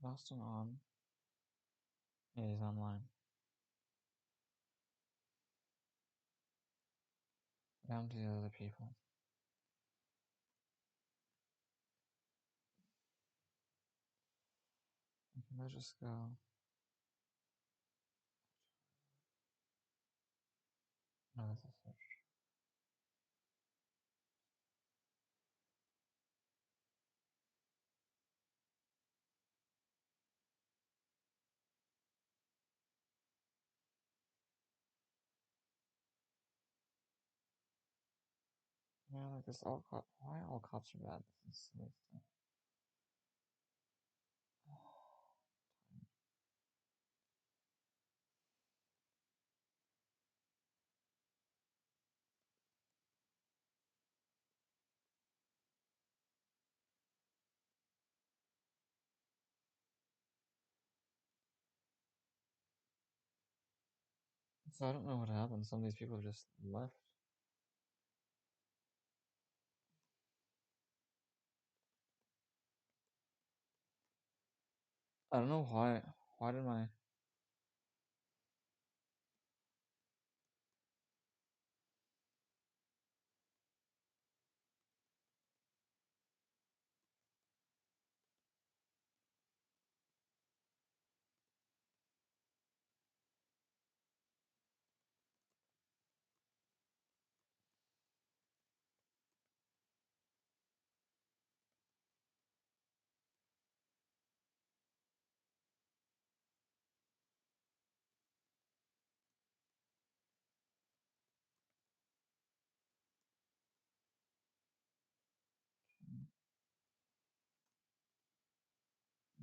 Austin on. Yeah, he's online. Down to the other people. Okay, let's just go. No, this is search. Yeah, like this all cop. Why all cops are bad? This is silly stuff. So I don't know what happened. Some of these people just left. I don't know why. Why did my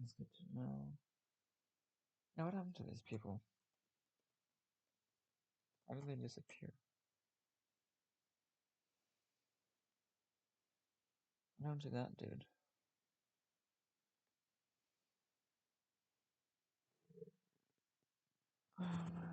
It's good to know. Now what happened to these people? Why did they disappear? What happened to that dude? Oh man.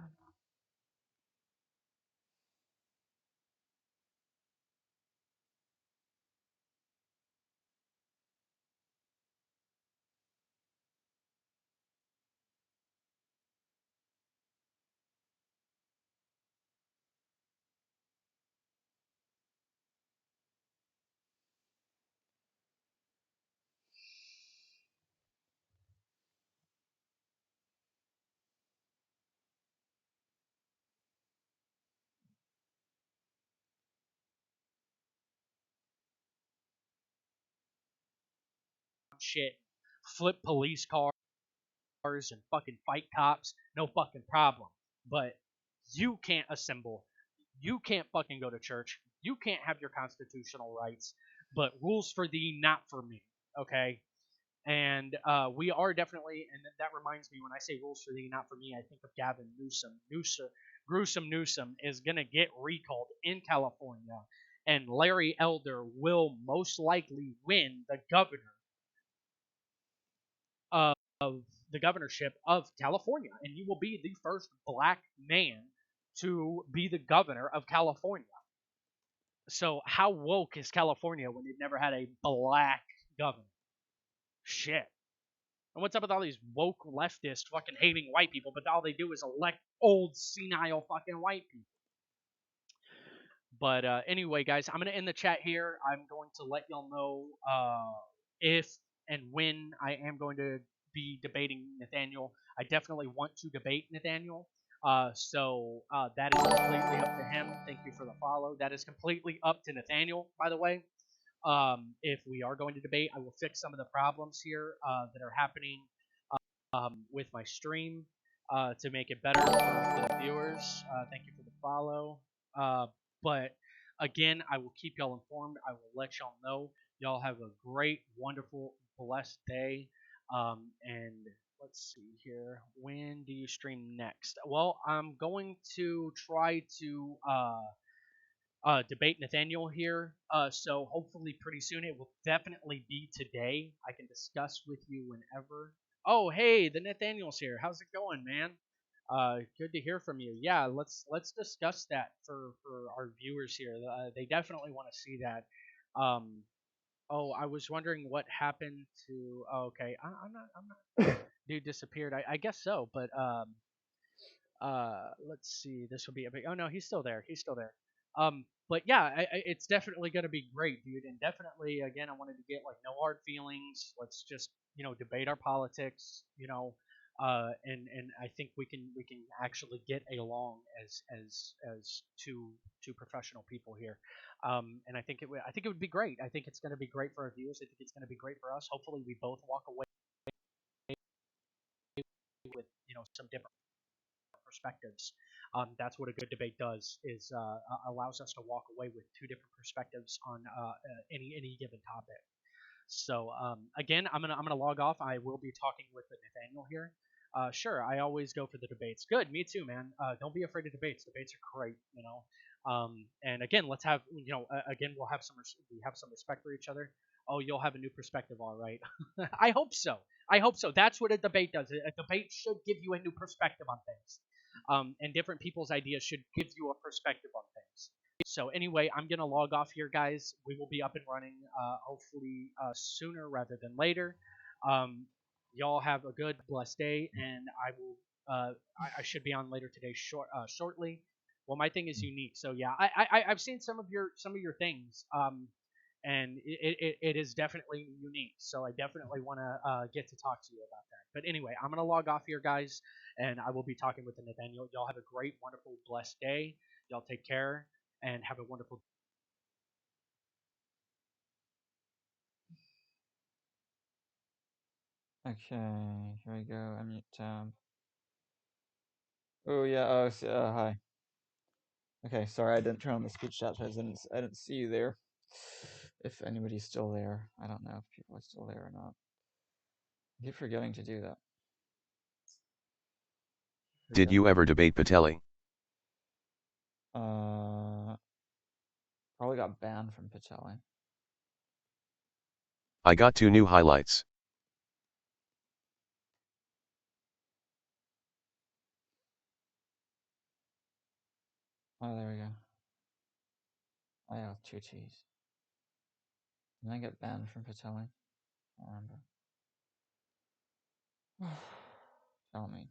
Shit, flip police cars and fucking fight cops, no fucking problem. But you can't assemble. You can't fucking go to church. You can't have your constitutional rights. But rules for thee, not for me. Okay? And we are definitely, and that reminds me when I say rules for thee, not for me, I think of Gavin Newsom. Gruesome Newsom is going to get recalled in California, and Larry Elder will most likely win the governor of the governorship of California, and he will be the first black man to be the governor of California. So how woke is California when they've never had a black governor? Shit. And what's up with all these woke leftist fucking hating white people, but all they do is elect old senile fucking white people. But anyway, guys, I'm gonna end the chat here. I'm going to let y'all know if and when I am going to be debating Nathaniel. I definitely want to debate Nathaniel. So that is completely up to him. Thank you for the follow. That is completely up to Nathaniel, by the way. If we are going to debate, I will fix some of the problems here that are happening with my stream to make it better for the viewers. Thank you for the follow. But again, I will keep y'all informed. I will let y'all know. Y'all have a great, wonderful, blessed day. And let's see here. When do you stream next? Well, I'm going to try to debate Nathaniel here. So hopefully pretty soon. It will definitely be today. I can discuss with you whenever. Oh, hey, the Nathaniel's here. How's it going, man? Good to hear from you. Yeah, let's discuss that for our viewers here. They definitely want to see that. Um, Oh, I was wondering what happened to. Oh, okay, I'm not. I'm not. Dude disappeared. I guess so, but let's see. This will be a big. Oh no, he's still there. He's still there. But yeah, it's definitely gonna be great, dude. And definitely, again, I wanted to get like no hard feelings. Let's just debate our politics. And I think we can actually get along as two professional people here. And I think it would be great. I think it's going to be great for our viewers. I think it's going to be great for us. Hopefully, we both walk away with some different perspectives. That's what a good debate does is allows us to walk away with two different perspectives on any given topic. So again, I'm gonna log off. I will be talking with Nathaniel here. Sure, I always go for the debates. Good, me too, man. Don't be afraid of debates. Debates are great, you know. And again, let's have again we have some respect for each other. Oh, you'll have a new perspective, all right. I hope so. I hope so. That's what a debate does. A debate should give you a new perspective on things, and different people's ideas should give you a perspective on things. So anyway, I'm gonna log off here, guys. We will be up and running hopefully sooner rather than later. Um, y'all have a good, blessed day, and I will. I should be on later today, shortly. Well, my thing is unique, so yeah, I've seen some of your things, and it is definitely unique. So I definitely want to get to talk to you about that. But anyway, I'm gonna log off here, guys, and I will be talking with Nathaniel. Y'all have a great, wonderful, blessed day. Y'all take care and have a wonderful. Okay, here we go. Unmute tab. Oh yeah. Oh, hi. Okay, sorry, I didn't turn on the speech chat, so I didn't see you there. If anybody's still there, I don't know if people are still there or not. I keep forgetting to do that. Did you ever debate Patelli? Probably got banned from Patelli. I got 2 new highlights. Oh, there we go. I have 2 T's. Did I get banned from Patelli? I don't remember. Tell me.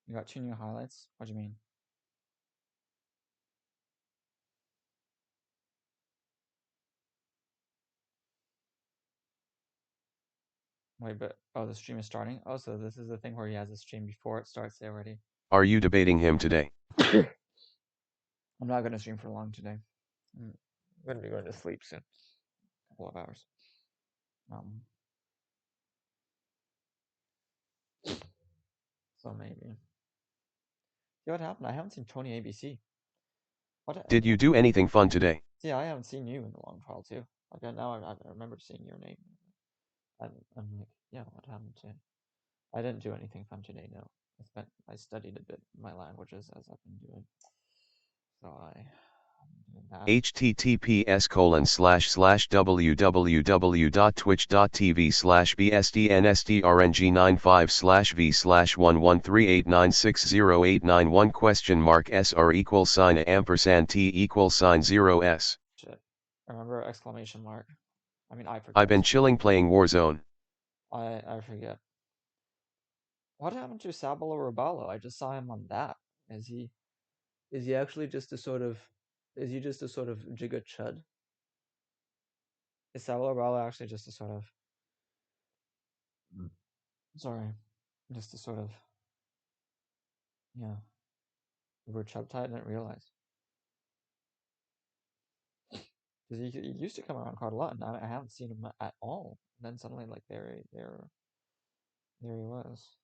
You got 2 new highlights? What do you mean? Wait, but oh, the stream is starting? Oh, so this is the thing where he has the stream before it starts already. Are you debating him today? I'm not going to stream for long today. I'm going to be going to sleep soon. A couple of hours. So maybe. See what happened? I haven't seen Tony ABC. What? Did you do anything fun today? Yeah, I haven't seen you in a long while too. Like now, I remember seeing your name. I'm like, yeah, what happened today? I didn't do anything fun today. No, I studied a bit my languages as I've been doing. So I'm doing that. https://www.twitch.tv/bsdnsdrng95/v/11389608991?t=sign 0s. Remember exclamation mark. I mean, I forget. I've been chilling playing Warzone. I forget. What happened to Sabalo Rabalo? I just saw him on that. Is he actually just a sort of Jigga Chud? Is Sabalo Rabalo actually just a sort of sorry, just a sort of yeah. Uber Chub I didn't realize. Because he used to come around quite a lot, and I haven't seen him at all. And then suddenly, like there he was.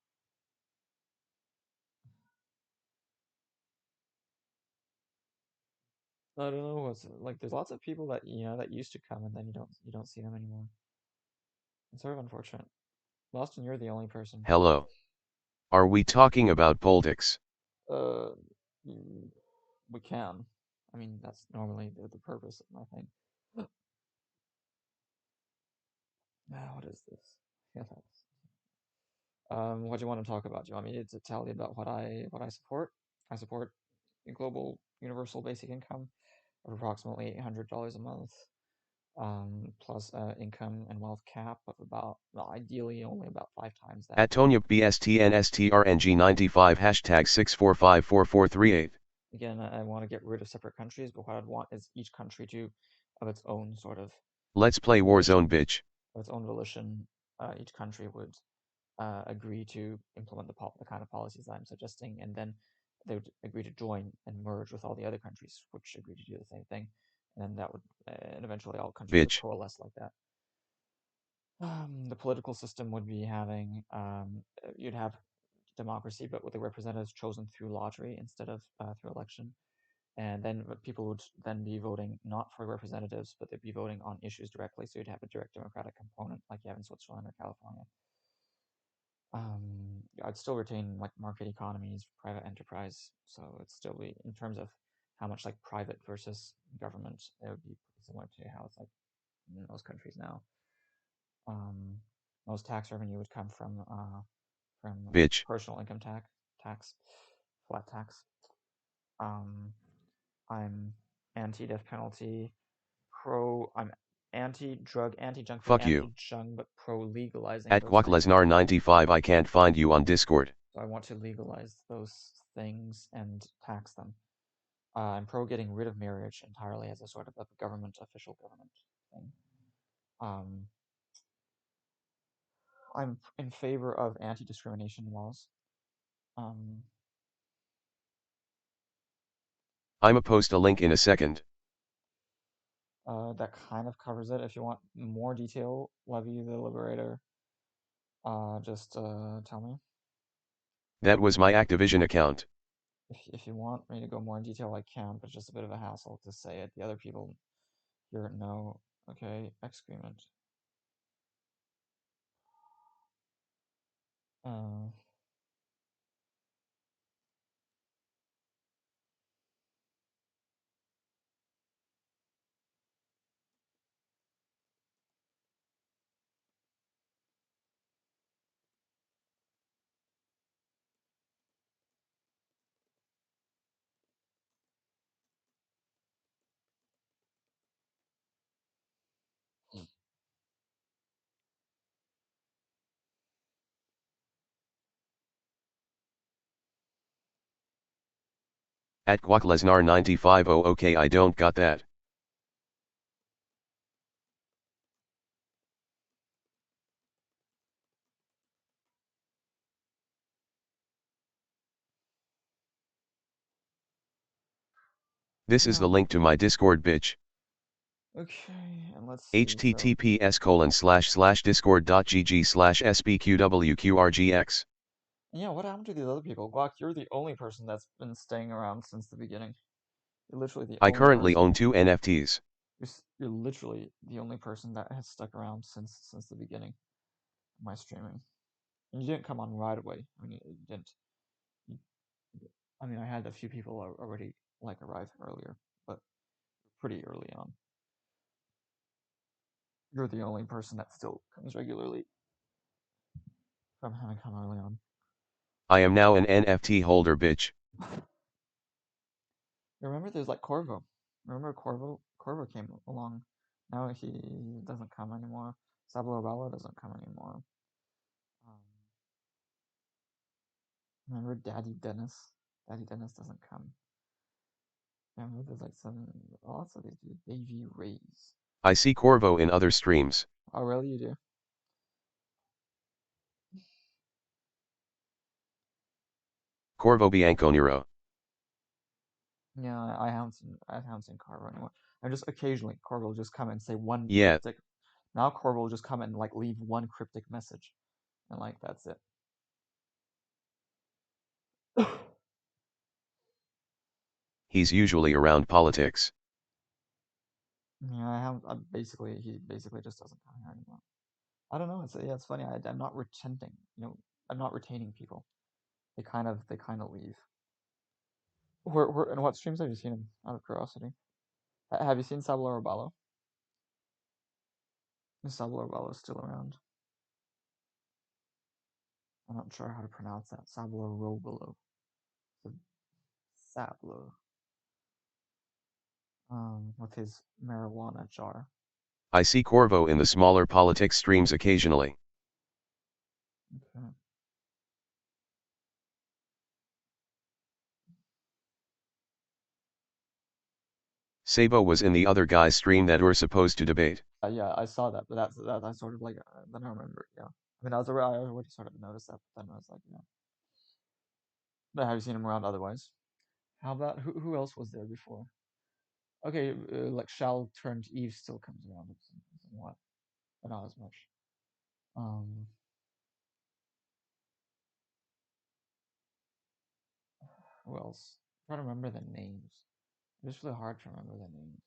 I don't know what's like. There's lots of people that that used to come, and then you don't see them anymore. It's sort of unfortunate. Boston, you're the only person. Hello. Are we talking about politics? We can. I mean, that's normally the purpose of my thing. What is this? Yeah, what do you want to talk about? Do you want me to tell you about what I support? I support a global universal basic income of approximately $800 a month. plus income and wealth cap of about, well, ideally only about 5 times that. At Tonya BSTNSTRNG95 hashtag 6454438. Again, I want to get rid of separate countries, but what I'd want is each country to, of its own sort of, Let's play Warzone, bitch. of its own volition, each country would agree to implement the kind of policies I'm suggesting, and then they would agree to join and merge with all the other countries, which agree to do the same thing, and that would, and eventually all countries would Bitch. coalesce like that. The political system would be having, you'd have democracy, but with the representatives chosen through lottery instead of through election. And then people would then be voting not for representatives, but they'd be voting on issues directly. So you'd have a direct democratic component like you have in Switzerland or California. I'd still retain like market economies, private enterprise. So it'd still be, in terms of how much like private versus government, it would be similar to how it's like in those countries now. Most tax revenue would come from Bitch. personal income tax, flat tax. I'm anti-death penalty, I'm anti-drug, anti-junk food, Fuck you. anti-junk, but pro-legalizing At those things. GuacLesnar95 I can't find you on Discord. So I want to legalize those things and tax them. I'm pro getting rid of marriage entirely as a sort of a government, official government thing. I'm in favor of anti-discrimination laws. I'ma post a link in a second. That kind of covers it. If you want more detail, Levy the Liberator, just tell me. That was my Activision account. If you want me to go more in detail, I can, but it's just a bit of a hassle to say it. The other people here know. Okay, excrement. At GuacLesnar95 oh okay I don't got that. This is the link to my Discord, bitch. Okay, and let's see. https://discord.gg/sbqwqrgx. Yeah, what happened to these other people? Guac, you're the only person that's been staying around since the beginning. You're literally the I only currently person. own 2 NFTs. You're literally the only person that has stuck around since the beginning of my streaming. And you didn't come on right away. I mean, you didn't. I mean, I had a few people already like arrive earlier, but pretty early on. You're the only person that still comes regularly from having come early on. I am now an NFT holder, bitch. Remember, there's like Corvo. Remember Corvo? Corvo came along. Now he doesn't come anymore. Sablorella doesn't come anymore. Remember Daddy Dennis? Daddy Dennis doesn't come. Remember, there's like lots of these dudes. Davy Rays. I see Corvo in other streams. Oh, really? You do? Corvo Bianconero. Yeah, I haven't seen Corvo anymore. I'm just occasionally Corvo will just come and say one Yeah. cryptic. Now Corvo will just come and like leave one cryptic message, and like that's it. He's usually around politics. Yeah, he basically just doesn't come here anymore. I don't know. It's funny. I'm not retenting. I'm not retaining people. They kind of leave. And what streams have you seen him? Out of curiosity, have you seen Sablo Robalo? Is Sablo Robalo still around? I'm not sure how to pronounce that. Sablo Robalo. Sablo. With his marijuana jar. I see Corvo in the smaller politics streams occasionally. Okay. Sabo was in the other guy's stream that we're supposed to debate. Yeah, I saw that, but that's sort of like then I remember. Yeah, I mean, I already sort of noticed that, but then I was like, yeah. But have you seen him around otherwise? How about who else was there before? Okay, like Shal turned Eve still comes around somewhat, but not as much. Um, who else? I'm trying to remember the names. It's really hard to remember the names.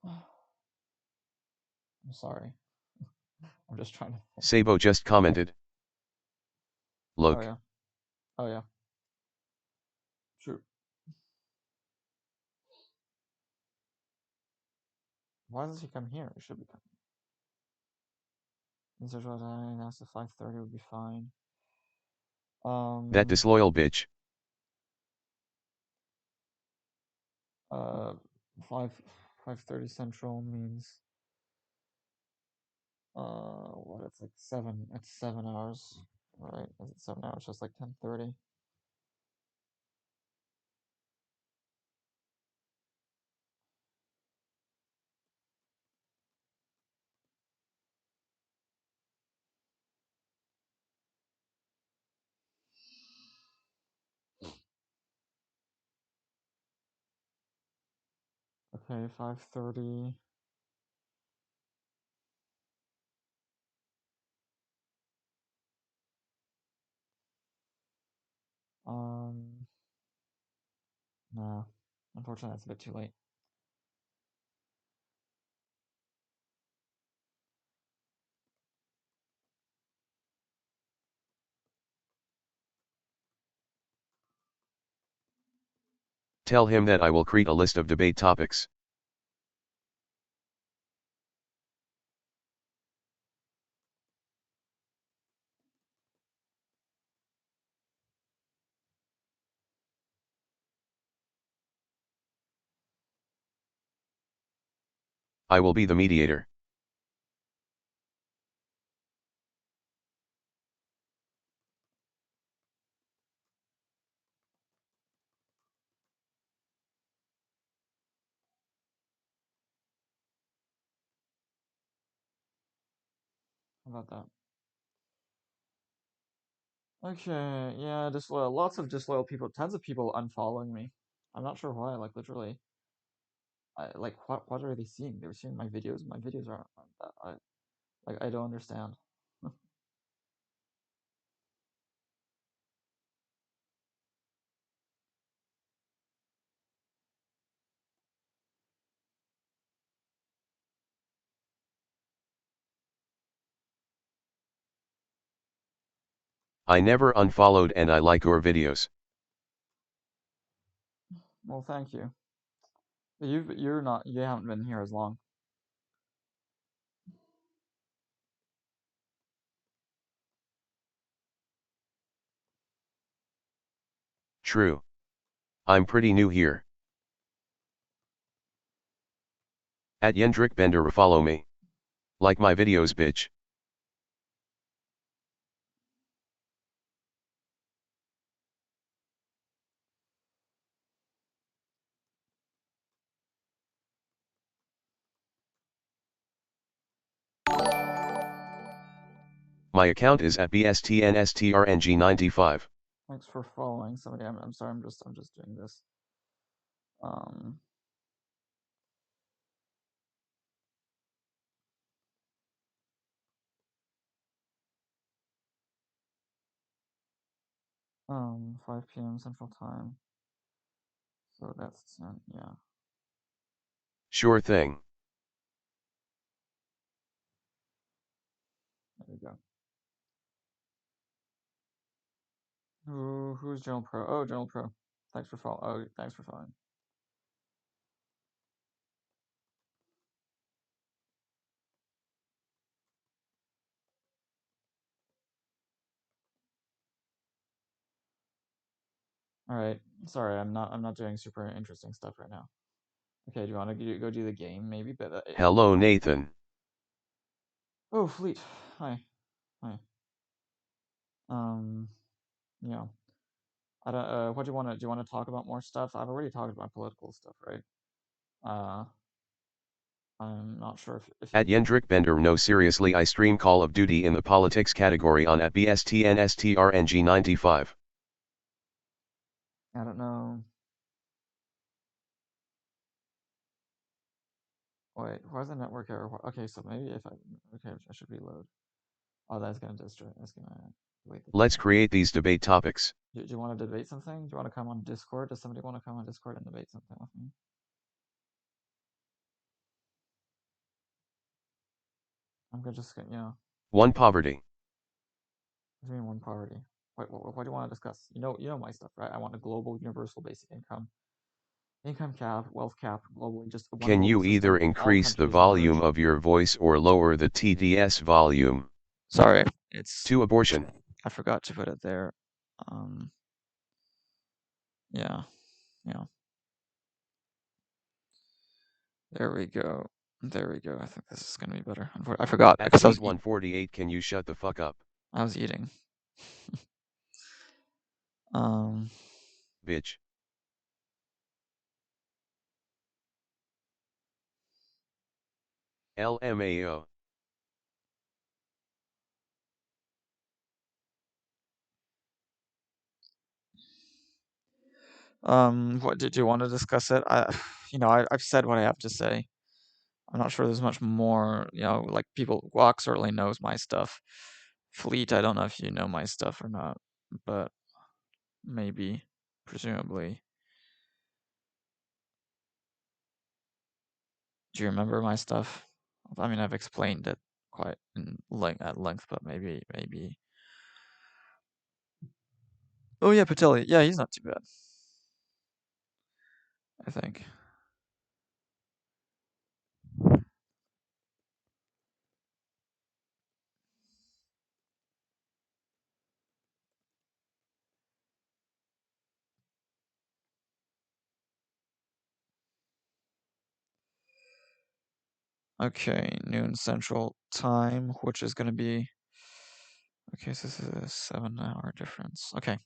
I'm sorry. I'm just trying to think. Sabo just commented. Oh Look. yeah. Oh yeah. True. Why does he come here? He should be coming. Insert what I asked if 5:30 would be fine. That disloyal bitch. Uh, 5:30 Central means what? It's like 7. It's 7 hours, right? Is it 7 hours? Just like 10:30. Okay, 5:30. No. Unfortunately, that's a bit too late. Tell him that I will create a list of debate topics. I will be the mediator. How about that? Okay, yeah, disloyal. Lots of disloyal people. Tons of people unfollowing me. I'm not sure why. Like literally, like what are they seeing? They were seeing my videos. My videos aren't that. I don't understand. I never unfollowed and I like your videos. Well, thank you. You haven't been here as long. True. I'm pretty new here. At Yendrik Bender follow me. Like my videos bitch. My account is at BSTNSTRNG95. Thanks for following somebody. I'm sorry. I'm just doing this. Um. 5 p.m. Central Time. So that's 10. Yeah. Sure thing. There we go. Who's General Pro? Oh, General Pro. Thanks for follow. Oh, thanks for following. All right. Sorry, I'm not doing super interesting stuff right now. Okay, do you want to go do the game maybe? But Hello, Nathan. oh, Fleet. Hi. Yeah. I don't. What do you want to? Do you want to talk about more stuff? I've already talked about political stuff, right? I'm not sure if At Yendrik Bender. No, seriously, I stream Call of Duty in the politics category on at BSTNSTRNG95. I don't know. Wait, where's the network error? Okay, so maybe if I should reload. Oh, that's gonna destroy. That's gonna delete the Let's channel. create these debate topics. Do you want to debate something? Do you want to come on Discord? Does somebody want to come on Discord and debate something with me? I'm gonna just, One poverty. what do you mean one poverty? What do you want to discuss? You know my stuff, right? I want a global universal basic income cap, wealth cap, globally, just one Can global you system, either all increase the countries volume merge. of your voice or lower the TDS volume? Sorry, it's To abortion. I forgot to put it there. Yeah. There we go. I think this is gonna be better. I forgot At because I Fleet was 148, can you shut the fuck up? I was eating. Bitch. LMAO. What did you want to discuss it? I've said what I have to say. I'm not sure there's much more, like Guac certainly knows my stuff. Fleet, I don't know if you know my stuff or not, but maybe, presumably. Do you remember my stuff? I mean, I've explained it quite at length, but maybe. Oh yeah, Patelli. Yeah, he's not too bad, I think. Okay, noon Central Time, which is going to be... Okay, so this is a 7-hour difference. Okay.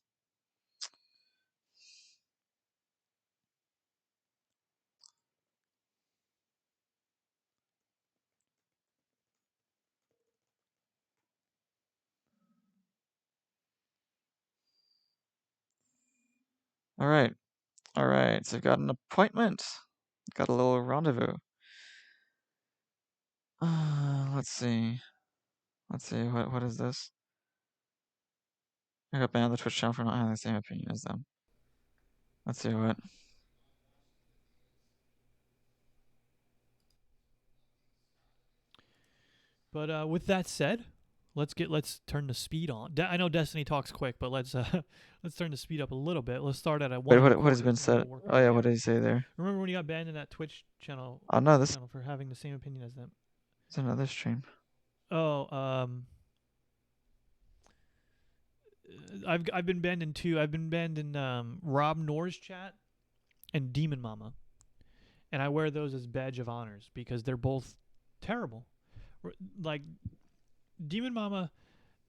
All right. So I've got an appointment. Got a little rendezvous. Let's see. What is this? I got banned on the Twitch channel for not having the same opinion as them. Let's see what. But with that said, let's turn the speed on. I know Destiny talks quick, but let's turn the speed up a little bit. Let's start at a one. Wait, what has been said? Oh yeah, what did he say there? Remember when you got banned in that Twitch channel? Oh no, this channel for having the same opinion as them. It's another stream. Oh, I've been banned in two. I've been banned in Rob Noor's chat and Demon Mama, and I wear those as badge of honors because they're both terrible. Like, Demon Mama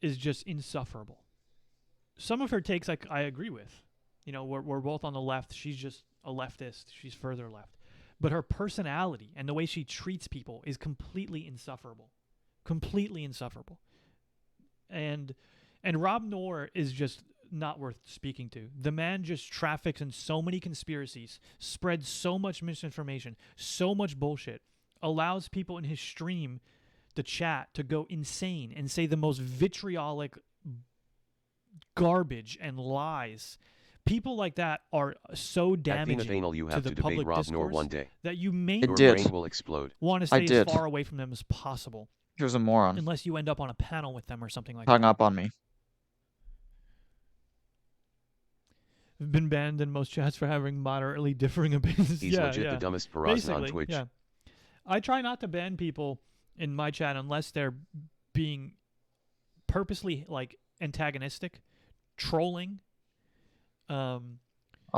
is just insufferable. Some of her takes I agree with. We're both on the left. She's just a leftist. She's further left. But her personality and the way she treats people is completely insufferable. Completely insufferable. And Rob Noor is just not worth speaking to. The man just traffics in so many conspiracies, spreads so much misinformation, so much bullshit, allows people in his stream, the chat, to go insane and say the most vitriolic garbage and lies. People like that are so damaging you to have the to debate public Rob discourse Noor one day. that you may Your brain will explode. want to stay as far away from them as possible. He was a moron. Unless you end up on a panel with them or something like Hung that. up on me. I've been banned in most chats for having moderately differing opinions. He's legit the dumbest person on Twitch. Yeah. I try not to ban people in my chat unless they're being purposely, like, antagonistic, trolling. Oh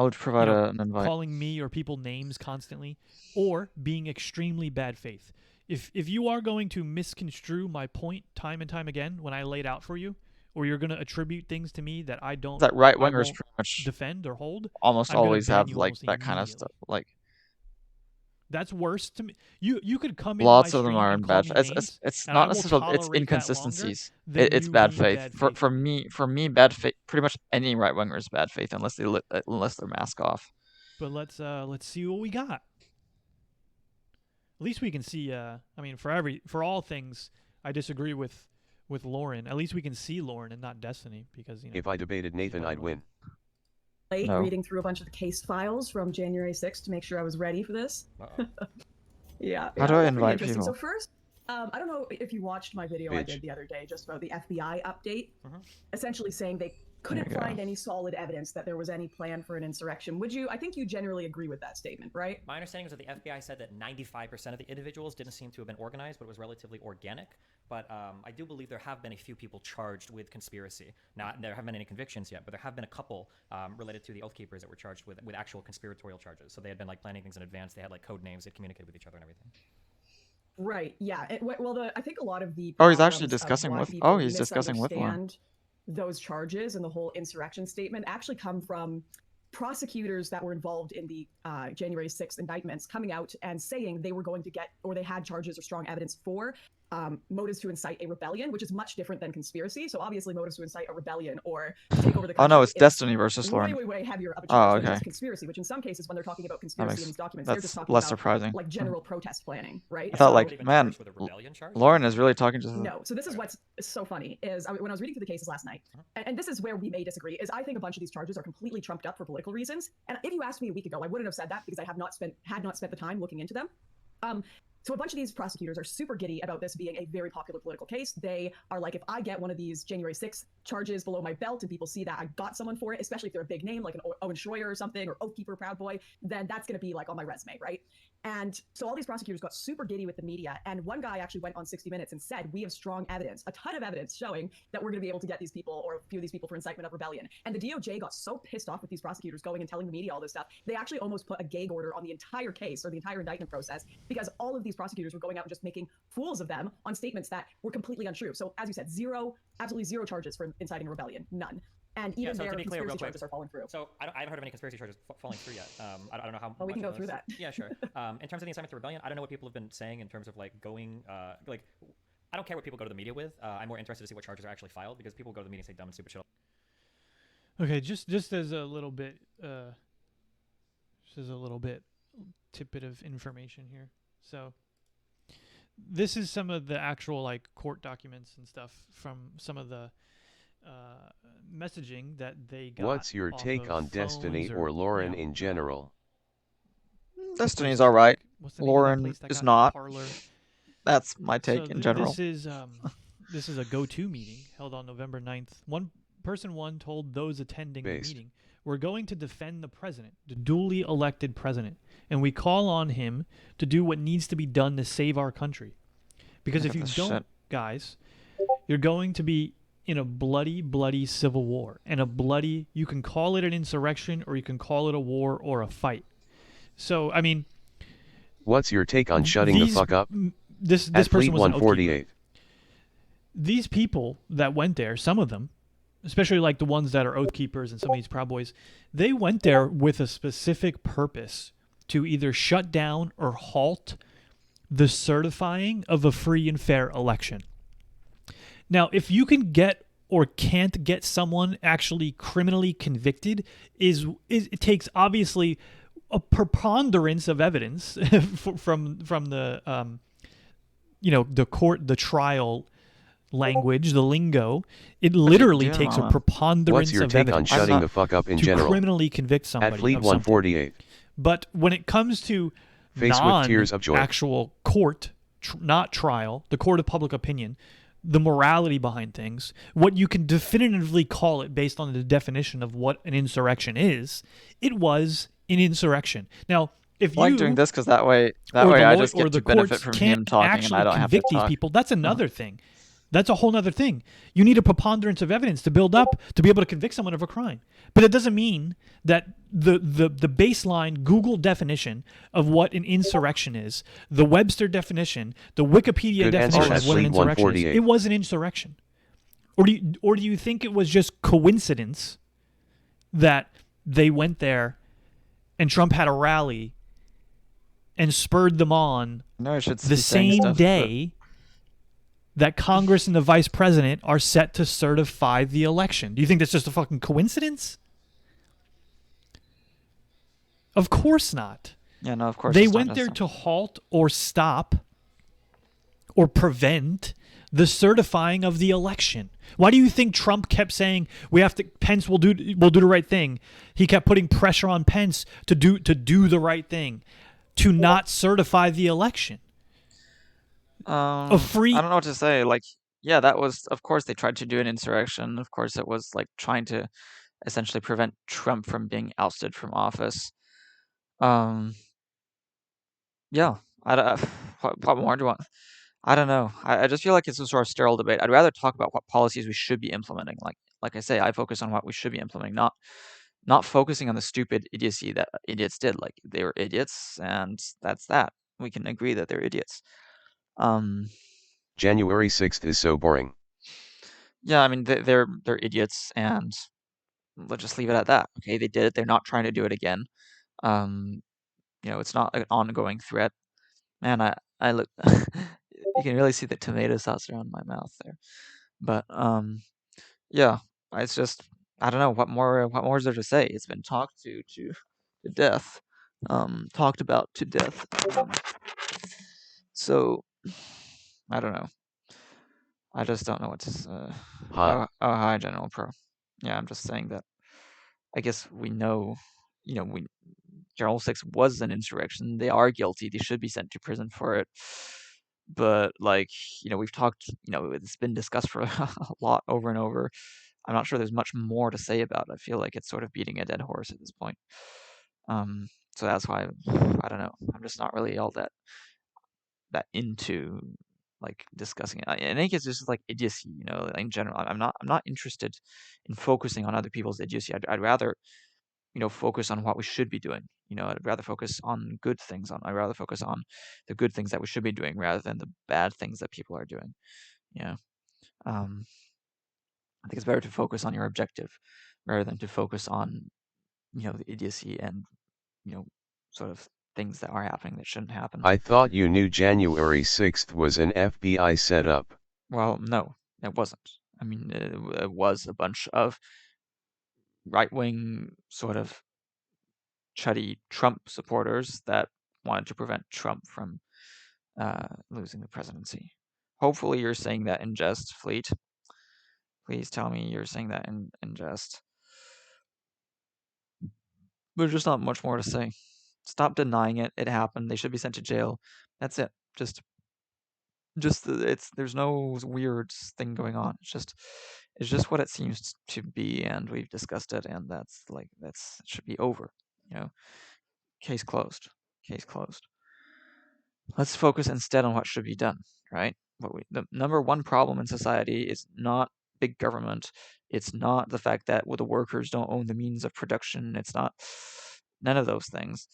would provide an invite. calling me or people names constantly, or being extremely bad faith. If you are going to misconstrue my point time and time again when I laid out for you, or you're going to attribute things to me that I don't, That right I wingers won't pretty much defend or hold, almost I'm gonna always ban have you like almost that kind of immediately. stuff. Like That's worse to me. You could come in lots my of them stream are and in call bad. me It's names, it's and I not will necessarily it's tolerate that longer inconsistencies. than It's you bad being faith. bad For faith. for me, bad faith. Pretty much any right winger is bad faith unless they're mask off. But let's see what we got. At least we can see. I mean, for all things, I disagree with Lauren. At least we can see Lauren and not Destiny, because If I debated Nathan, I'd win. Late No. reading through a bunch of the case files from January 6th to make sure I was ready for this. Yeah. How do I it's pretty invite interesting. people? So first, I don't know if you watched my video I Bitch. did the other day just about the FBI update, Mhm. essentially saying they There couldn't you go. find any solid evidence that there was any plan for an insurrection. Would you? I think you generally agree with that statement, right? My understanding is that the FBI said that 95% of the individuals didn't seem to have been organized, but it was relatively organic. But I do believe there have been a few people charged with conspiracy. Not there haven't been any convictions yet, but there have been a couple related to the Oath Keepers that were charged with actual conspiratorial charges. So they had been like planning things in advance. They had like code names. They communicated with each other and everything. Right. Yeah. Well, I think a lot of the Oh, he's actually problems of discussing why with- people oh, he's discussing with Lauren. misunderstand those charges and the whole insurrection statement actually come from prosecutors that were involved in the January 6th indictments coming out and saying they were going to get, or they had charges or strong evidence for motives to incite a rebellion, which is much different than conspiracy. So obviously motives to incite a rebellion or to take over the country. Oh no, it's is Destiny versus Lauren. way heavier of a Oh, charge than okay. just conspiracy, which in some cases when they're talking about conspiracy makes- in these documents, they're That's just talking less about surprising. like general protest planning, right? I thought So- like, Even man, charged with a rebellion charge? Lauren is really talking to. no. So this is what's so funny is when I was reading through the cases last night, and this is where we may disagree, is I think a bunch of these charges are completely trumped up for political reasons. And if you asked me a week ago, I wouldn't have said that because I had not spent the time looking into them. So a bunch of these prosecutors are super giddy about this being a very popular political case. They are like, if I get one of these January 6th charges below my belt and people see that I got someone for it, especially if they're a big name like an Owen Schroyer or something, or Oath Keeper, Proud Boy, then that's going to be like on my resume, right? And so all these prosecutors got super giddy with the media. And one guy actually went on 60 Minutes and said, we have strong evidence, a ton of evidence showing that we're going to be able to get these people or a few of these people for incitement of rebellion. And the DOJ got so pissed off with these prosecutors going and telling the media all this stuff, they actually almost put a gag order on the entire case or the entire indictment process because all of these prosecutors were going out and just making fools of them on statements that were completely untrue. So as you said, absolutely zero charges for inciting a rebellion, none. And even so their to be clear, real conspiracy quick, charges are falling through. So I haven't heard of any conspiracy charges falling through yet. I don't know how. Well, we much can of go through those- that. Yeah, sure. In terms of the incitement to rebellion, I don't know what people have been saying in terms of like going, like, I don't care what people go to the media with. I'm more interested to see what charges are actually filed because people go to the media and say dumb and stupid shit. Okay, just as a little bit, tidbit of information here. So this is some of the actual like court documents and stuff from some of the messaging that they got. What's your off take of on Destiny phones or Lauren you know, in general? Destiny's all right. what's the name of that Lauren place that is got not. Parlor? That's my take So in general. This is a go-to meeting held on November 9th. Person one told those attending Based. the meeting, we're going to defend the president, the duly elected president, and we call on him to do what needs to be done to save our country. Because Look if at you this don't, shit. guys, you're going to be in a bloody, bloody civil war. And you can call it an insurrection or you can call it a war or a fight. So, I mean, What's your take on shutting the these- fuck up? This At person Fleet was an Oath Keeper. 148. These people that went there, some of them, especially like the ones that are Oath Keepers and some of these Proud Boys, they went there with a specific purpose to either shut down or halt the certifying of a free and fair election. Now, if you can get or can't get someone actually criminally convicted, it takes obviously a preponderance of evidence from the the court, the trial language, the lingo. It literally Damn, takes a Mama. preponderance What's your of take on evidence shutting not- the fuck up in to general? criminally convict somebody At Fleet of something. 148. But when it comes to Face with tears of joy. actual court, not trial, the court of public opinion, the morality behind things, what you can definitively call it based on the definition of what an insurrection is, it was an insurrection. Now, if I like you doing this because that way or the I law- just or get the to benefit courts from can't him talking and actually I don't have to convict these talk. people, that's another thing. That's a whole other thing. You need a preponderance of evidence to build up to be able to convict someone of a crime. But it doesn't mean that the baseline Google definition of what an insurrection is, the Webster definition, the Wikipedia Good answer definition at of what an Fleet insurrection is, 148. it was an insurrection. Or do you think it was just coincidence that they went there and Trump had a rally and spurred them on No, I should the be saying same stuff, day that Congress and the vice president are set to certify the election? Do you think that's just a fucking coincidence? Of course not. Yeah, no, of course. They it's not went there necessary. to halt or stop or prevent the certifying of the election. Why do you think Trump kept saying Pence will do the right thing? He kept putting pressure on Pence to do the right thing, to not certify the election. I don't know what to say. Like, yeah, that was, of course, they tried to do an insurrection. Of course, it was like trying to essentially prevent Trump from being ousted from office. Yeah, what more do you want? I don't know. I just feel like it's a sort of sterile debate. I'd rather talk about what policies we should be implementing. Like I say, I focus on what we should be implementing, not focusing on the stupid idiocy that idiots did. Like, they were idiots, and that's that. We can agree that they're idiots. January 6th is so boring. Yeah, I mean, they're idiots, and let's just leave it at that. Okay, they did it. They're not trying to do it again. It's not an ongoing threat. Man, I look. You can really see the tomato sauce around my mouth there. But yeah, it's just, I don't know what more is there to say. It's been talked to death, talked about to death. So I don't know. I just don't know what to. Hi. Oh, hi, General Pro. Yeah, I'm just saying that. I guess we know. General 6 was an insurrection. They are guilty. They should be sent to prison for it. But we've talked. It's been discussed for a lot over and over. I'm not sure there's much more to say about it. I feel like it's sort of beating a dead horse at this point. So that's why I don't know. I'm just not really all that into discussing it. I think it's just like idiocy, in general. I'm not interested in focusing on other people's idiocy. I'd rather focus on what we should be doing. I'd rather focus on good things. I'd rather focus on the good things that we should be doing rather than the bad things that people are doing. I think it's better to focus on your objective rather than to focus on, the idiocy and, sort of things that are happening that shouldn't happen. I thought you knew January 6th was an FBI setup. Well, no, it wasn't. I mean, it was a bunch of right-wing sort of chuddy Trump supporters that wanted to prevent Trump from losing the presidency. Hopefully you're saying that in jest, Fleet. Please tell me you're saying that in jest. There's just not much more to say. Stop denying it. It happened. They should be sent to jail. That's it. There's no weird thing going on. It's just what it seems to be, and we've discussed it, and it should be over. Case closed. Case closed. Let's focus instead on what should be done, right? The number one problem in society is not big government. It's not the fact that the workers don't own the means of production. It's not none of those things.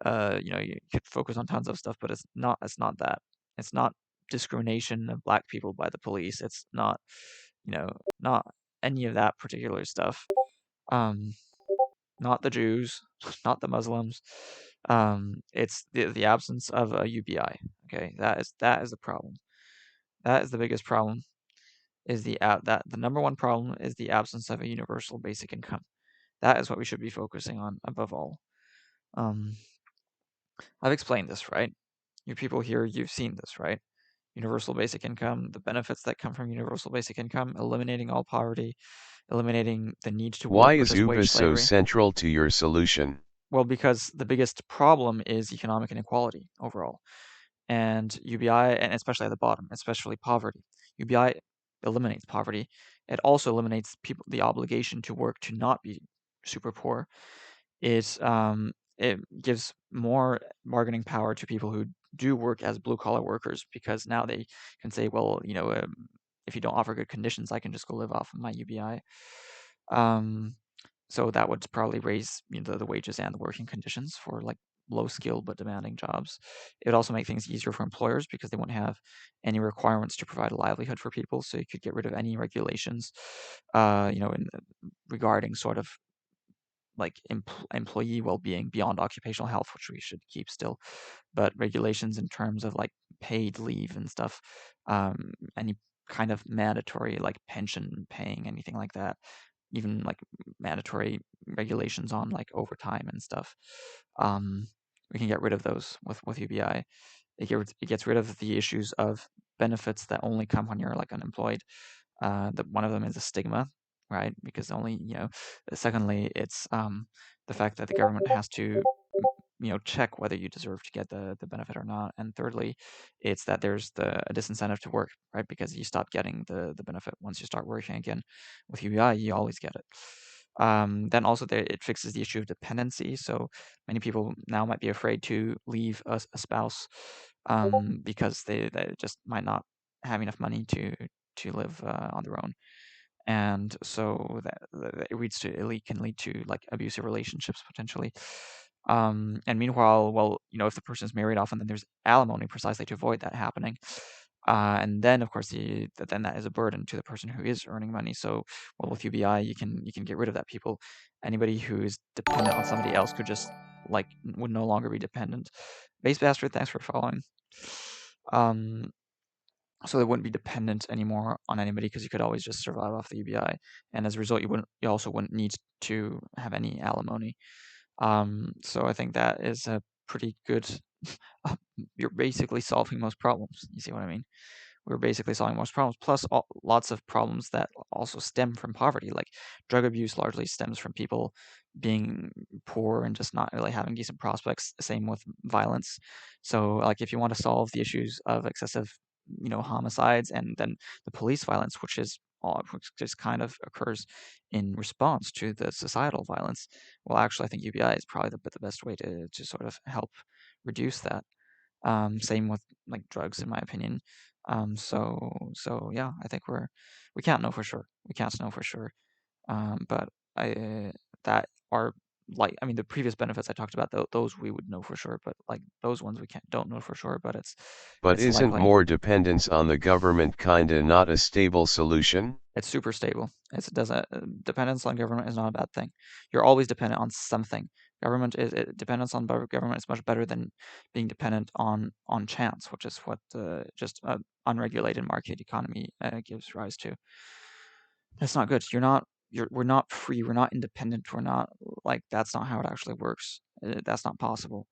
You could focus on tons of stuff, but it's not that. It's not discrimination of black people by the police. It's not, not any of that particular stuff. Not the Jews, not the Muslims. It's the absence of a UBI. Okay, that is the problem. That is the biggest problem. Is the number one problem is the absence of a universal basic income. That is what we should be focusing on above all. I've explained this, right? You people here, you've seen this, right? Universal basic income, the benefits that come from universal basic income, eliminating all poverty, eliminating the need to work. Why is UBI so central to your solution? Well, because the biggest problem is economic inequality overall. And UBI, and especially at the bottom, especially poverty. UBI eliminates poverty. It also eliminates the obligation to work to not be super poor. It gives more bargaining power to people who do work as blue collar workers, because now they can say, well, if you don't offer good conditions, I can just go live off of my UBI. So that would probably raise the wages and the working conditions for like low skill but demanding jobs. It would also make things easier for employers because they wouldn't have any requirements to provide a livelihood for people. So you could get rid of any regulations, regarding sort of like employee well-being beyond occupational health, which we should keep still, but regulations in terms of like paid leave and stuff, any kind of mandatory like pension paying, anything like that, even like mandatory regulations on like overtime and stuff. We can get rid of those with UBI. It gets rid of the issues of benefits that only come when you're like unemployed. One of them is a stigma, right? Because secondly, it's the fact that the government has to check whether you deserve to get the benefit or not. And thirdly, it's that there's a disincentive to work, right? Because you stop getting the benefit once you start working again. With UBI, you always get it. Then also it fixes the issue of dependency. So many people now might be afraid to leave a spouse because they just might not have enough money to live on their own. And so that it can lead to like abusive relationships potentially. And meanwhile, well, if the person is married, often then there's alimony precisely to avoid that happening. And then of course then that is a burden to the person who is earning money. So well, with UBI you can get rid of that. Anybody who is dependent on somebody else could just would no longer be dependent. Base Bastard, thanks for following. So they wouldn't be dependent anymore on anybody because you could always just survive off the UBI, and as a result, you also wouldn't need to have any alimony. So I think that is a pretty good. You're basically solving most problems. You see what I mean? We're basically solving most problems, plus lots of problems that also stem from poverty. Like drug abuse largely stems from people being poor and just not really having decent prospects. Same with violence. So like if you want to solve the issues of excessive, homicides and then the police violence, which just kind of occurs in response to the societal violence, well, actually, I think UBI is probably the best way to sort of help reduce that. Same with like drugs, in my opinion. So yeah, I think we can't know for sure. We can't know for sure. But that are the previous benefits I talked about, those we would know for sure. But like those ones we don't know for sure. But But it's isn't likely. more dependence on the government kinda not a stable solution? It's super stable. Dependence on government is not a bad thing. You're always dependent on something. Dependence on government is much better than being dependent on chance, which is what just unregulated market economy gives rise to. That's not good. We're not free. We're not independent. We're not that's not how it actually works. That's not possible.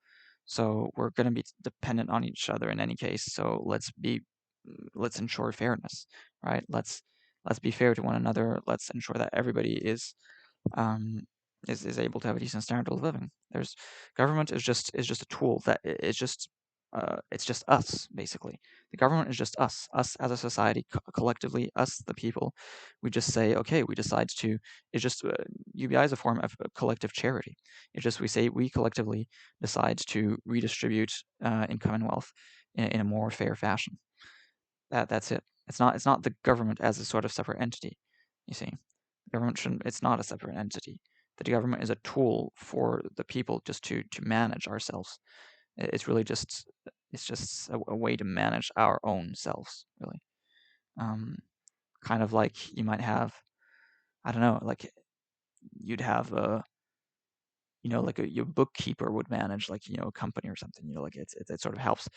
So we're going to be dependent on each other in any case. So let's ensure fairness, right? Let's be fair to one another. Let's ensure that everybody is able to have a decent standard of living. Government is just a tool that it's just us basically. The government is just us as a society collectively, us the people. We just say, okay, we decide to. It's just UBI is a form of collective charity. It's just we collectively decide to redistribute income and wealth in a more fair fashion. That's it. It's not the government as a sort of separate entity. You see, government shouldn't. It's not a separate entity. The government is a tool for the people just to manage ourselves. It's really just a way to manage our own selves, really. Kind of like you might have, I don't know, like you'd have like your bookkeeper would manage a company or something. Like it sort of helps.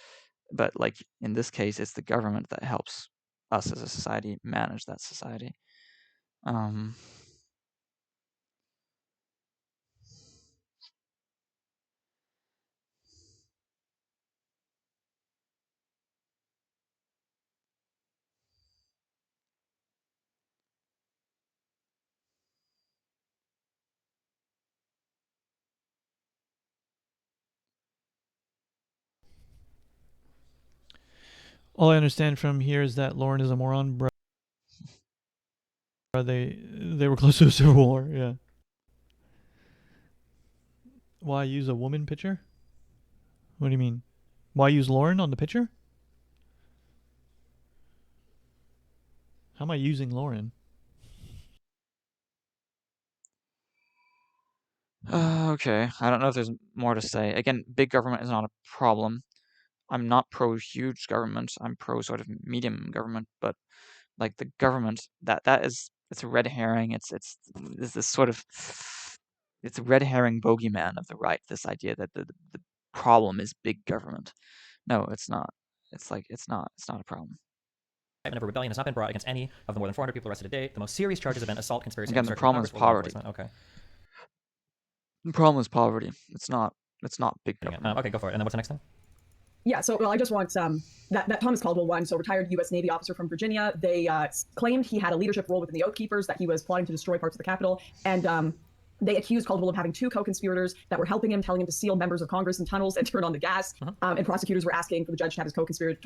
But like in this case, it's the government that helps us as a society manage that society. All I understand from here is that Lauren is a moron, bro. They were close to a civil war, yeah. Why use a woman picture? What do you mean? Why use Lauren on the picture? How am I using Lauren? Okay, I don't know if there's more to say. Again, big government is not a problem. I'm not pro huge government. I'm pro sort of medium government, but like the government it's a red herring. It's this sort of it's a red herring bogeyman of the right. This idea that the problem is big government. No, it's not. It's not a problem. Indictment of a rebellion has not been brought against any of the more than 400 people arrested to date. The most serious charges have been assault, conspiracy, Again, the obstruction of problem is Congress, or law poverty. enforcement. Okay. The problem is poverty. It's not big government. Okay, go for it. And then what's the next thing? Yeah, so well, I just want that Thomas Caldwell one, so retired U.S. Navy officer from Virginia. They claimed he had a leadership role within the Oath Keepers, that he was plotting to destroy parts of the Capitol, and they accused Caldwell of having 2 co-conspirators that were helping him, telling him to seal members of Congress in tunnels and turn on the gas. And prosecutors were asking for the judge to have his co-conspirators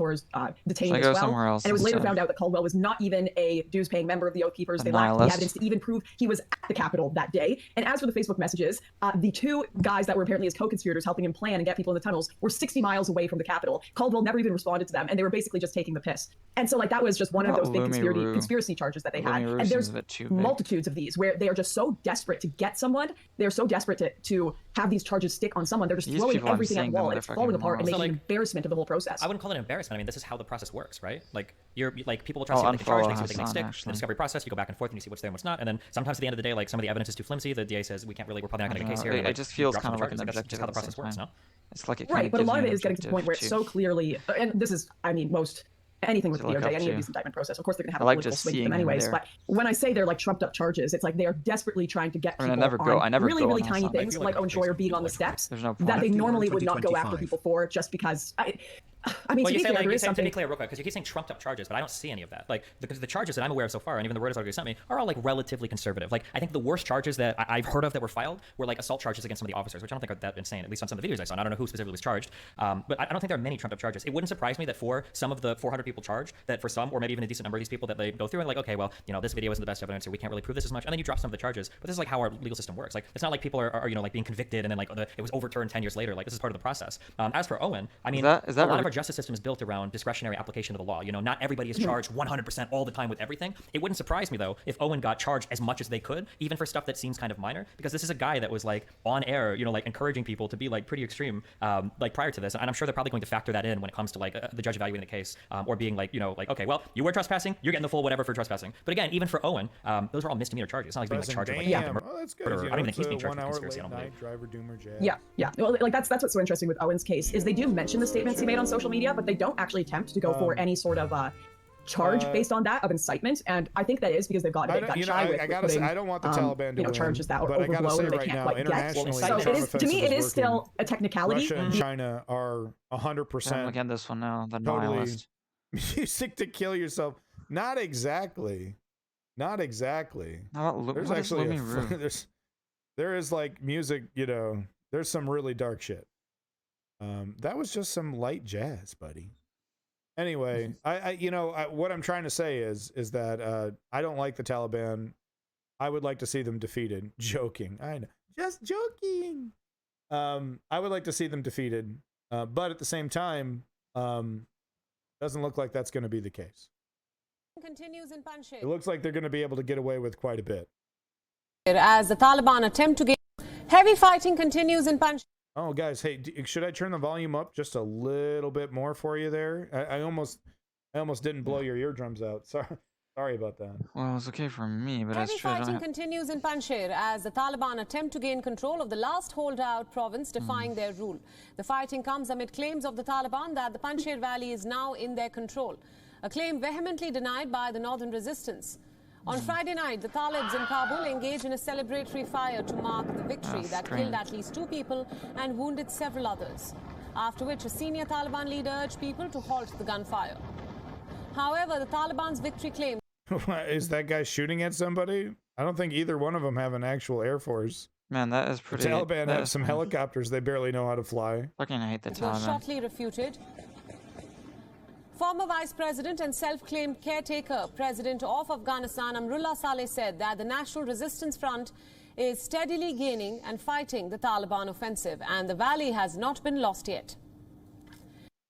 detained as well. Somewhere else and it was later instead? found out that Caldwell was not even a dues-paying member of the Oath Keepers. A They lacked the nihilist? evidence to even prove he was at the Capitol that day. And as for the Facebook messages, the 2 guys that were apparently his co-conspirators helping him plan and get people in the tunnels were 60 miles away from the Capitol. Caldwell never even responded to them, and they were basically just taking the piss. And so, like, that was just one of What those big about Lumi Roo? conspiracy charges that they had. Lumi Roo And seems there's a bit too big. multitudes of these where they are just so desperate to get someone. They're so desperate to have these charges stick on someone. They're just These throwing people, I'm everything at seeing the wall, them, and it's they're falling fucking apart and morons. making So, an embarrassment of the whole process. I wouldn't call it an embarrassment. I mean, this is how the process works, right? Like, you're like, people will try Oh, to see what they can charge, unfollow they see what they can Hassan, stick. actually. The discovery process, you go back and forth and you see what's there and what's not. And then sometimes at the end of the day, like, some of the evidence is too flimsy. The DA says, we're probably not going to get a case here. It and, like, just feels drop some kind of like charges. an Like, that's objective just how the at the process same works, time. no? It's like it kind Right, of but a gives lot you of an it is getting to the point where it's objective so clearly, and this is, I mean, most anything with To the look DOJ, up any to. of these indictment process, of course they're going to have I a like political just swing to them seeing him anyways. there. But when I say they're like trumped up charges, it's like they are desperately trying to get I mean, people I never really, go really on tiny Hassan. I things feel like like Owen it takes Schroyer being people on the like steps There's no that point. they Happy normally Word would not go after 2025. people for, just because. I mean, Well, to you be say, fair, like, there you is say, to something. be clear, real quick, because you keep saying trumped up charges, but I don't see any of that. Like, the charges that I'm aware of so far, and even the Reuters article you sent me, are all like relatively conservative. Like, I think the worst charges that I've heard of that were filed were like assault charges against some of the officers, which I don't think are that insane, at least on some of the videos I saw. And I don't know who specifically was charged, but I don't think there are many trumped up charges. It wouldn't surprise me that for some of the 400 people charged, that for some, or maybe even a decent number of these people, that they go through and like, okay, well, you know, this video isn't the best evidence, or we can't really prove this as much, and then you drop some of the charges. But this is like how our legal system works. Like, it's not like people are you know, like being convicted and then like it was overturned 10 years later. Like, this is part of the process. As for Owen, I mean, Is that a lot re- of our justice system is built around discretionary application of the law. You know, not everybody is charged 100% all the time with everything. It wouldn't surprise me though if Owen got charged as much as they could, even for stuff that seems kind of minor, because this is a guy that was like on air, you know, like encouraging people to be like pretty extreme, like prior to this. And I'm sure they're probably going to factor that in when it comes to like the judge evaluating the case, or being like, you know, like, okay, well, you were trespassing, you're getting the full whatever for trespassing. But again, even for Owen, those are all misdemeanor charges. It's not like he's being like, charged with like Damn. murder. Oh, that's good. I don't even think he's being charged with 1 hour conspiracy, I late don't night driver doomer jazz. Yeah. Well, like that's what's so interesting with Owen's case is they do mention the statements he made on social media, but they don't actually attempt to go for any sort of charge based on that of incitement. And I think that is because they've gotten a bit gun shy with I gotta putting, say, I don't want the Taliban to win, charges that are but I gotta overblown say or they right can't now, quite get. internationally, So the it is, to me, it is still a technicality. Russia and China are I'm 100% looking at this one now. The totally nihilist. music to kill yourself. Not exactly. Not exactly. How about There's what is actually Lumi Roo? there is like music, you know, there's some really dark shit. That was just some light jazz, buddy. Anyway, what I'm trying to say is that I don't like the Taliban. I would like to see them defeated. Joking. I know. Just joking. I would like to see them defeated. But at the same time, doesn't look like that's going to be the case. Continues in Panjshir. It looks like they're going to be able to get away with quite a bit. As the Taliban attempt to gain heavy fighting continues in Panjshir. Oh, guys, hey, should I turn the volume up just a little bit more for you there? I almost didn't blow your eardrums out. Sorry about that. Well, it's okay for me, but Heavy it's true. I don't fighting have- continues in Panjshir as the Taliban attempt to gain control of the last holdout province defying their rule. The fighting comes amid claims of the Taliban that the Panjshir Valley is now in their control, a claim vehemently denied by the Northern Resistance. On Friday night, the Talibs in Kabul engaged in a celebratory fire to mark the victory that killed at least 2 people and wounded several others, after which a senior Taliban leader urged people to halt the gunfire. However, the Taliban's victory claim Is that guy shooting at somebody? I don't think either one of them have an actual air force. Man, that is The pretty. Taliban that have is- some helicopters they barely know how to fly. Fucking hate the was Taliban. shortly refuted. Former Vice President and self-claimed caretaker President of Afghanistan Amrullah Saleh said that the National Resistance Front is steadily gaining and fighting the Taliban offensive, and the valley has not been lost yet.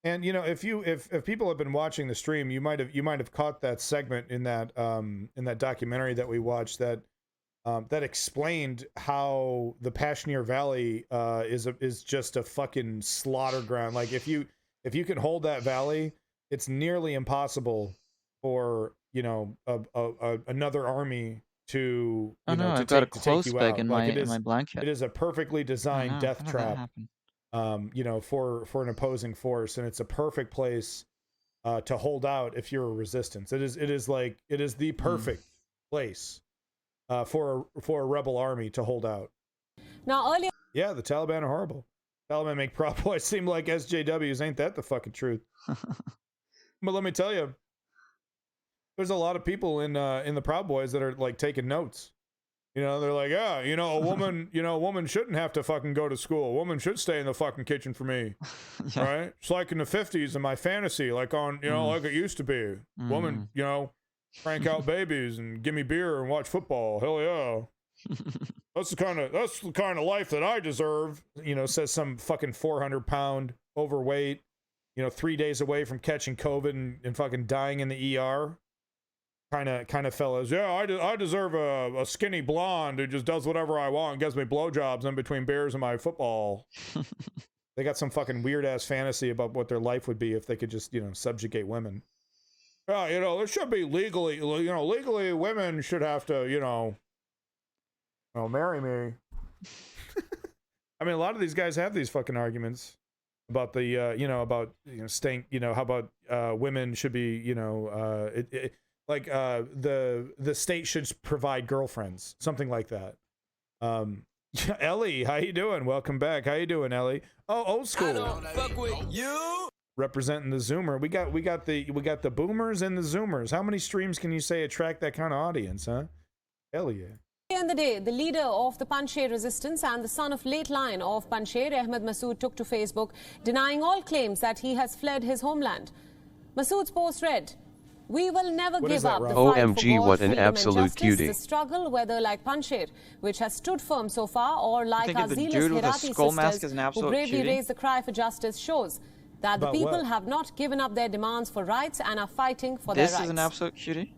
And you know, if people have been watching the stream, you might have caught that segment in that documentary that we watched that explained how the Pashneer Valley is just a fucking slaughter ground. Like if you can hold that valley, it's nearly impossible for another army to Oh no, to I've got a take close you bag out. in Like my blanket. it is a perfectly Oh designed no, death how did that trap. happen? For an opposing force, and it's a perfect place to hold out if you're a resistance. It is the perfect place for a rebel army to hold out. Now, earlier. Yeah, the Taliban are horrible. Taliban make Proud Boys seem like SJWs. Ain't that the fucking truth? But let me tell you, there's a lot of people in the Proud Boys that are like taking notes. You know, they're like, yeah, a woman shouldn't have to fucking go to school. A woman should stay in the fucking kitchen for me. Yeah. Right? It's like in the 50s in my fantasy, like on, like it used to be. Woman, crank out babies and give me beer and watch football. Hell yeah. That's the kind of life that I deserve, says some fucking 400-pound overweight, 3 days away from catching COVID and fucking dying in the ER. Kind of fellas. Yeah, I deserve a skinny blonde who just does whatever I want and gives me blowjobs in between beers and my football. They got some fucking weird ass fantasy about what their life would be if they could just, subjugate women. Yeah, there should be legally women should have to, marry me. I mean, a lot of these guys have these fucking arguments about the, staying, how about women should be, like the state should provide girlfriends, something like that. Ellie, how you doing? Welcome back. How you doing, Ellie? Oh, old school. I don't fuck with you. Representing the Zoomer. We got the boomers and the Zoomers. How many streams can you say attract that kind of audience, huh? Hell yeah. In the day, the leader of the Panjshir resistance and the son of late lion of Panjshir, Ahmed Masood, took to Facebook, denying all claims that he has fled his homeland. Masood's post read, "We will never give up the fight OMG, for God, what an freedom, absolute and justice. cutie. The struggle, whether like Panjshir, which has stood firm so far, or like think our of the zealous dude with the Herati skull mask sisters as an who absolute bravely cutie? raised the cry for justice, shows that the About people what? have not given up their demands for rights and are fighting for their This rights. is an absolute cutie.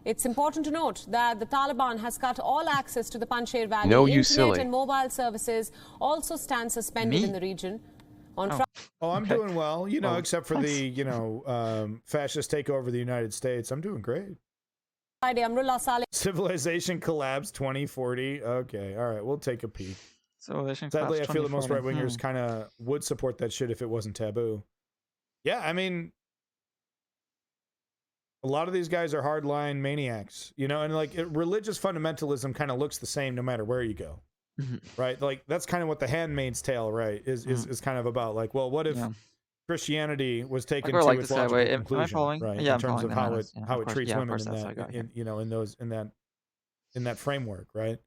It's important to note that the Taliban has cut all access to the Panjshir Valley. No, you Internet silly. and mobile services also stand suspended Me? in the region. On Oh, I'm Okay. doing well, Oh, except for thanks. the, fascist takeover of the United States. I'm doing great. Friday, Amrullah Saleh. Civilization collapse 2040. Okay, all right, we'll take a peek. Civilization Sadly, I collapse feel that most 2040. right-wingers kind of would support that shit if it wasn't taboo. Yeah, I mean, a lot of these guys are hardline maniacs, and like religious fundamentalism kind of looks the same no matter where you go, right? Like that's kind of what The Handmaid's Tale, right, is kind of about. Like, well, what if Yeah. Christianity was taken Like, we're to like its this guy, logical wait, am I conclusion, following? right? Yeah, in I'm terms following of the how Handmaid's- it yeah, how of it course. treats Yeah, of women course, in that's that how I got, in that framework, right?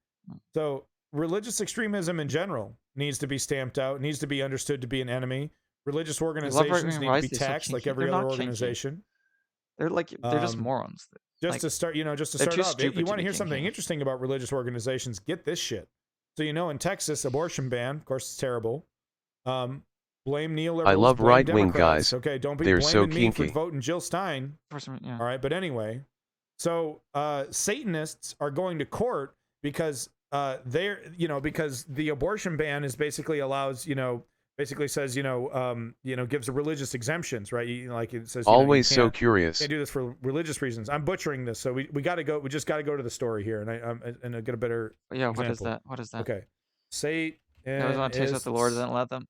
So religious extremism in general needs to be stamped out, needs to be understood to be an enemy. Religious organizations right-wing need to rights, be they're so taxed like kinky. every They're other not kinky. organization. They're just Um, morons. Just Like, to start, they're start too off, stupid you to want to be hear something kinky. interesting about religious organizations? Get this shit. So in Texas, abortion ban, of course, it's terrible. Blame neoliberals. I love blame right-wing Democrats. guys. Okay, don't be They're blaming so me for kinky. voting Jill Stein. yeah. All right, but anyway, so Satanists are going to court because they're because the abortion ban is basically allows basically says gives religious exemptions, right? Like it says Always you so can't- curious. Can't do this for religious reasons. I'm butchering this, so we got to go. We just got to go to the story here, and I get a better. Yeah, what is example. that? What is that? Okay, Satan. I always want to taste what the Lord doesn't let them.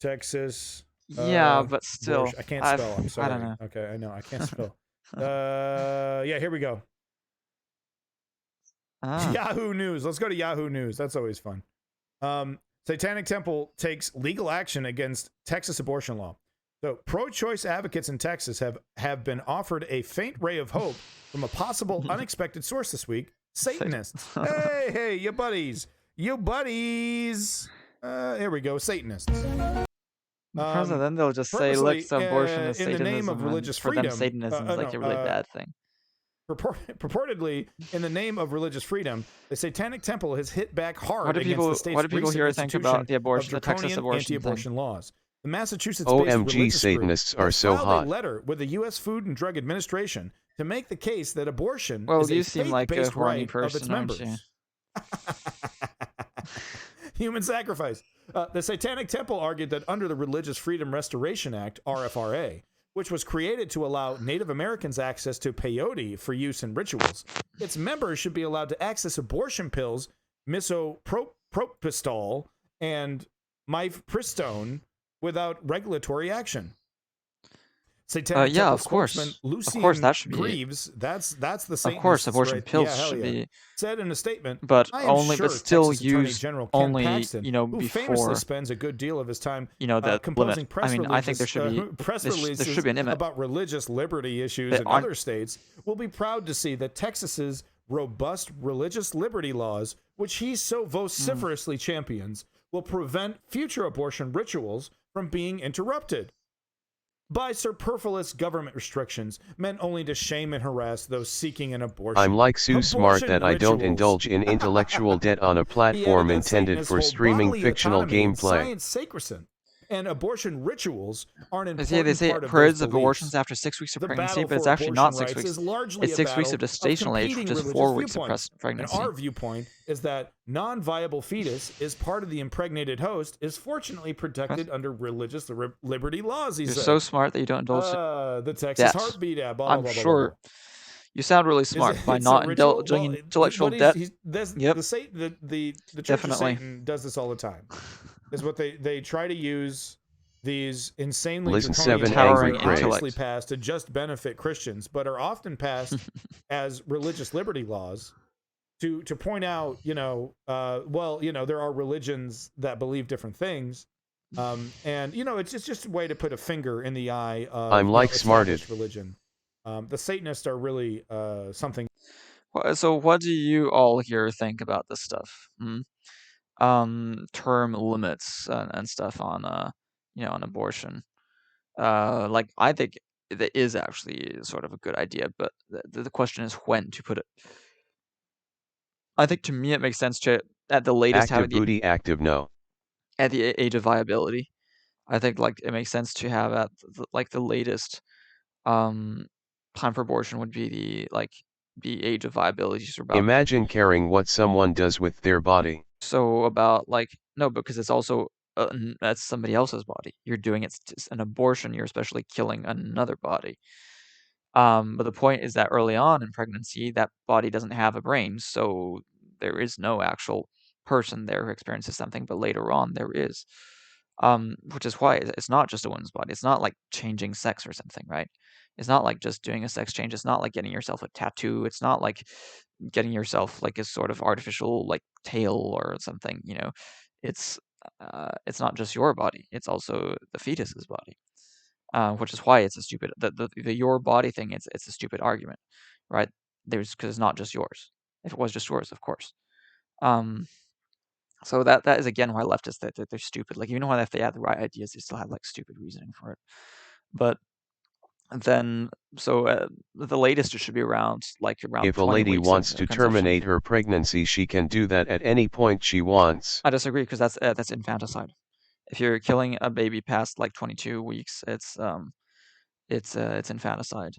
Texas. Yeah, but still, I can't spell. I'm sorry. I don't know. Okay, I know I can't spell. Yeah, here we go. Ah. Yahoo News. Let's go to Yahoo News. That's always fun. Satanic Temple takes legal action against Texas abortion law. So pro-choice advocates in Texas have been offered a faint ray of hope from a possible unexpected source this week. Satanists. hey, you buddies. Here we go. Satanists. Then they'll just say, look, purposely, so abortion is in the Satanism. name of and religious for freedom, them, Satanism is like a really bad thing. Purportedly, in the name of religious freedom, the Satanic Temple has hit back hard What do against people- the state's what do people recent here think institution about the abortion, of the Texas draconian abortion thing? anti-abortion laws. the Massachusetts-based OMG religious Satanists group are has so filed hot. a letter with the U.S. Food and Drug Administration to make the case that abortion Well, is you a seem like a faith-based horny right of its person, aren't you? members. Human sacrifice. The Satanic Temple argued that under the Religious Freedom Restoration Act, RFRA, which was created to allow Native Americans access to peyote for use in rituals, its members should be allowed to access abortion pills, misoprostol, and mifepristone without regulatory action. Satanic Yeah, Temple of course. spokesman Of Lucien course, that should be. Greaves, that's the Satanists, Of course, abortion right? pills Yeah, hell should yeah. be, Said in a statement, but I am only, sure but still Texas Attorney used General Ken only, Paxton, you know, who before, famously spends a good deal of his time you know, the composing limit. press I mean, I think there releases, should be press there releases should be an limit. about religious liberty issues They in aren't- other states, will be proud to see that Texas's robust religious liberty laws, which he so vociferously champions, will prevent future abortion rituals from being interrupted by superfluous government restrictions meant only to shame and harass those seeking an abortion. I'm like so smart that I don't rituals. indulge in intellectual debt on a platform He added that intended Satanists for hold streaming bodily fictional autonomy and gameplay. Science sacrosanct, and abortion rituals are an They important say part of periods those of abortions beliefs. after 6 weeks of The pregnancy, battle but it's for actually not abortion 6 rights weeks. is largely It's a 6 weeks battle of gestational age, competing which is religious 4 weeks of viewpoints. pregnancy. And our viewpoint is that non-viable fetus is part of the impregnated host is fortunately protected under religious liberty laws. He You're said. so smart that you don't indulge The Texas debt. heartbeat app. Blah, I'm blah, blah, sure blah, blah. you sound really smart by It's not a ritual? indulging Well, in intellectual but debt. The Yep. Church Definitely. of Satan does this all the time. Is what they try to use these insanely Listen, draconian 7 laws Towering that are obviously intellect. passed to just benefit Christians, but are often passed as religious liberty laws to point out, there are religions that believe different things. And it's just a way to put a finger in the eye of I'm like established smarted. religion. The Satanists are really something. So what do you all here think about this stuff? Term limits and stuff on on abortion. Like I think that is actually sort of a good idea, but the question is when to put it. I think to me it makes sense to at the latest have Active booty, active no. at the age of viability. I think like it makes sense to have at the latest time for abortion would be the age of viability. So about Imagine caring what someone does with their body. so about no, because it's also that's somebody else's body. You're doing it's an abortion. You're especially killing another body. But the point is that early on in pregnancy, that body doesn't have a brain, so there is no actual person there who experiences something. But later on, there is, which is why it's not just a woman's body. It's not like changing sex or something, right? It's not like just doing a sex change. It's not like getting yourself a tattoo. It's not like getting yourself like a sort of artificial like tail or something. It's not just your body. It's also the fetus's body. Which is why it's a stupid the your body thing. It's a stupid argument, right? Because it's not just yours. If it was just yours, of course. So that is again why leftists that they're stupid. Like even when if they have the right ideas, they still have like stupid reasoning for it. But then the latest it should be around If a 20 lady weeks wants of to conception. terminate her pregnancy, she can do that at any point she wants. I disagree because that's infanticide. If you're killing a baby past 22 weeks, it's infanticide.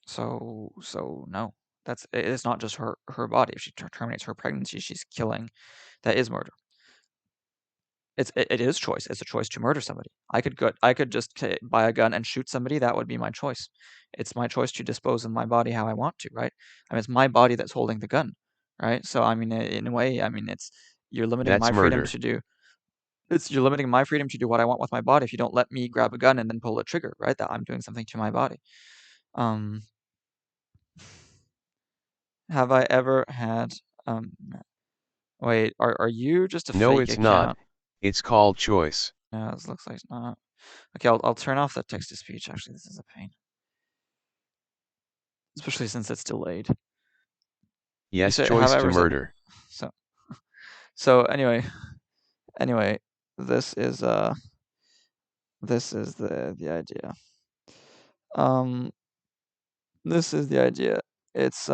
So no, it's not just her body. If she terminates her pregnancy, she's killing. That is murder. It is choice. It's a choice to murder somebody. I could just buy a gun and shoot somebody. That would be my choice. It's my choice to dispose of my body how I want to, right? I mean, it's my body that's holding the gun, right? So I mean, in a way, I mean, you're limiting That's my freedom murder. to do. You're limiting my freedom to do what I want with my body if you don't let me grab a gun and then pull a trigger, right? That I'm doing something to my body. Have I ever had wait, are you just a No, fake it's account? not. It's called choice. No, this looks like it's not. Okay, I'll turn off the text to speech. Actually, this is a pain. Especially since it's delayed. Yes, said, choice have I to ever said- murder. So anyway, this is the idea. This is the idea. It's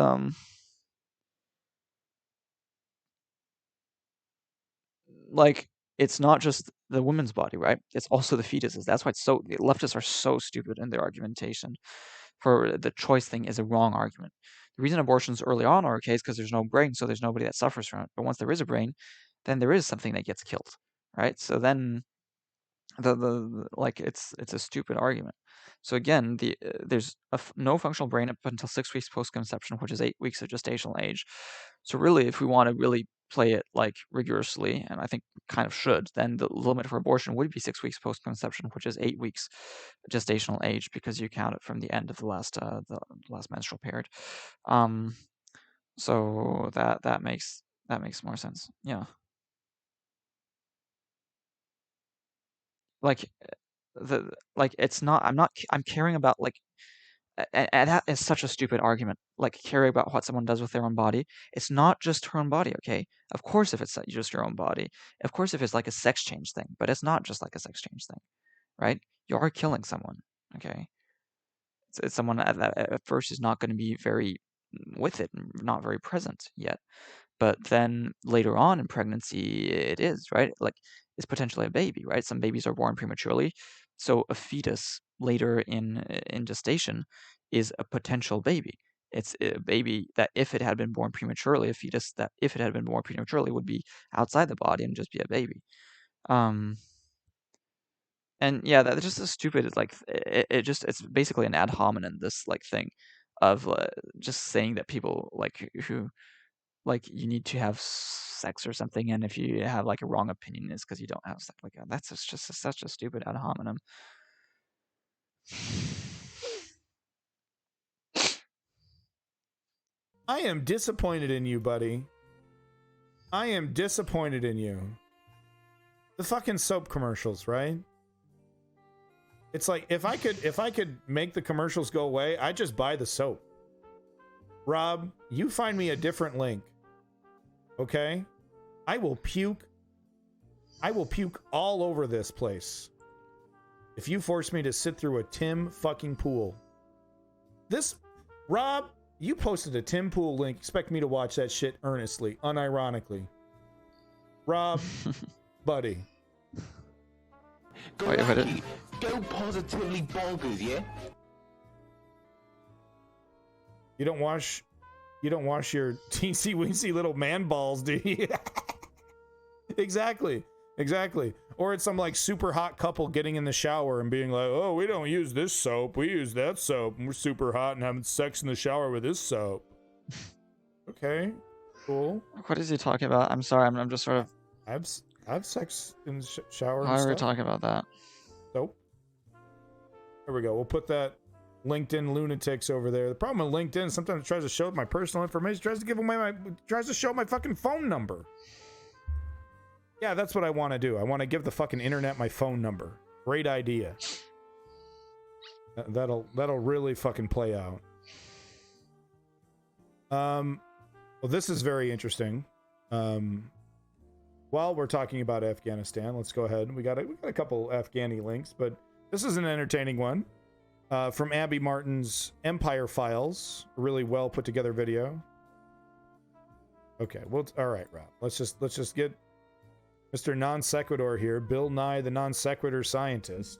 like it's not just the woman's body, right? It's also the fetuses. That's why the leftists are so stupid in their argumentation for the choice thing is a wrong argument. The reason abortions early on are okay is because there's no brain, so there's nobody that suffers from it. But once there is a brain, then there is something that gets killed, right? So then like it's a stupid argument. So again, there's no functional brain up until 6 weeks post-conception, which is 8 weeks of gestational age. So really, if we want to really play it like rigorously, and I think kind of should, then the limit for abortion would be 6 weeks post-conception, which is 8 weeks gestational age, because you count it from the end of the last menstrual period. So that makes more sense. Yeah. Like it's not. I'm caring about like. And that is such a stupid argument. Like caring about what someone does with their own body. It's not just her own body, okay? Of course, if it's just your own body. Of course, if it's like a sex change thing. But it's not just like a sex change thing, right? You are killing someone, okay? It's someone at first is not going to be very with it, not very present yet. But then later on in pregnancy, it is, right? Like it's potentially a baby, right? Some babies are born prematurely. So a fetus later in gestation is a potential baby. It's a baby that if it had been born prematurely, a fetus that if it had been born prematurely would be outside the body and just be a baby. And yeah, that's just a stupid. It's like it's basically an ad hominem. This like thing of just saying that people like who like you need to have sex or something, and if you have like a wrong opinion, it's because you don't have sex. Like that's just such a stupid ad hominem. I am disappointed in you, buddy. I am disappointed in you. The fucking soap commercials, right? It's like if I could make the commercials go away, I'd just buy the soap. Rob, you find me a different link. Okay? I will puke all over this place if you force me to sit through a Tim fucking Pool. Rob, you posted a Tim Pool link. Expect me to watch that shit earnestly, unironically. Rob, buddy. Go wacky, go positively bonkers, yeah? You don't wash your teensy weensy little man balls, do you? Exactly. Or it's some like super hot couple getting in the shower and being like, oh, we don't use this soap, we use that soap, and we're super hot and having sex in the shower with this soap. Okay, cool. What is he talking about? I'm sorry, I'm just sort of. I have sex in the shower. Why are we talking about that? Soap. There we go. We'll put that LinkedIn lunatics over there. The problem with LinkedIn, sometimes it tries to show my personal information, tries to show my fucking phone number. Yeah, that's what I want to do. I want to give the fucking internet my phone number. Great idea. That'll really fucking play out. Well, this is very interesting. While we're talking about Afghanistan, let's go ahead. We got a couple Afghani links, but this is an entertaining one. From Abby Martin's Empire Files, a really well put together video. Okay, well, all right, Rob. Let's just get Mr. Non Sequitur here, Bill Nye, the non sequitur scientist.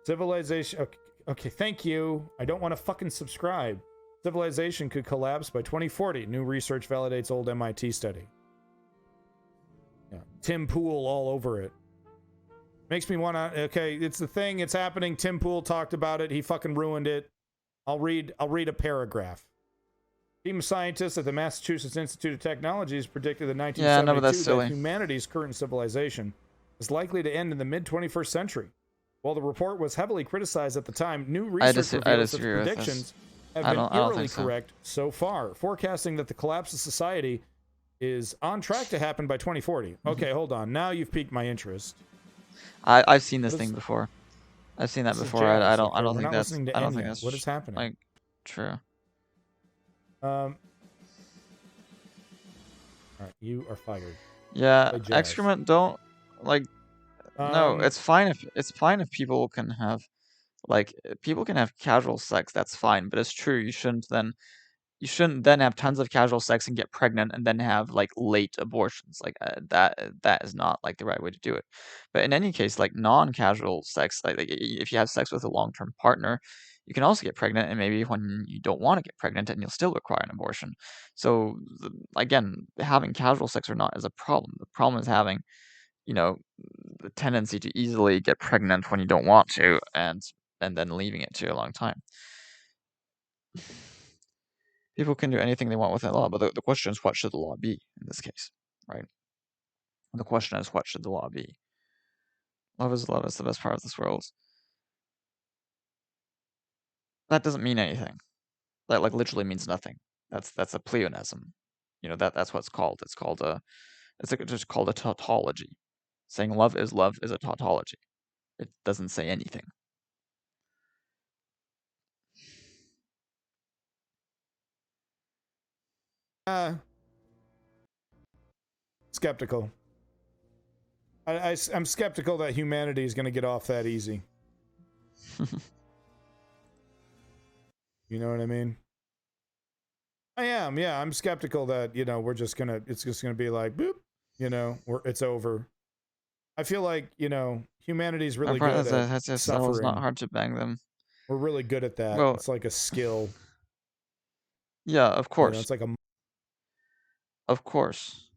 Civilization. Okay, thank you. I don't want to fucking subscribe. Civilization could collapse by 2040. New research validates old MIT study. Yeah, Tim Pool all over it. Makes me want to. Okay, it's the thing. It's happening. Tim Pool talked about it. He fucking ruined it. I'll read a paragraph. Team of scientists at the Massachusetts Institute of Technology has predicted that 1972 that humanity's current civilization is likely to end in the mid-21st century. While the report was heavily criticized at the time, new research reveals that predictions have been eerily correct so far, forecasting that the collapse of society is on track to happen by 2040. Okay, hold on. Now you've piqued my interest. I've seen this thing before. I've seen that before. I don't think that's what is happening. Like true. All right, you are fired. Yeah, excrement don't like. No, it's fine if people can have casual sex. That's fine, but it's true. You shouldn't then you shouldn't then have tons of casual sex and get pregnant and then have like late abortions. Like that is not like the right way to do it. But in any case, like non-casual sex, like if you have sex with a long-term partner, you can also get pregnant, and maybe when you don't want to get pregnant, and you'll still require an abortion. So again, having casual sex or not is a problem. The problem is having, you know, the tendency to easily get pregnant when you don't want to, and then leaving it to a long time. People can do anything they want with the law, but the question is, what should the law be in this case, right? The question is, what should the law be? Love is love is the best part of this world. That doesn't mean anything. That like literally means nothing. That's a pleonasm. You know, that's what it's called. It's called just called a tautology. Saying love is a tautology. It doesn't say anything. Skeptical. I'm skeptical that humanity is going to get off that easy. You know what I mean? I am, yeah. I'm skeptical that, you know, it's just gonna be like, boop, you know, it's over. I feel like, you know, humanity's really good at suffering. It's not hard to bang them. We're really good at that. Well, it's like a skill. Yeah, of course. You know, it's like a... Of course.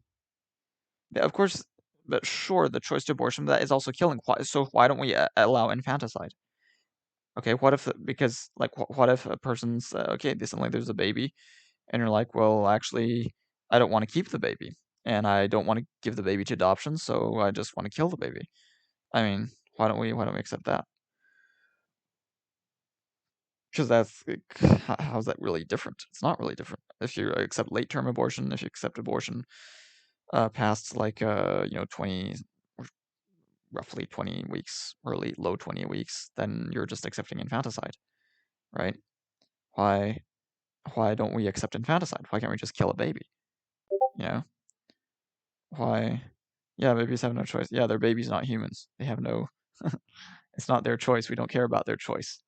Yeah, of course. But sure, the choice to abortion, that is also killing. So why don't we allow infanticide? Okay, what if, because, like, what if a person's, okay, suddenly there's a baby, and you're like, well, actually, I don't want to keep the baby, and I don't want to give the baby to adoption, so I just want to kill the baby. I mean, why don't we accept that? Because how's that really different? It's not really different. If you accept late-term abortion, if you accept abortion past, like, you know, 20, roughly 20 weeks, low 20 weeks, then you're just accepting infanticide, right? Why don't we accept infanticide? Why can't we just kill a baby? You know? Why? Yeah, babies have no choice. Yeah, they're babies, not humans. They have no... It's not their choice. We don't care about their choice.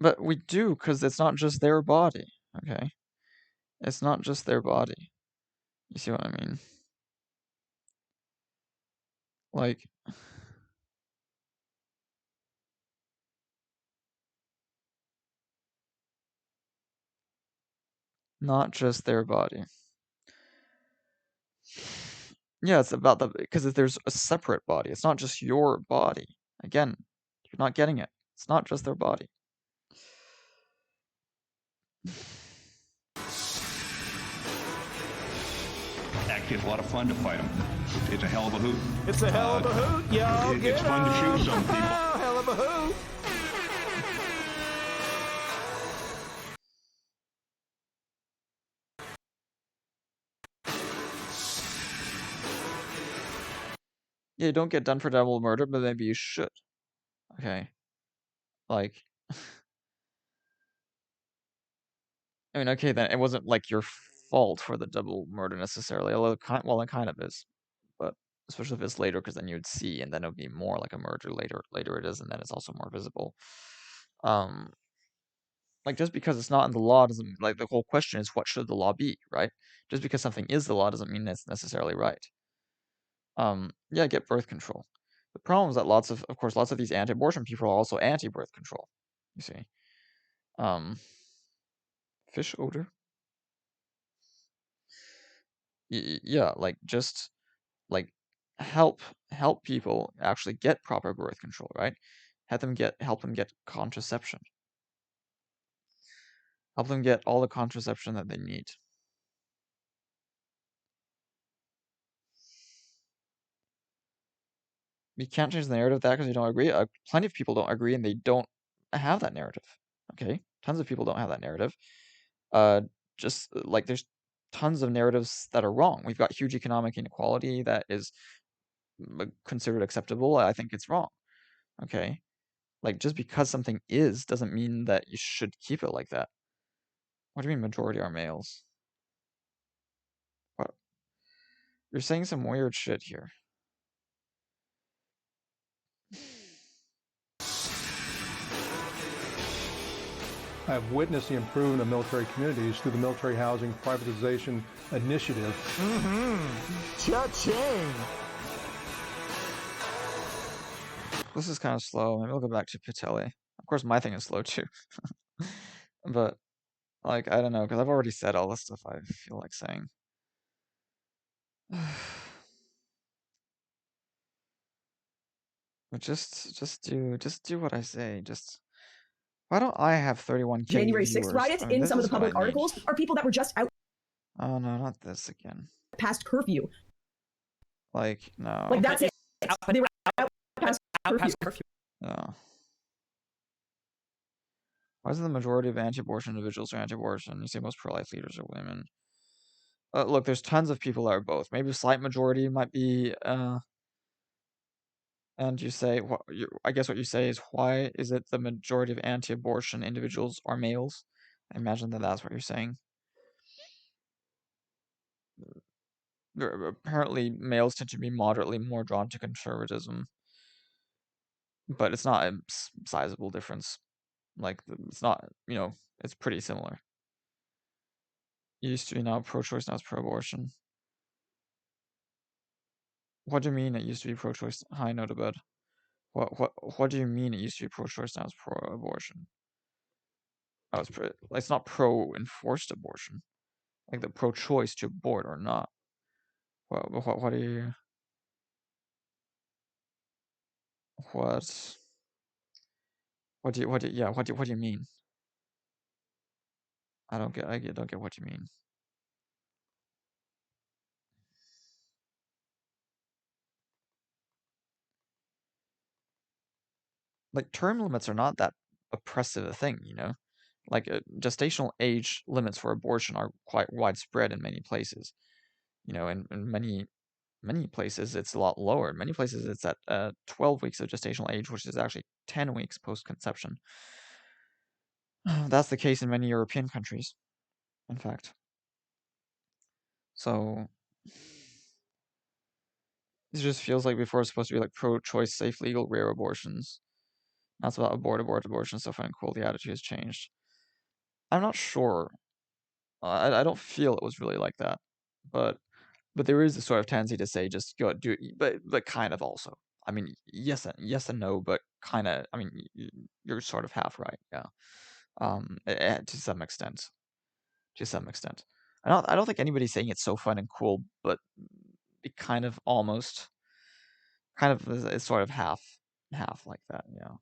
But we do, because it's not just their body, okay? It's not just their body. You see what I mean? Like... Not just their body. Yeah, it's about because there's a separate body. It's not just your body. Again, you're not getting it. It's not just their body. Actually, it's a lot of fun to fight them. It's a hell of a hoot. It's a hell of a hoot, y'all. It's fun to shoot some people. Hell of a hoot. Yeah, you don't get done for double murder, but maybe you should. Okay. Like... I mean, okay, then it wasn't like your fault for the double murder necessarily, although well, it kind of is, but especially if it's later, because then you'd see, and then it would be more like a murder later. Later it is, and then it's also more visible. Like, just because it's not in the law doesn't, like, the whole question is, what should the law be, right? Just because something is the law doesn't mean it's necessarily right. Yeah, get birth control. The problem is that lots of these anti-abortion people are also anti-birth control. You see, fish odor. Yeah, like, just like help people actually get proper birth control, right? Help them get contraception. Help them get all the contraception that they need. You can't change the narrative of that because you don't agree. Plenty of people don't agree, and they don't have that narrative. Okay, tons of people don't have that narrative. Just like there's tons of narratives that are wrong. We've got huge economic inequality that is considered acceptable. I think it's wrong. Okay, like, just because something is doesn't mean that you should keep it like that. What do you mean majority are males? What? You're saying some weird shit here. I've witnessed the improvement of military communities through the military housing privatization initiative. Cha-ching! This is kind of slow. Maybe I'll go back to Patelli. Of course, my thing is slow too. But, like, I don't know, because I've already said all the stuff I feel like saying. But just do what I say. Why don't I have 31K January 6th viewers? riots I mean, in this some of is the what I public need. articles are people that were just out Oh no, not this again. past curfew. Like, no. Like that's it. They were out past curfew. No. Why is it the majority of anti-abortion individuals are anti-abortion? You say most pro-life leaders are women. Look, there's tons of people that are both. Maybe a slight majority might be, and you say, I guess what you say is, why is it the majority of anti-abortion individuals are males? I imagine that that's what you're saying. Apparently, males tend to be moderately more drawn to conservatism, but it's not a sizable difference. Like, it's not, it's pretty similar. It used to be now pro-choice, now it's pro-abortion. What do you mean it used to be pro-choice? Hi, no to bed. What do you mean it used to be pro-choice, now it's pro-abortion? Oh, it's not pro-enforced abortion. Like the pro-choice to abort or not. What do you... What do you mean? I don't get what you mean. Like, term limits are not that oppressive a thing, Like, gestational age limits for abortion are quite widespread in many places. In many places it's a lot lower. In many places it's at 12 weeks of gestational age, which is actually 10 weeks post-conception. That's the case in many European countries, in fact. So, it just feels like before it's supposed to be like pro-choice, safe, legal, rare abortions. Now it's about abort, abortion, so fun and cool. The attitude has changed. I'm not sure. I don't feel it was really like that. But there is a sort of tendency to say just go do it, but kind of also. I mean, yes and no, but kind of. I mean, you're sort of half right, yeah. To some extent. I don't think anybody's saying it's so fun and cool, but it kind of almost, it's sort of half like that, yeah.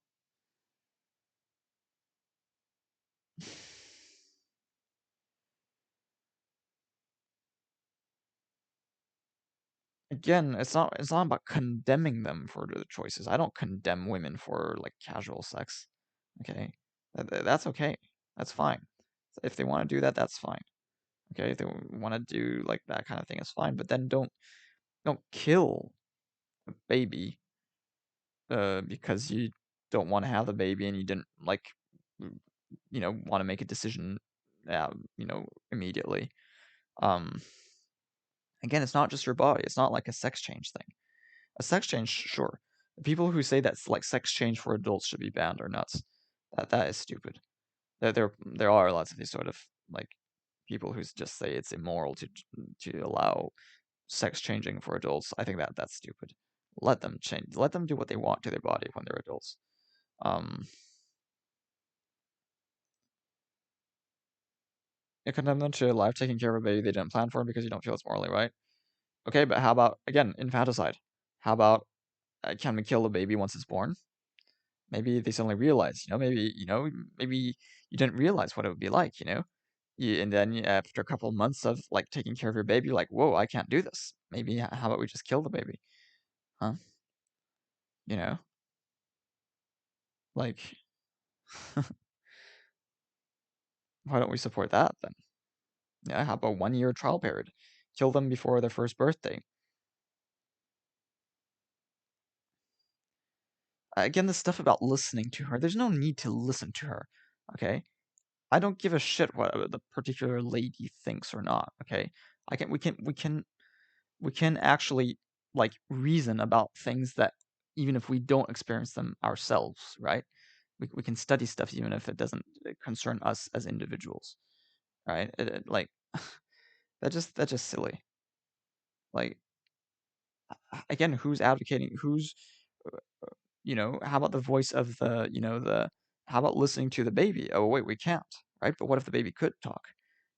Again, it's not about condemning them for the choices. I don't condemn women for like casual sex. Okay, that's okay. That's fine. If they want to do that, that's fine. Okay, if they want to do like that kind of thing, it's fine. But then don't kill a baby because you don't want to have the baby and you didn't like want to make a decision immediately. Again, it's not just your body. It's not like a sex change thing. A sex change, sure. The people who say that's like sex change for adults should be banned are nuts. That is stupid. There are lots of these sort of like people who just say it's immoral to allow sex changing for adults. I think that's stupid. Let them change. Let them do what they want to their body when they're adults. You condemn them to life taking care of a baby they didn't plan for because you don't feel it's morally right. Okay, but how about, again, infanticide? How about, can we kill the baby once it's born? Maybe they suddenly realize, maybe you didn't realize what it would be like, and then after a couple of months of like taking care of your baby, you're like, whoa, I can't do this. Maybe how about we just kill the baby? Huh? Like, why don't we support that then? Yeah, how about 1 year trial period? Kill them before their first birthday. Again, the stuff about listening to her, there's no need to listen to her, okay? I don't give a shit what the particular lady thinks or not. Okay, we can actually like reason about things that even if we don't experience them ourselves, right? We can study stuff even if it doesn't concern us as individuals, right? Like that's just silly. Like again, who's advocating? Who's how about the voice of the how about listening to the baby? Oh wait, we can't, right? But what if the baby could talk?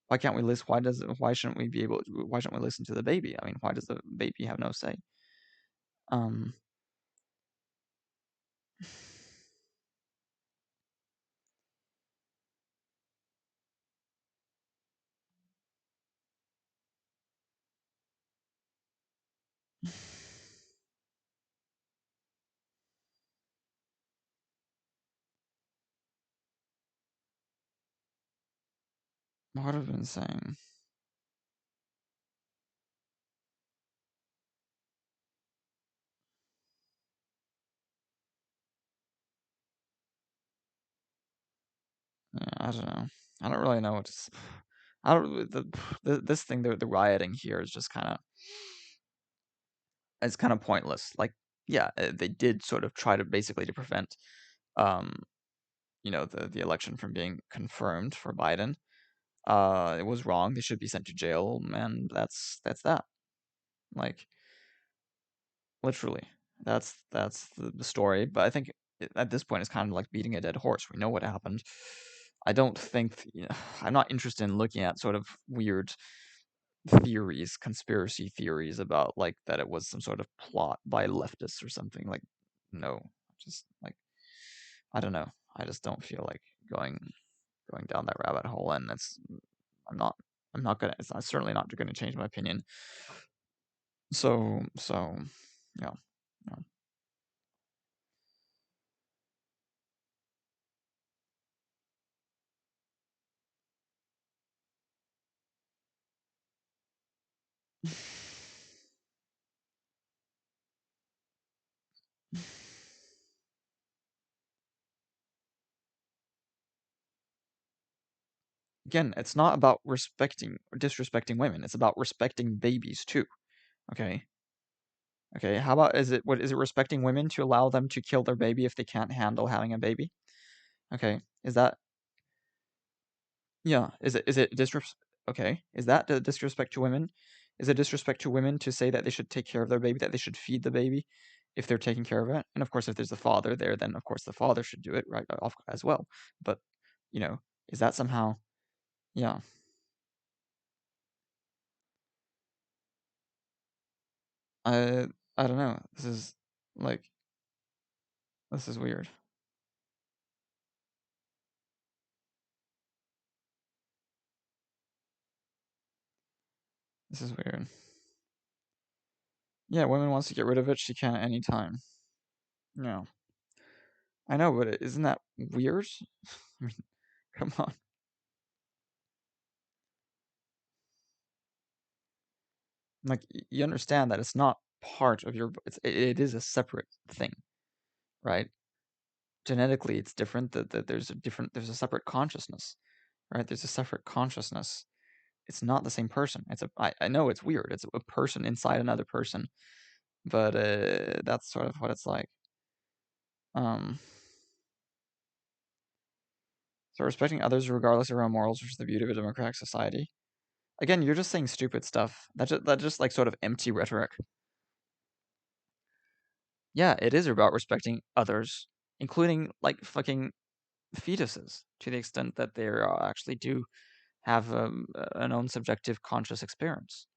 Why can't we listen? Why shouldn't we be able? Why shouldn't we listen to the baby? I mean, why does the baby have no say? Um, what have I been saying? Yeah, I don't know. I don't really know what to. I don't. This thing, the rioting here is just kind of. It's kind of pointless. Like, yeah, they did sort of try to basically to prevent, um, the election from being confirmed for Biden. It was wrong. They should be sent to jail, and that's that. Like, literally, that's the story. But I think at this point, it's kind of like beating a dead horse. We know what happened. I don't think I'm not interested in looking at sort of weird theories, conspiracy theories about like that it was some sort of plot by leftists or something. Like, no, just like I don't know. I just don't feel like going down that rabbit hole, and I'm not I'm not gonna. It's not, certainly not gonna change my opinion. So yeah, yeah. Again, it's not about respecting or disrespecting women. It's about respecting babies too. Okay. Okay. How about what is it respecting women to allow them to kill their baby if they can't handle having a baby? Okay. Is that yeah? Is it disres? Okay. Is that the disrespect to women? Is it disrespect to women to say that they should take care of their baby, that they should feed the baby if they're taking care of it? And of course, if there's a father there, then of course the father should do it, right? As well. But you know, is that somehow yeah? I I don't know. Like this is weird. This is weird. Yeah, women wants to get rid of it. She can at any time. No, I know, but isn't that weird? I mean, come on. Like you understand that it's not part of your. It is a separate thing, right? Genetically, it's different. That there's a separate consciousness, right? There's a separate consciousness. It's not the same person. I know it's weird. It's a person inside another person, but that's sort of what it's like. Um. So respecting others regardless of their own morals, which is the beauty of a democratic society. Again, you're just saying stupid stuff. That's just like sort of empty rhetoric. Yeah, it is about respecting others, including like fucking fetuses, to the extent that they actually do have an own subjective conscious experience.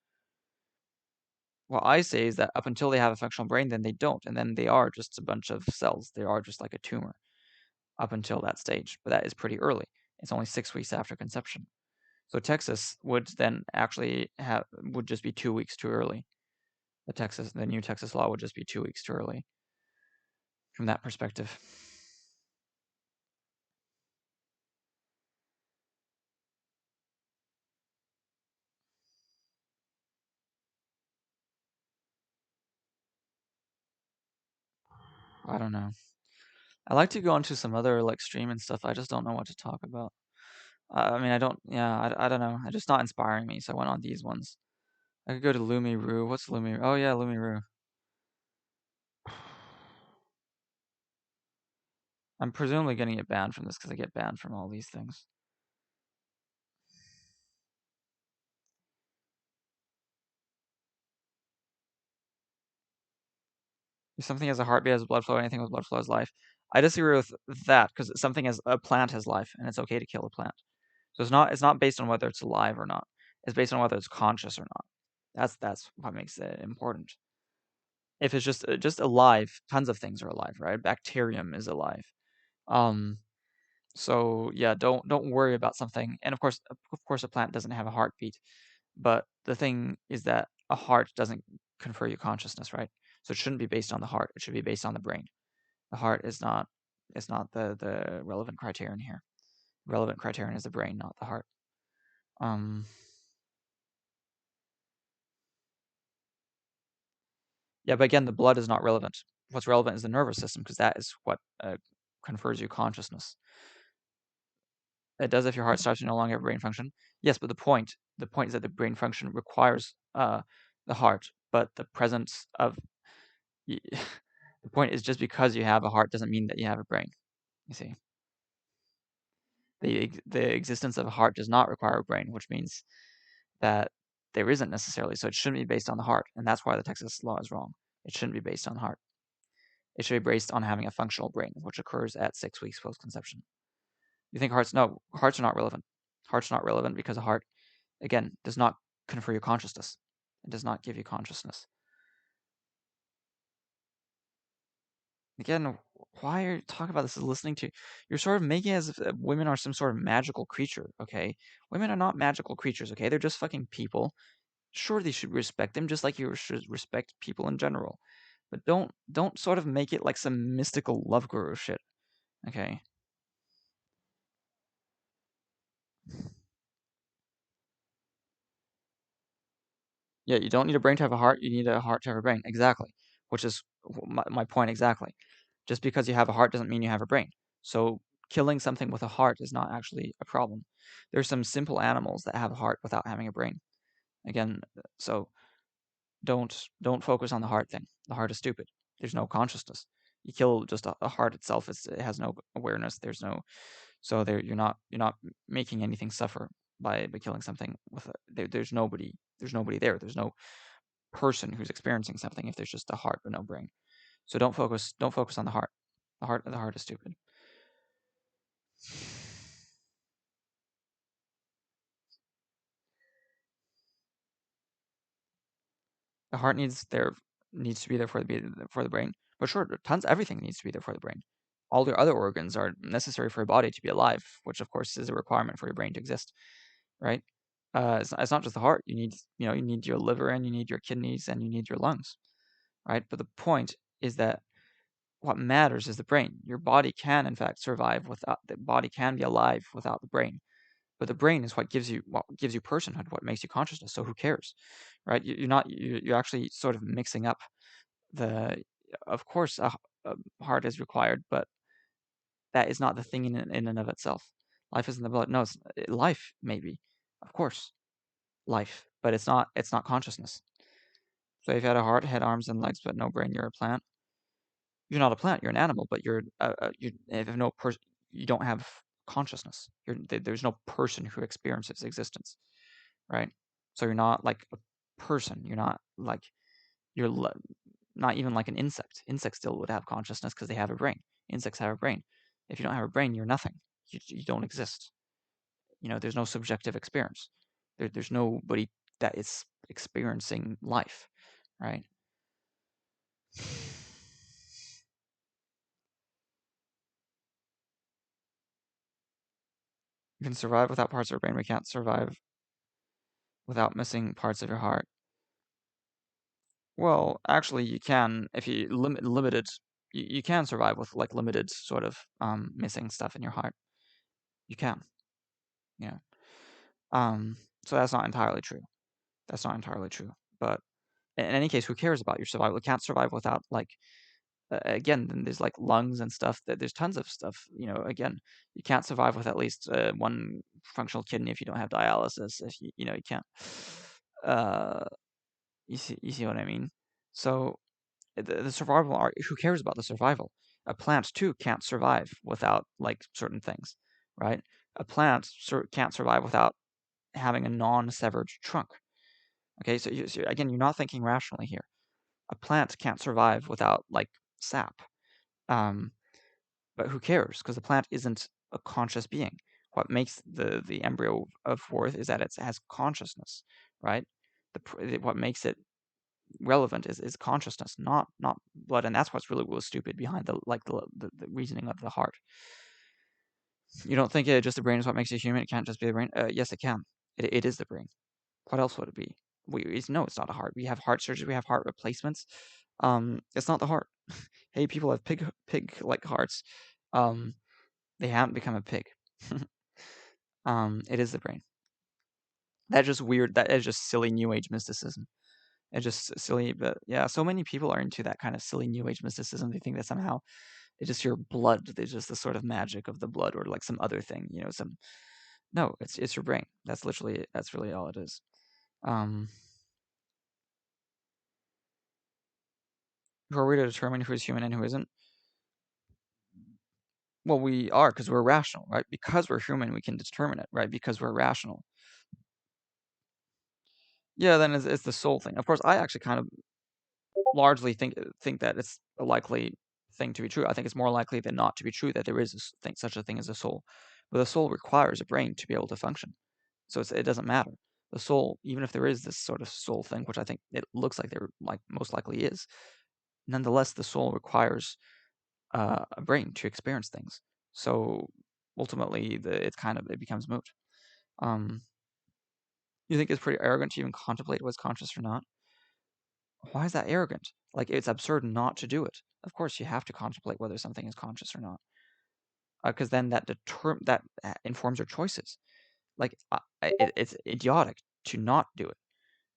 What I say is that up until they have a functional brain, then they don't, and then they are just a bunch of cells. They are just like a tumor up until that stage, but that is pretty early. It's only 6 weeks after conception. So Texas would then actually would just be 2 weeks too early. The new Texas law would just be 2 weeks too early from that perspective. I don't know. I like to go into some other like stream and stuff. I just don't know what to talk about. I mean, I don't. Yeah, I don't know. It's just not inspiring me. So I went on these ones. I could go to Lumiru. What's Lumiru? Oh yeah, Lumiru. I'm presumably going to get banned from this because I get banned from all these things. If something has a heartbeat, has blood flow, anything with blood flow has life. I disagree with that because something as a plant has life, and it's okay to kill a plant. So it's not based on whether it's alive or not. It's based on whether it's conscious or not. That's what makes it important. If it's just alive, tons of things are alive, right? Bacterium is alive. So yeah, don't worry about something. And of course, a plant doesn't have a heartbeat. But the thing is that a heart doesn't confer you consciousness, right? So it shouldn't be based on the heart. It should be based on the brain. The heart is not the relevant criterion here. Relevant criterion is the brain, not the heart. Yeah, but again, the blood is not relevant. What's relevant is the nervous system because that is what confers you consciousness. It does if your heart starts to no longer have brain function. Yes, but the point is that the brain function requires the heart, but the presence of the point is just because you have a heart doesn't mean that you have a brain. You see, the existence of a heart does not require a brain, which means that there isn't necessarily. So it shouldn't be based on the heart, and that's why the Texas law is wrong. It shouldn't be based on the heart. It should be based on having a functional brain, which occurs at 6 weeks post-conception. You think hearts? No, hearts are not relevant. Hearts are not relevant because a heart, again, does not confer you consciousness. It does not give you consciousness. Again, why are you talking about this? Listening to you're sort of making it as if women are some sort of magical creature. Okay, women are not magical creatures. Okay, they're just fucking people. Sure, they should respect them just like you should respect people in general. But don't sort of make it like some mystical love guru shit. Okay. Yeah, you don't need a brain to have a heart. You need a heart to have a brain. Exactly. Which is my point exactly. Just because you have a heart doesn't mean you have a brain. So killing something with a heart is not actually a problem. There's some simple animals that have a heart without having a brain. Again, so don't focus on the heart thing. The heart is stupid. There's no consciousness. You kill just a heart itself. It has no awareness. There's no so there you're not making anything suffer by killing something with there's nobody there. There's no person who's experiencing something if there's just a heart but no brain. So don't focus on the heart. The heart is stupid. The heart needs to be there for the brain. But sure, everything needs to be there for the brain. All your other organs are necessary for your body to be alive, which of course is a requirement for your brain to exist, right? It's not just the heart. You need your liver and you need your kidneys and you need your lungs, right? But the point is that what matters is the brain. Your body can in fact survive without the body can be alive without the brain. But the brain is what gives you personhood, what makes you consciousness. So who cares, right? You're actually sort of mixing up the. Of course, a heart is required, but that is not the thing in and of itself. Life is in the blood. No, it's life maybe, of course, life, but it's not consciousness. So if you had a heart, head, arms, and legs, but no brain, you're a plant. You're not a plant. You're an animal, but you have no person. You don't have consciousness. There's no person who experiences existence, right? So you're not like a person. You're not like not even like an insect. Insects still would have consciousness because they have a brain. Insects have a brain. If you don't have a brain, you're nothing. You don't exist. There's no subjective experience. There's nobody that is experiencing life, right? You can survive without parts of your brain. We can't survive without missing parts of your heart. Well, actually, you can if you limited. You can survive with like limited sort of missing stuff in your heart. You can. Yeah. So that's not entirely true. That's not entirely true. But in any case, who cares about your survival? You can't survive without like again, then there's like lungs and stuff. There's tons of stuff. Again, you can't survive with at least one functional kidney if you don't have dialysis. If you can't. You see what I mean? So the survival art. Who cares about the survival? A plant too can't survive without like certain things, right? A plant can't survive without having a non-severed trunk. Okay, so again, you're not thinking rationally here. A plant can't survive without like sap. But who cares? Because the plant isn't a conscious being. What makes the embryo of worth is that it has consciousness, right? What makes it relevant is consciousness, not blood, and that's what's really stupid behind the reasoning of the heart. You don't think just the brain is what makes you human? It can't just be the brain. Yes, it can. It is the brain. What else would it be? It's not a heart. We have heart surgery. We have heart replacements. It's not the heart. Hey, people have pig like hearts. They haven't become a pig. It is the brain. That's just weird. That is just silly New Age mysticism. It's just silly, but yeah, so many people are into that kind of silly New Age mysticism. They think that somehow it's just your blood. There's just the sort of magic of the blood, or like some other thing. No, it's your brain. That's really all it is. Who are we to determine who is human and who isn't? Well, we are, because we're rational, right? Because we're human, we can determine it, right? Because we're rational. Yeah, then it's the soul thing. Of course, I actually kind of largely think that it's a likely thing to be true. I think it's more likely than not to be true that there is such a thing as a soul. But the soul requires a brain to be able to function. So it doesn't matter. The soul, even if there is this sort of soul thing, which I think it looks like there most likely is, nonetheless, the soul requires a brain to experience things. So ultimately, it becomes moot. You think it's pretty arrogant to even contemplate what's conscious or not? Why is that arrogant? Like, it's absurd not to do it. Of course, you have to contemplate whether something is conscious or not, because then that informs your choices. Like, it's idiotic to not do it,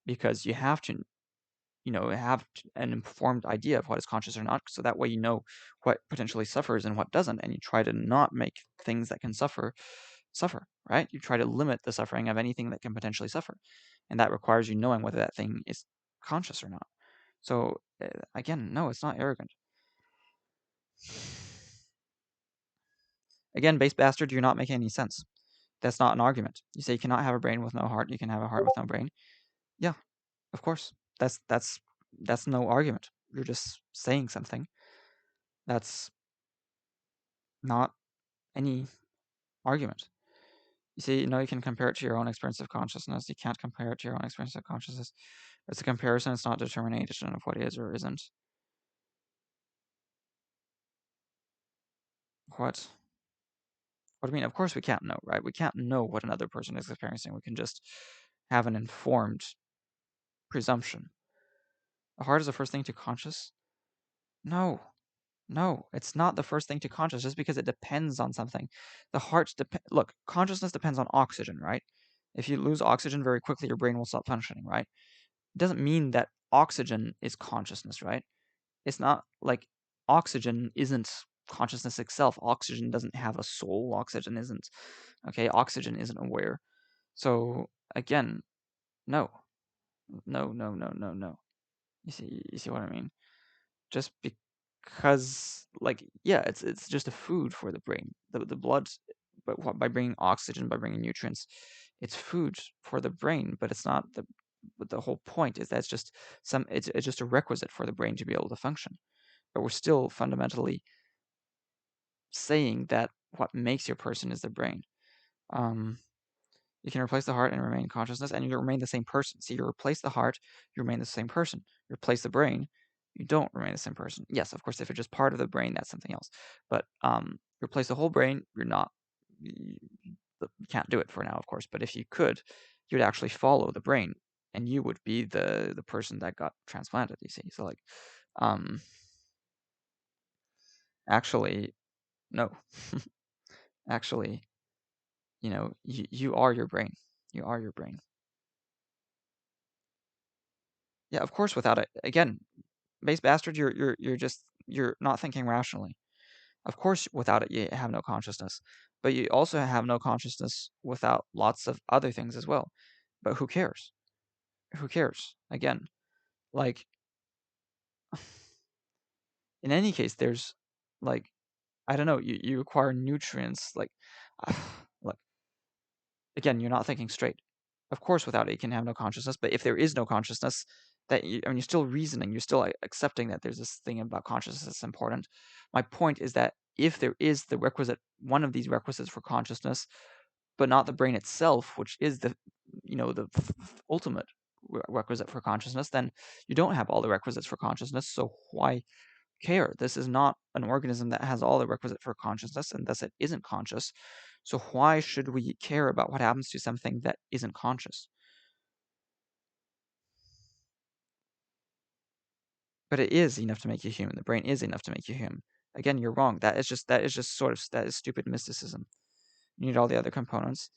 because you have to, have an informed idea of what is conscious or not, so that way you know what potentially suffers and what doesn't, and you try to not make things that can suffer, right? You try to limit the suffering of anything that can potentially suffer, and that requires you knowing whether that thing is conscious or not. So again, no, it's not arrogant. Again, base bastard, you're not making any sense. That's not an argument. You say you cannot have a brain with no heart. You can have a heart with no brain. Yeah, of course. That's no argument. You're just saying something. That's not any argument. You see, you can compare it to your own experience of consciousness. You can't compare it to your own experience of consciousness. It's a comparison. It's not determination of what is or isn't. What? What do you mean? Of course we can't know, right? We can't know what another person is experiencing. We can just have an informed presumption. The heart is the first thing to conscious? No. No, it's not the first thing to conscious just because it depends on something. The heart look, consciousness depends on oxygen, right? If you lose oxygen very quickly, your brain will stop functioning, right? It doesn't mean that oxygen is consciousness, right? It's not like oxygen isn't consciousness itself. Oxygen doesn't have a soul. Oxygen isn't aware. So again, no. You see what I mean? Just because, like, yeah, it's just a food for the brain. The blood, but by bringing oxygen, by bringing nutrients, it's food for the brain. But it's not But the whole point is that it's just a requisite for the brain to be able to function. But we're still fundamentally saying that what makes your person is the brain. You can replace the heart and remain consciousness, and you remain the same person. See, you replace the heart, you remain the same person. You replace the brain, you don't remain the same person. Yes, of course, if it's just part of the brain, that's something else. But replace the whole brain, you can't do it for now, of course. But if you could, you'd actually follow the brain, and you would be the person that got transplanted. You see, so like, actually, no, actually, you are your brain. You are your brain. Yeah, of course. Without it, again, base bastard, you're just you're not thinking rationally. Of course, without it, you have no consciousness. But you also have no consciousness without lots of other things as well. But who cares? Who cares? Again, like, in any case, there's, like, I don't know, you require nutrients, like, look, again, you're not thinking straight. Of course, without it, you can have no consciousness. But if there is no consciousness, you're still reasoning. You're still accepting that there's this thing about consciousness that's important. My point is that if there is the requisite, one of these requisites for consciousness, but not the brain itself, which is the ultimate requisite for consciousness, then you don't have all the requisites for consciousness. So why care? This is not an organism that has all the requisite for consciousness, and thus it isn't conscious. So why should we care about what happens to something that isn't conscious? But it is enough to make you human. The brain is enough to make you human. Again, you're wrong. That is just sort of stupid mysticism. You need all the other components.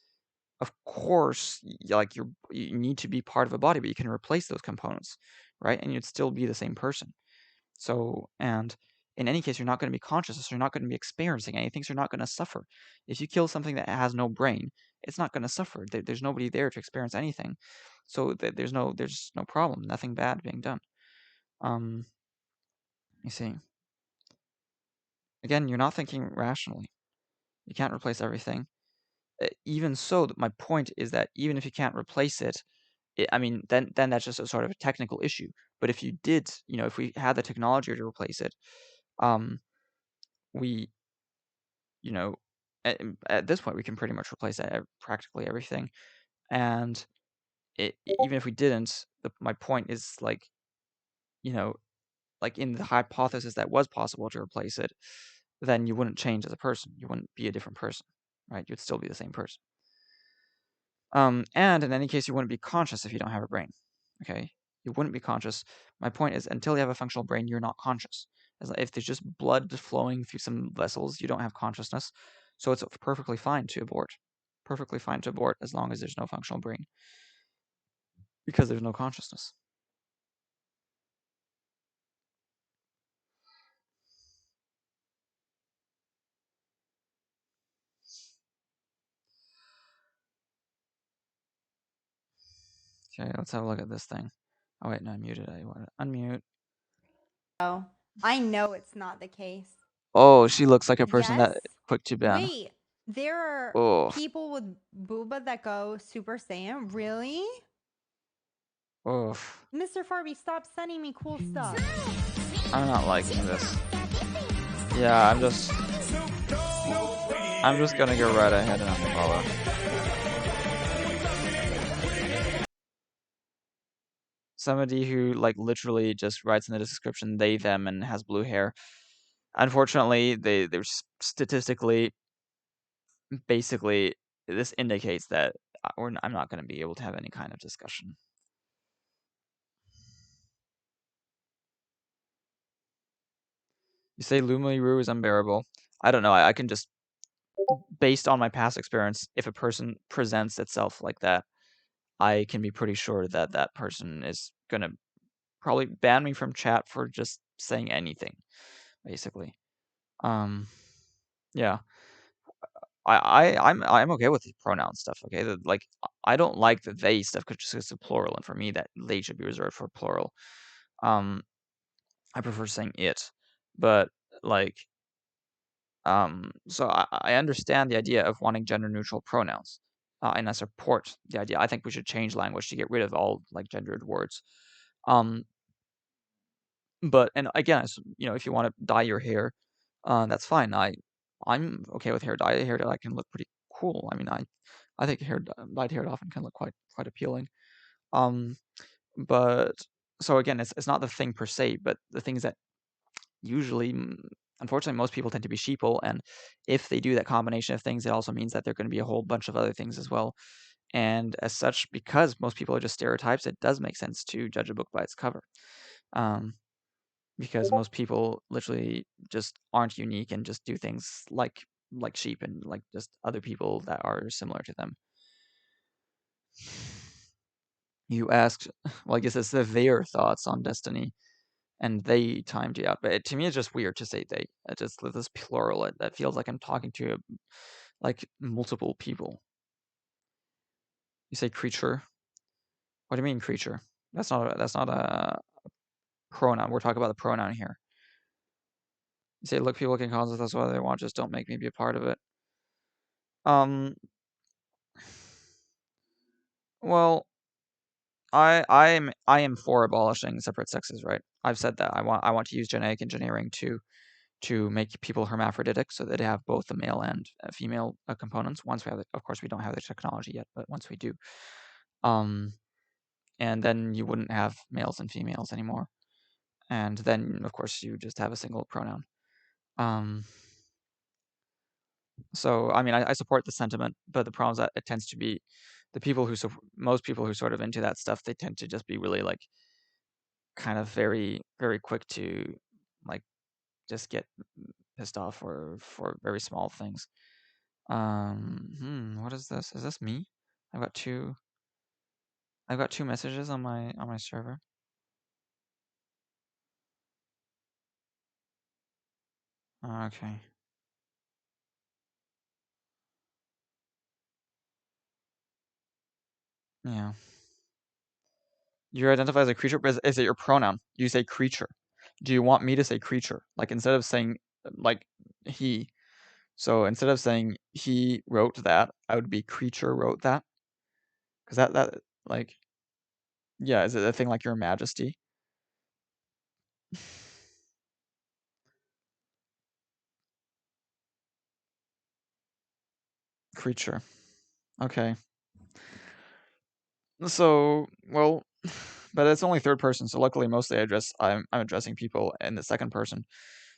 Of course, you need to be part of a body, but you can replace those components, right? And you'd still be the same person. So, and in any case, you're not going to be conscious, so you're not going to be experiencing anything, so you're not going to suffer. If you kill something that has no brain, it's not going to suffer. There's nobody there to experience anything. So there's no problem, nothing bad being done. You see. Again, you're not thinking rationally. You can't replace everything. Even so, my point is that even if you can't replace it, I mean, then that's just a sort of a technical issue. But if you did, if we had the technology to replace it, we, at this point, we can pretty much replace practically everything. And even if we didn't, my point is like in the hypothesis that was possible to replace it, then you wouldn't change as a person. You wouldn't be a different person, right? You'd still be the same person. And in any case, you wouldn't be conscious if you don't have a brain. Okay, you wouldn't be conscious. My point is, until you have a functional brain, you're not conscious. If there's just blood flowing through some vessels, you don't have consciousness. So it's perfectly fine to abort. Perfectly fine to abort as long as there's no functional brain, because there's no consciousness. Okay, let's have a look at this thing. Oh wait, no, I muted. I want to unmute. Oh, I know it's not the case. Oh, she looks like a person that Yes. clicked to ban. Wait, there are Oh. people with booba that go Super Saiyan? Really? Oof. Mr. Farby, stop sending me cool stuff. I'm not liking this. Yeah, I'm just gonna go right ahead and unfollow. Somebody who literally just writes in the description they them and has blue hair. Unfortunately, they're statistically, basically, this indicates that I'm not going to be able to have any kind of discussion. You say Lumiru is unbearable. I don't know. I can just, based on my past experience, if a person presents itself like that, I can be pretty sure that that person is going to probably ban me from chat for just saying anything, basically. Yeah. I'm okay with the pronoun stuff, okay? I don't like the they stuff because it's a plural, and for me that they should be reserved for plural. I prefer saying it, but so I understand the idea of wanting gender neutral pronouns, and I support the idea. I think we should change language to get rid of all gendered words. But and again, if you want to dye your hair, that's fine. I'm okay with hair dye. Hair dye can look pretty cool. I mean, I think dyed hair often can look quite appealing. But so again, it's not the thing per se, but the things that usually, unfortunately, most people tend to be sheeple, and if they do that combination of things, it also means that there are going to be a whole bunch of other things as well. And as such, because most people are just stereotypes, it does make sense to judge a book by its cover. Because most people literally just aren't unique and just do things like sheep and just other people that are similar to them. You asked, well, I guess it's their thoughts on Destiny, and they timed you out. But to me, it's just weird to say they. It just this plural. That feels like I'm talking to like multiple people. You say creature. What do you mean creature? That's not a pronoun. We're talking about the pronoun here. You say, look, people can cause us whatever they want. Just don't make me be a part of it. Well, I am for abolishing separate sexes, right? I've said that. I want to use genetic engineering to make people hermaphroditic so that they have both the male and female components. Once we have it, of course, we don't have the technology yet, but once we do, and then you wouldn't have males and females anymore, and then of course you just have a single pronoun. So I mean, I support the sentiment, but the problem is that it tends to be the people who most people who sort of into that stuff, they tend to just be really like kind of very very quick to like just get pissed off for very small things. What is this? Is this me? I've got two messages on my server. Okay. Yeah. You identify as a creature, but is it your pronoun? You say creature. Do you want me to say creature? Like instead of saying like he. So instead of saying he wrote that, I would be creature wrote that. Because that like, yeah, is it a thing like your majesty? Creature. Okay. So, well, but it's only third person, so luckily mostly I'm addressing people in the second person.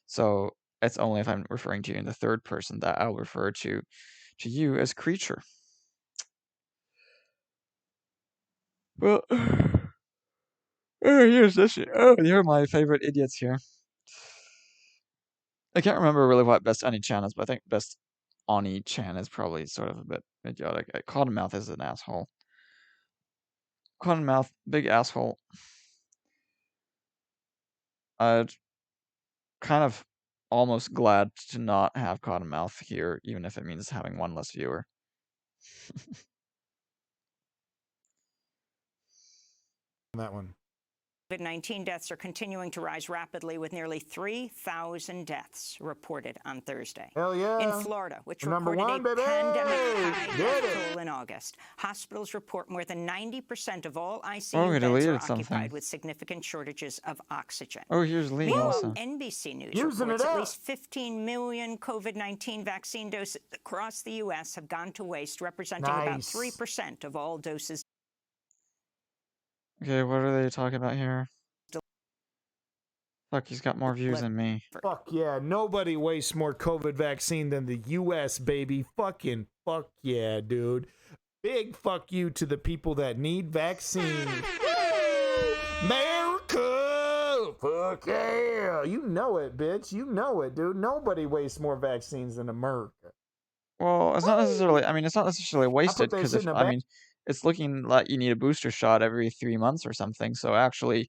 So it's only if I'm referring to you in the third person that I'll refer to you as creature. Well, oh, here's this. Oh, you're my favorite idiots here. I can't remember really what best Ani-chan is, but I think best Ani-chan is probably sort of a bit idiotic. Cottonmouth is an asshole. Cottonmouth, big asshole. Kind of almost glad to not have Cottonmouth here, even if it means having one less viewer. That one. COVID-19 deaths are continuing to rise rapidly, with nearly 3,000 deaths reported on Thursday. Hell yeah. In Florida, which Number reported one, a baby. pandemic high Get death it. toll in August. Hospitals report more than 90% of all ICU Oh, we beds are deleted occupied something. with significant shortages of oxygen. Oh, here's Lee Meanwhile, also. NBC News Using reports it at up. least 15 million COVID-19 vaccine doses across the U.S. have gone to waste, representing about Nice. 3% of all doses. Okay, what are they talking about here? Fuck, he's got more views than me. Fuck yeah. Nobody wastes more COVID vaccine than the U.S., baby. Fucking fuck yeah, dude. Big fuck you to the people that need vaccine. America! Fuck yeah! You know it, bitch. You know it, dude. Nobody wastes more vaccines than America. Well, it's not necessarily. I mean, it's not necessarily wasted that because shit if in a I bag. mean, it's looking like you need a booster shot every 3 months or something. So actually,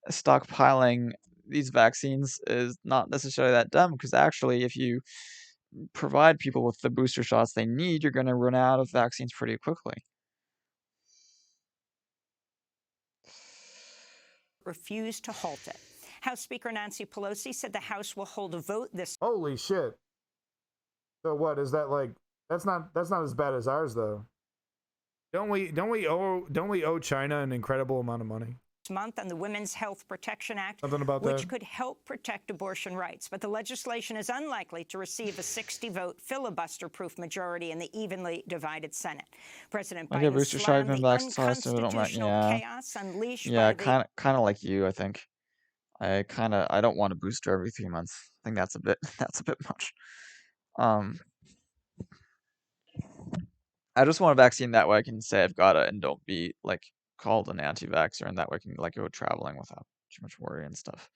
stockpiling these vaccines is not necessarily that dumb because actually, if you provide people with the booster shots they need, you're going to run out of vaccines pretty quickly. Refused to halt it. House Speaker Nancy Pelosi said the House will hold a vote this. Holy shit. So what is that like? That's not as bad as ours though. Don't we owe China an incredible amount of money? Month on the Women's Health Protection Act, Something about which that? could help protect abortion rights. But the legislation is unlikely to receive a 60-vote filibuster-proof majority in the evenly divided Senate. President I get Biden booster shot slammed even the back, so I still don't like. unconstitutional Yeah, chaos unleashed yeah, by the kind of like you. I think I don't want a booster every 3 months. I think that's a bit much. I just want a vaccine that way I can say I've got it and don't be like called an anti-vaxxer, and that way I can like go traveling without too much worry and stuff.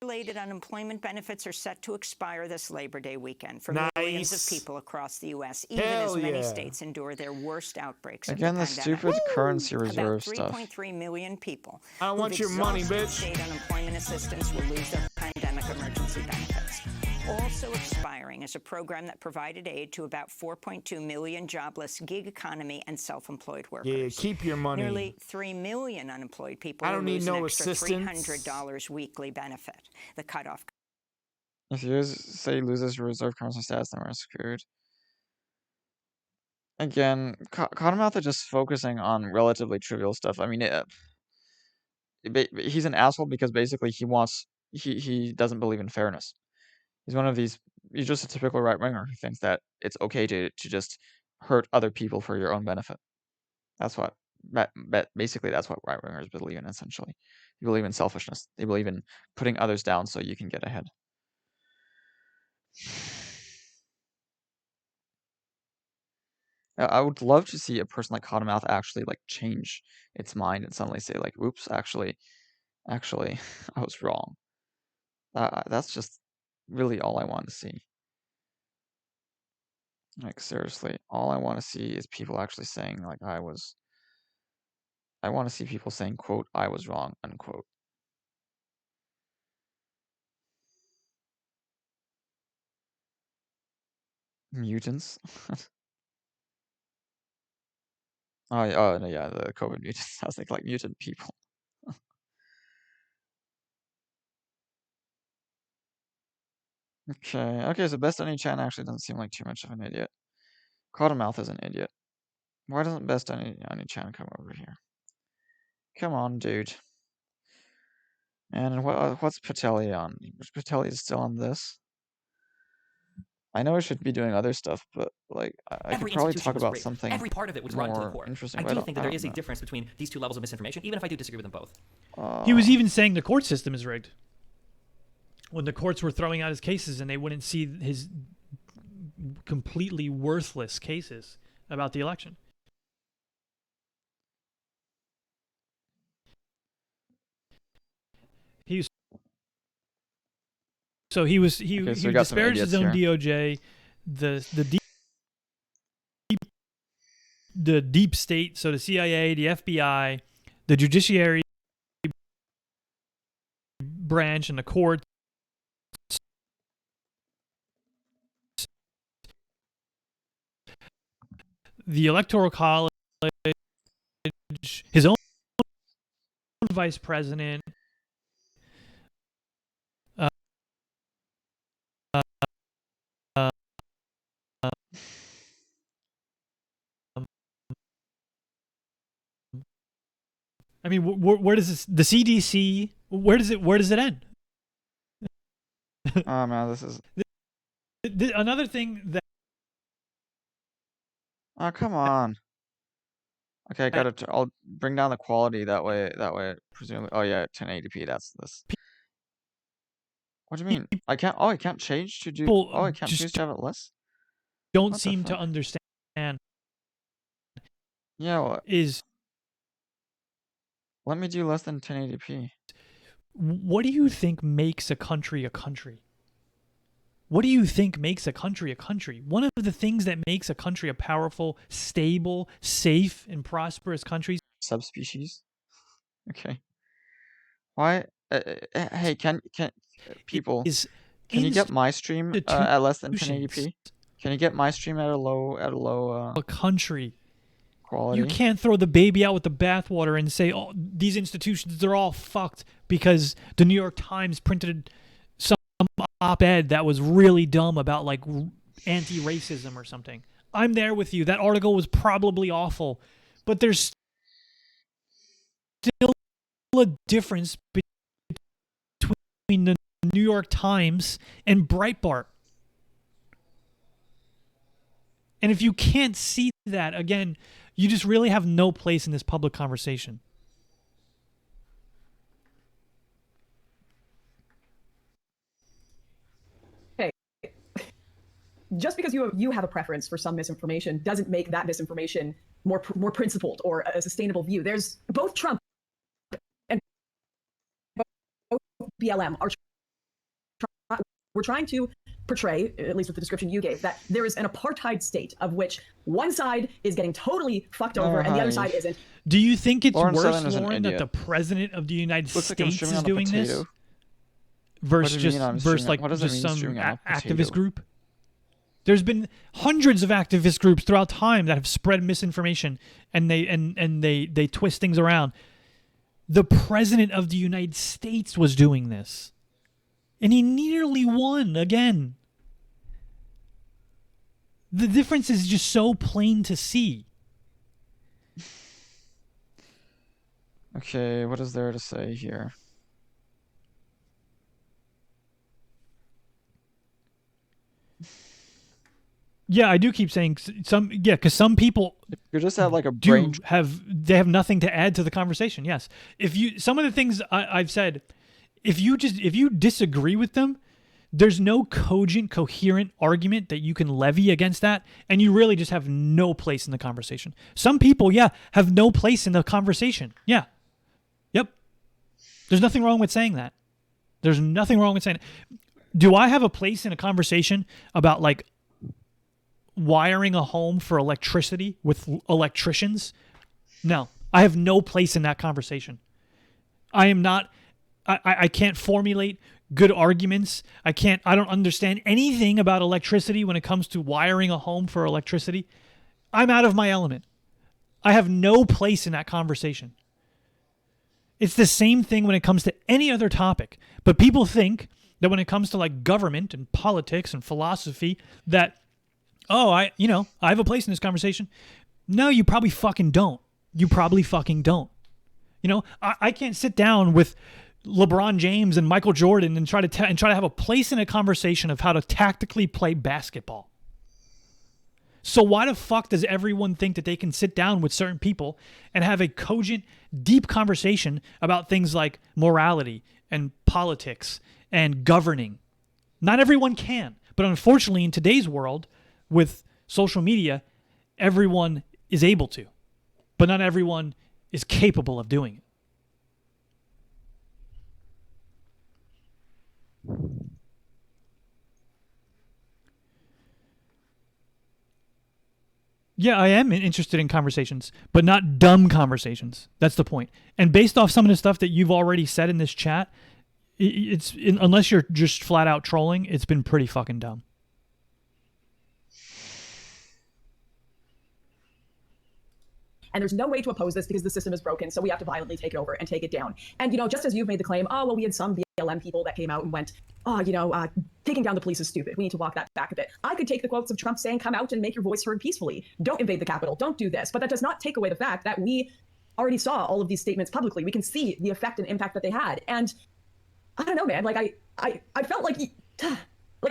Related unemployment benefits are set to expire this Labor Day weekend for millions of people across the U.S., even as many states endure their worst outbreaks of the Again, the pandemic. stupid currency reserve About stuff. 3.3 million people I want your money, bitch. State unemployment assistance will lose their pandemic emergency benefits. Also expiring is a program that provided aid to about 4.2 million jobless gig economy and self-employed workers. Yeah, keep your money. Nearly 3 million unemployed people I don't will need lose no an extra assistance. $300 weekly benefit. The cutoff. If you say loses your reserve currency status, then we're screwed. Again, Cottonmouth are just focusing on relatively trivial stuff. I mean, he's an asshole because basically he doesn't believe in fairness. He's one of these. He's just a typical right winger who thinks that it's okay to just hurt other people for your own benefit. That's what. Basically, that's what right wingers believe in. Essentially, they believe in selfishness. They believe in putting others down so you can get ahead. I would love to see a person like Cottonmouth actually like change its mind and suddenly say like, "Oops, actually, I was wrong." That's just really all I want to see. Like seriously, all I want to see is people actually saying like, I want to see people saying, quote, "I was wrong," unquote. Mutants. Oh no, yeah, the COVID mutants. I was thinking like mutant people. Okay, so Best Any Chan actually doesn't seem like too much of an idiot. Cottonmouth is an idiot. Why doesn't Best Any Chan come over here? Come on, dude. And what's Patelli on? Patelli is still on this. I know I should be doing other stuff, but like I could probably talk about something. Every part of it was rotten to the more core. interesting. I do think that there is a difference between these two levels of misinformation, even if I do disagree with them both. He was even saying the court system is rigged. When the courts were throwing out his cases and they wouldn't see his completely worthless cases about the election. He disparaged his own DOJ, the deep state, so the CIA, the FBI, the judiciary branch, and the courts. The Electoral College, his own vice president, I mean, where does this, the CDC? Where does it end? Oh man, this is another thing that. Oh come on. Okay, I'll bring down the quality that way. Presumably. Oh yeah, 1080p. That's this. What do you mean? I can't. Oh, I can't change to do. Oh, I can't choose to have it less. Don't seem to understand. Yeah. What is? Let me do less than 1080p. What do you think makes a country a country? What do you think makes a country a country? One of the things that makes a country a powerful, stable, safe, and prosperous country. Subspecies. Okay. Why? Hey, can people? Can you get my stream at less than 1080p? Can you get my stream at a low? A country. Quality. You can't throw the baby out with the bathwater and say, "Oh, these institutions, they're all fucked," because the New York Times printed some op-ed that was really dumb about like anti-racism or something. I'm there with you. That article was probably awful, but there's still a difference between the New York Times and Breitbart. And if you can't see that, again, you just really have no place in this public conversation. Hey, just because you have a preference for some misinformation doesn't make that misinformation more principled or a sustainable view. There's both Trump and both BLM are we're trying to portray, at least with the description you gave, that there is an apartheid state of which one side is getting totally fucked over and the other side isn't. Do you think it's Lauren worse, Southern is an Lauren, that idiot. the president of the United Looks like I'm States streaming is on a doing this potato. versus What do you mean I'm versus streaming- like what does it just mean some streaming on a activist potato? group? There's been hundreds of activist groups throughout time that have spread misinformation and they twist things around. The president of the United States was doing this. And he nearly won again. The difference is just so plain to see. Okay, what is there to say here? Yeah, I do keep saying some. Yeah, because some people You just have like a do brain. they have nothing to add to the conversation. Yes, if you some of the things I've said, if you disagree with them, there's no cogent, coherent argument that you can levy against that, and you really just have no place in the conversation. Some people, yeah, have no place in the conversation. Yeah, yep. There's nothing wrong with saying that. There's nothing wrong with saying it. Do I have a place in a conversation about like wiring a home for electricity with electricians? No, I have no place in that conversation. I am not, I can't formulate good arguments. I don't understand anything about electricity when it comes to wiring a home for electricity. I'm out of my element. I have no place in that conversation. It's the same thing when it comes to any other topic. But people think that when it comes to like government and politics and philosophy that, oh, I have a place in this conversation. No, you probably fucking don't. You probably fucking don't. You know, I can't sit down with LeBron James and Michael Jordan and try to have a place in a conversation of how to tactically play basketball. So why the fuck does everyone think that they can sit down with certain people and have a cogent, deep conversation about things like morality and politics and governing? Not everyone can. But unfortunately, in today's world, with social media, everyone is able to. But not everyone is capable of doing it. Yeah, I am interested in conversations, but not dumb conversations. That's the point. And based off some of the stuff that you've already said in this chat, unless you're just flat out trolling, it's been pretty fucking dumb. And there's no way to oppose this because the system is broken, so we have to violently take it over and take it down. And, just as you've made the claim, oh, well, we had some BLM people that came out and went, oh, taking down the police is stupid. We need to walk that back a bit. I could take the quotes of Trump saying, come out and make your voice heard peacefully. Don't invade the Capitol. Don't do this. But that does not take away the fact that we already saw all of these statements publicly. We can see the effect and impact that they had. And I don't know, man, like I felt like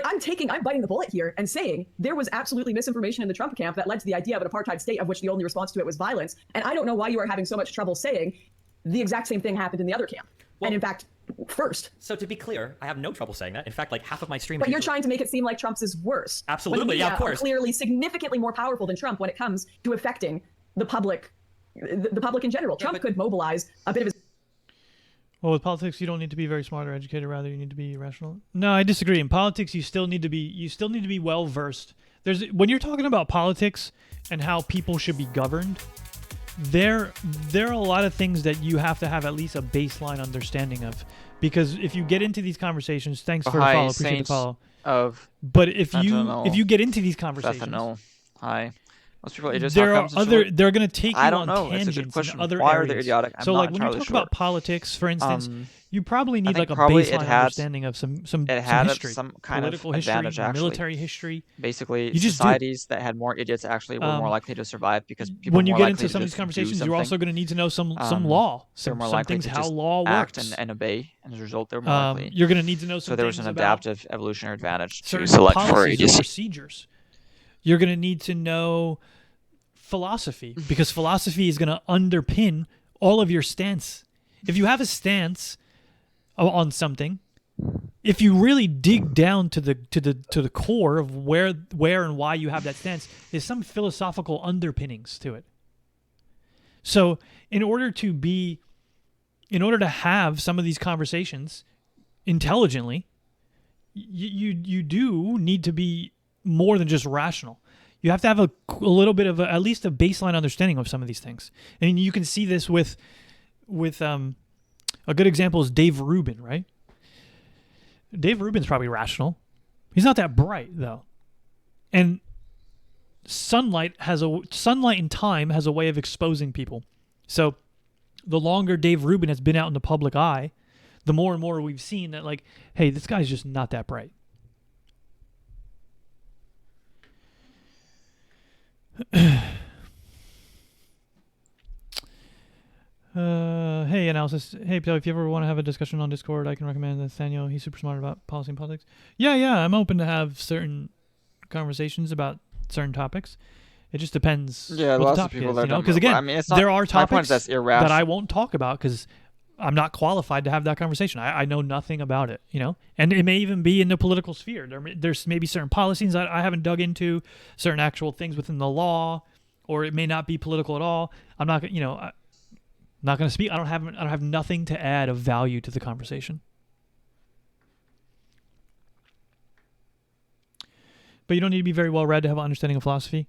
I'm biting the bullet here and saying there was absolutely misinformation in the Trump camp that led to the idea of an apartheid state of which the only response to it was violence. And I don't know why you are having so much trouble saying the exact same thing happened in the other camp. Well, and in fact, first. So to be clear, I have no trouble saying that. In fact, like half of my stream. But you're trying to make it seem like Trump's is worse. Absolutely, yeah, of course. Are clearly significantly more powerful than Trump when it comes to affecting the public in general. Trump could mobilize a bit of his. Well, with politics, you don't need to be very smart or educated. Rather, you need to be rational. No, I disagree. In politics, you still need to be well versed. When you're talking about politics and how people should be governed, there are a lot of things that you have to have at least a baseline understanding of. Because if you get into these conversations, thanks for the follow, appreciate the follow. But if you get into these conversations, hi. Most people idiots. They're going to take you on tangents. It's a good question. In other Why areas. Are they idiotic? So like when you talk about politics, for instance, you probably need like a baseline understanding of some history, some kind political of history, advantage, actually. military history. Basically, societies that had more idiots actually were more likely to survive because people when you were get more into likely some of to these just conversations, do you're also something. going to need to know some law, They're more some likely things to how just law act works. and obey, and as a result, they're more likely. You're going to need to know some. So there was an things adaptive evolutionary advantage to certain select for policies or idiocy. procedures. You're going to need to know philosophy because philosophy is going to underpin all of your stance. If you have a stance on something, if you really dig down to the core of where and why you have that stance, there's some philosophical underpinnings to it. So in order to have some of these conversations intelligently, you do need to be more than just rational. You have to have a little bit of at least a baseline understanding of some of these things. I mean, you can see this with a good example is Dave Rubin, right? Dave Rubin's probably rational. He's not that bright though. And sunlight and time has a way of exposing people. So the longer Dave Rubin has been out in the public eye, the more and more we've seen that, like, hey, this guy's just not that bright. Hey, analysis. Hey, Pio, if you ever want to have a discussion on Discord, I can recommend Nathaniel. He's super smart about policy and politics. Yeah, I'm open to have certain conversations about certain topics. It just depends. Yeah, what lots the of topic people is, that you know? don't Because know. again, I mean, it's not, there are my point topics is that's that irrational. I won't talk about because I'm not qualified to have that conversation. I know nothing about it, you know? And it may even be in the political sphere. There's maybe certain policies that I haven't dug into, certain actual things within the law, or it may not be political at all. I'm not, you know, I'm not going to speak. I don't have nothing to add of value to the conversation. But you don't need to be very well read to have an understanding of philosophy.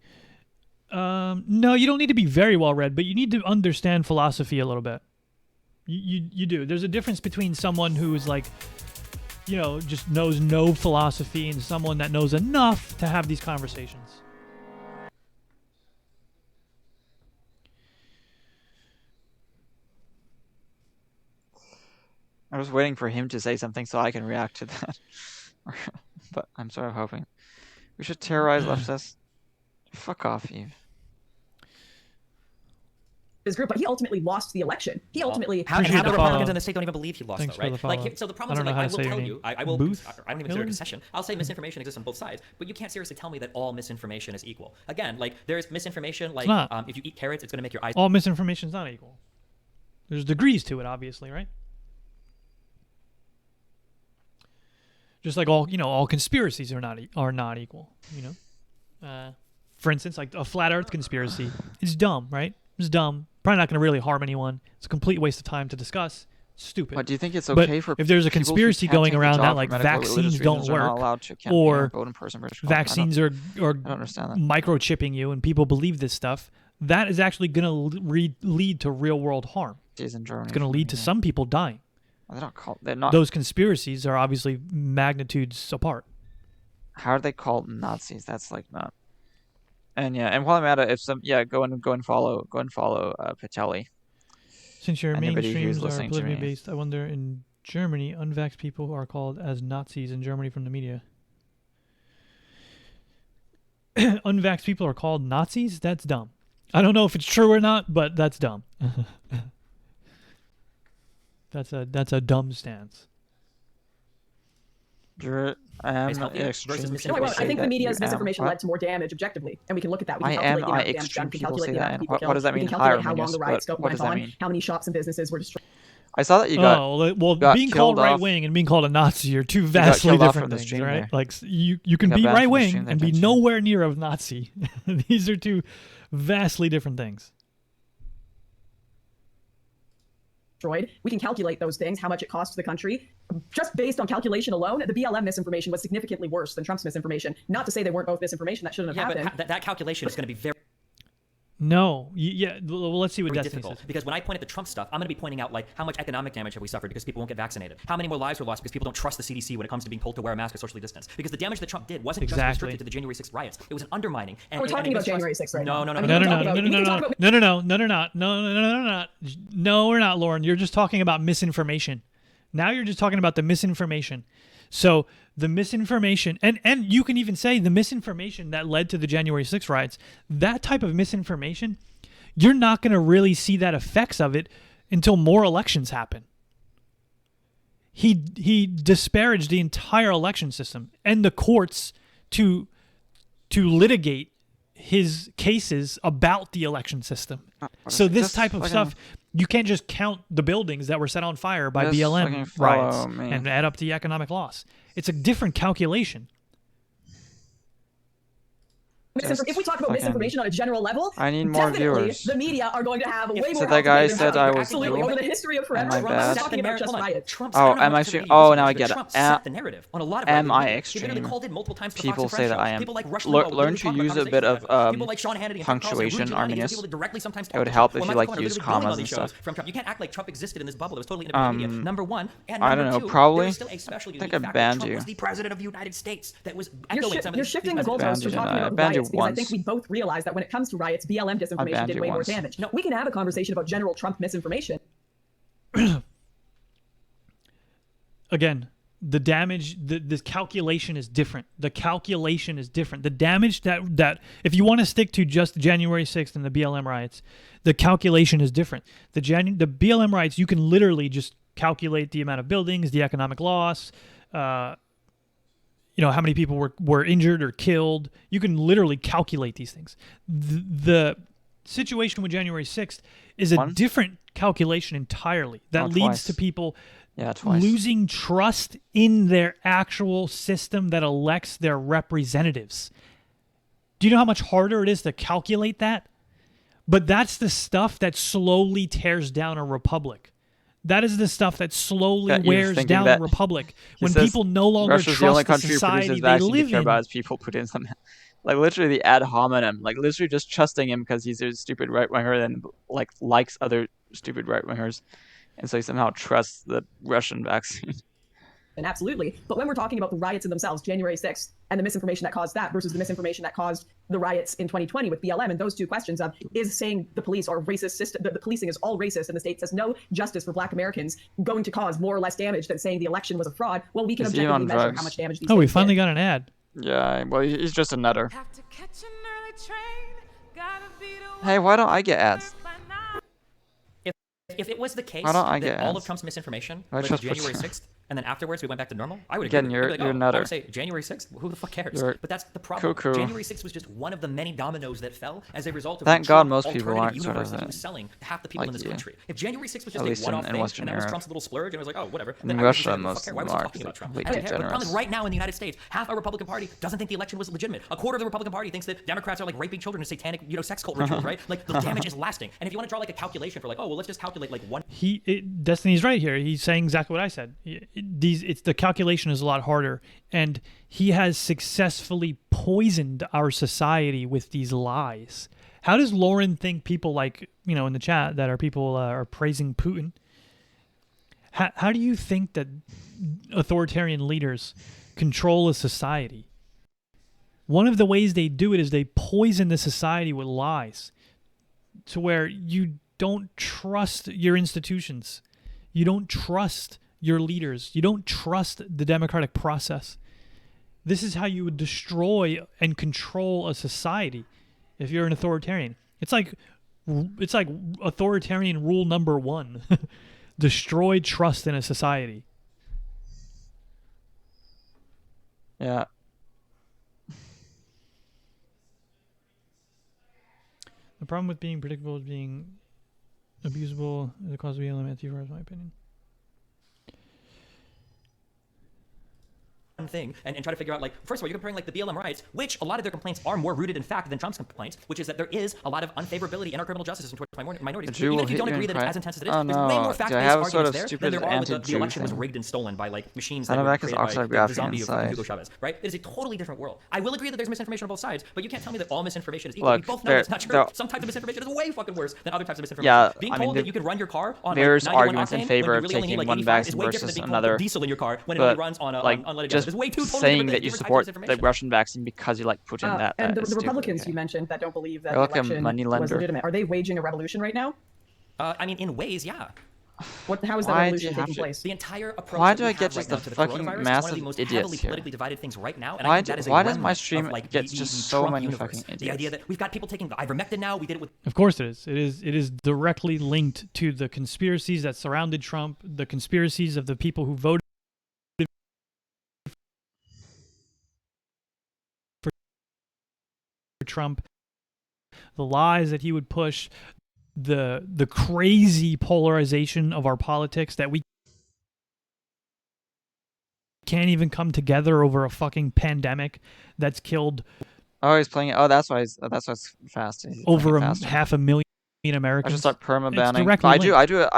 No, you don't need to be very well read, but you need to understand philosophy a little bit. You do. There's a difference between someone who is like, you know, just knows no philosophy and someone that knows enough to have these conversations. I was waiting for him to say something so I can react to that. But I'm sort of hoping. We should terrorize leftists. Fuck off, Eve. His group, but he ultimately lost the election. He ultimately. How the Republicans in the state don't even believe he lost, Thanks though, right? for the follow. Like, so the problem is, like, I will tell you, I will. Booth? I don't even consider it a session. I'll say misinformation exists on both sides, but you can't seriously tell me that all misinformation is equal. Again, like, there's misinformation, like, if you eat carrots, it's going to make your eyes. All misinformation is not equal. There's degrees to it, obviously, right? Just like all conspiracies are not equal. You know, for instance, like a flat Earth conspiracy is dumb, right? It's dumb. Probably not going to really harm anyone. It's a complete waste of time to discuss. Stupid. But do you think it's okay but for if there's a people who conspiracy can't going take a around job that for like medical or vaccines religious don't reasons are not work, allowed to, can't or vote in person, British Columbia? vaccines are I don't understand that. microchipping you, and people believe this stuff, that is actually going to lead to real world harm. It's in Germany. It's going to lead to some people dying. They're not. Those conspiracies are obviously magnitudes apart. How are they called Nazis? That's like not. And yeah, and while I'm at it, go and follow Patelli. Since your Anybody who's mainstreams are listening to politically me. based, I wonder in Germany, unvaxxed people are called as Nazis in Germany from the media. Unvaxxed people are called Nazis? That's dumb. I don't know if it's true or not, but that's dumb. That's a dumb stance. I am I think the media's misinformation led to more damage objectively, and we can look at that. We can calculate the amount of damage done. We can calculate the amount of people killed. What does that mean? We can calculate how long the riots went on, how many shops and businesses were destroyed. I saw that you got being called right wing and being called a Nazi are two vastly different things, right? there. Like you can be right wing and be nowhere near a Nazi. These are two vastly different things. We can calculate those things, how much it costs the country. Just based on calculation alone, the BLM misinformation was significantly worse than Trump's misinformation. Not to say they weren't both misinformation, that shouldn't have happened. But that calculation is going to be very. No, well, let's see what Destiny difficult says. because when I point at the Trump stuff, I'm going to be pointing out like how much economic damage have we suffered because people won't get vaccinated, how many more lives were lost because people don't trust the CDC when it comes to being told to wear a mask or socially distance. Because the damage that Trump did wasn't just restricted to the January 6th riots; it was an undermining. And we're talking about January 6th right now. No, we're not, Lauren. You're just talking about misinformation. Now you're just talking about the misinformation. So the misinformation, and you can even say the misinformation that led to the January 6th riots, that type of misinformation, you're not going to really see that effects of it until more elections happen. He disparaged the entire election system and the courts to litigate his cases about the election system. So this type of stuff, you can't just count the buildings that were set on fire by BLM riots and add up the economic loss. It's a different calculation. if we talk about misinformation on a general level, I need more definitely viewers. the media are going to have way more. So that guy said I was absolutely cool? over the history of forever. Am I bad? Talking about just riots. Oh, am I actually? Oh, now I get it. Trump set the narrative on a lot of Am right-wing I media. He literally extreme? called in multiple times to People Fox and say that Friends I shows. am. People like Rush Limbaugh Learn literally to talk about use a bit of conversations. People like Sean Hannity and Tucker Carlson, punctuation Rudy on Giuliani, this. people that directly sometimes It talk would to help Trump. if Well, you like Michael Cohen are use literally going commas on and these shows stuff. from Trump. You can't act like Trump existed in this bubble. It was totally independent media. Number one, and I number don't know. two, Probably. there is still a special I think unique I fact banned that Trump you. was the president of the United States that was You're, echoing some of you're these shifting the messages. goalposts to talking about banned you riots because I once. think we both realize that when it comes to riots, BLM disinformation banned did you way more once. damage. No, we can have a conversation about general Trump misinformation. Again, the damage, this calculation is different. The calculation is different. The damage that if you want to stick to just January 6th and the BLM riots, the calculation is different. The BLM riots, you can literally just calculate the amount of buildings, the economic loss, how many people were injured or killed. You can literally calculate these things. The situation with January 6th is a different calculation entirely that leads to people losing trust in their actual system that elects their representatives. Do you know how much harder it is to calculate that? But that's the stuff that slowly tears down a republic. That is the stuff that slowly wears down a republic. When people no longer Russia's the only trust the country who society produces they vaccine live to care in. about its people put in some, like literally the ad hominem, like literally just trusting him because he's a stupid right winger and like likes other stupid right wingers, and so he somehow trusts the Russian vaccine. And absolutely. But when we're talking about the riots in themselves, January 6th, and the misinformation that caused that versus the misinformation that caused the riots in 2020 with BLM, and those two questions of, is saying the police are racist system, the policing is all racist, and the state says no justice for Black Americans, going to cause more or less damage than saying the election was a fraud? Well, we can Is he on objectively measure drugs? how much damage these Oh, we things finally did. got an ad. Yeah, well, he's just a nutter. Hey, why don't I get ads? If it was the case Why don't I that get all ads? of Trump's misinformation I was just January put- 6th, and then afterwards we went back to normal, I would Again, agree. you're I'd be a I nutter. would say January 6th, who the fuck cares? You're But that's the problem. cuckoo. January 6th was just one of the many dominoes that fell as a result of Thank the God Trump most people alternative aren't sort universe of that he that was selling to half the people like in this you. country. If January 6th was At just least a one-off in thing, Western and that was Europe. Trump's little splurge, and it was like, oh, whatever. In then I would Russia, say, fuck most care. of Why them was he are talking about Trump? completely I don't care. But the problem is degenerates. right now in the United States, half our Republican Party doesn't think the election was legitimate. A quarter of the Republican Party thinks that Democrats are like raping children and satanic, sex cult rituals, right? Like the damage is lasting. And if you want to draw like a calculation for like, oh, well, let's just calculate like one. Destiny's right here. He's saying exactly what I said. It's the calculation is a lot harder, and he has successfully poisoned our society with these lies. How does Lauren think people like in the chat that are people are praising Putin? How do you think that authoritarian leaders control a society? One of the ways they do it is they poison the society with lies, to where you don't trust your institutions. You don't trust your leaders. You don't trust the democratic process. This is how you would destroy and control a society if you're an authoritarian. It's like authoritarian rule number 1. Destroy trust in a society. Yeah. The problem with being predictable is being abusable is a cause of BLM Antifa, in my opinion. Thing and try to figure out like, first of all, you're comparing like the BLM riots, which a lot of their complaints are more rooted in fact than Trump's complaints, which is that there is a lot of unfavorability in our criminal justice system towards minorities. The Jew Even will if you hit don't you agree and that it's cry. as intense as it is, Oh, there's way no. more Do I fact-based have a sort arguments of there stupid than there are with the anti-Jew election was thing? rigged and stolen by like machines Send that him were back his created by Oxford the graphic zombie of inside. Hugo Chavez, right? It is a totally different world. I will agree that there's misinformation on both sides, but you can't tell me that all misinformation is equal. Look, We both know there- that's not true. there- Some types of misinformation is way fucking worse than other types of misinformation. Yeah, Being I mean, told that you could run your car on there's like 91 arguments in octane favor when of you really only need taking like one 85 is vaccine way different than versus being another. told diesel in your car when it But, only runs on like, unleaded just gas. It's way too totally saying different that you different types of support the misinformation. Russian vaccine because you like Putin, that And the is stupid. Republicans you mentioned that don't believe that You're the like a election money was lender. legitimate, are they waging a revolution right now? I mean, in ways, yeah. How is that Why do revolution you have taking to- place? The entire approach Why that do we I have get right just now the to the fucking coronavirus is one of massive the most idiots heavily here? politically divided things right now, and Why I think do- that is a why does remnant my stream of, like, get the just so Trump many universe. fucking The idiots? idea that we've got people taking the ivermectin now, we did it with Of course it is. It is directly linked to the conspiracies that surrounded Trump, the conspiracies of the people who voted for Trump, the lies that he would push, the crazy polarization of our politics that we can't even come together over a fucking pandemic that's killed Oh, he's playing it. Oh, that's why it's fast. He's playing Over it faster. 500,000 I Americans. should start perma It's banning. directly I linked.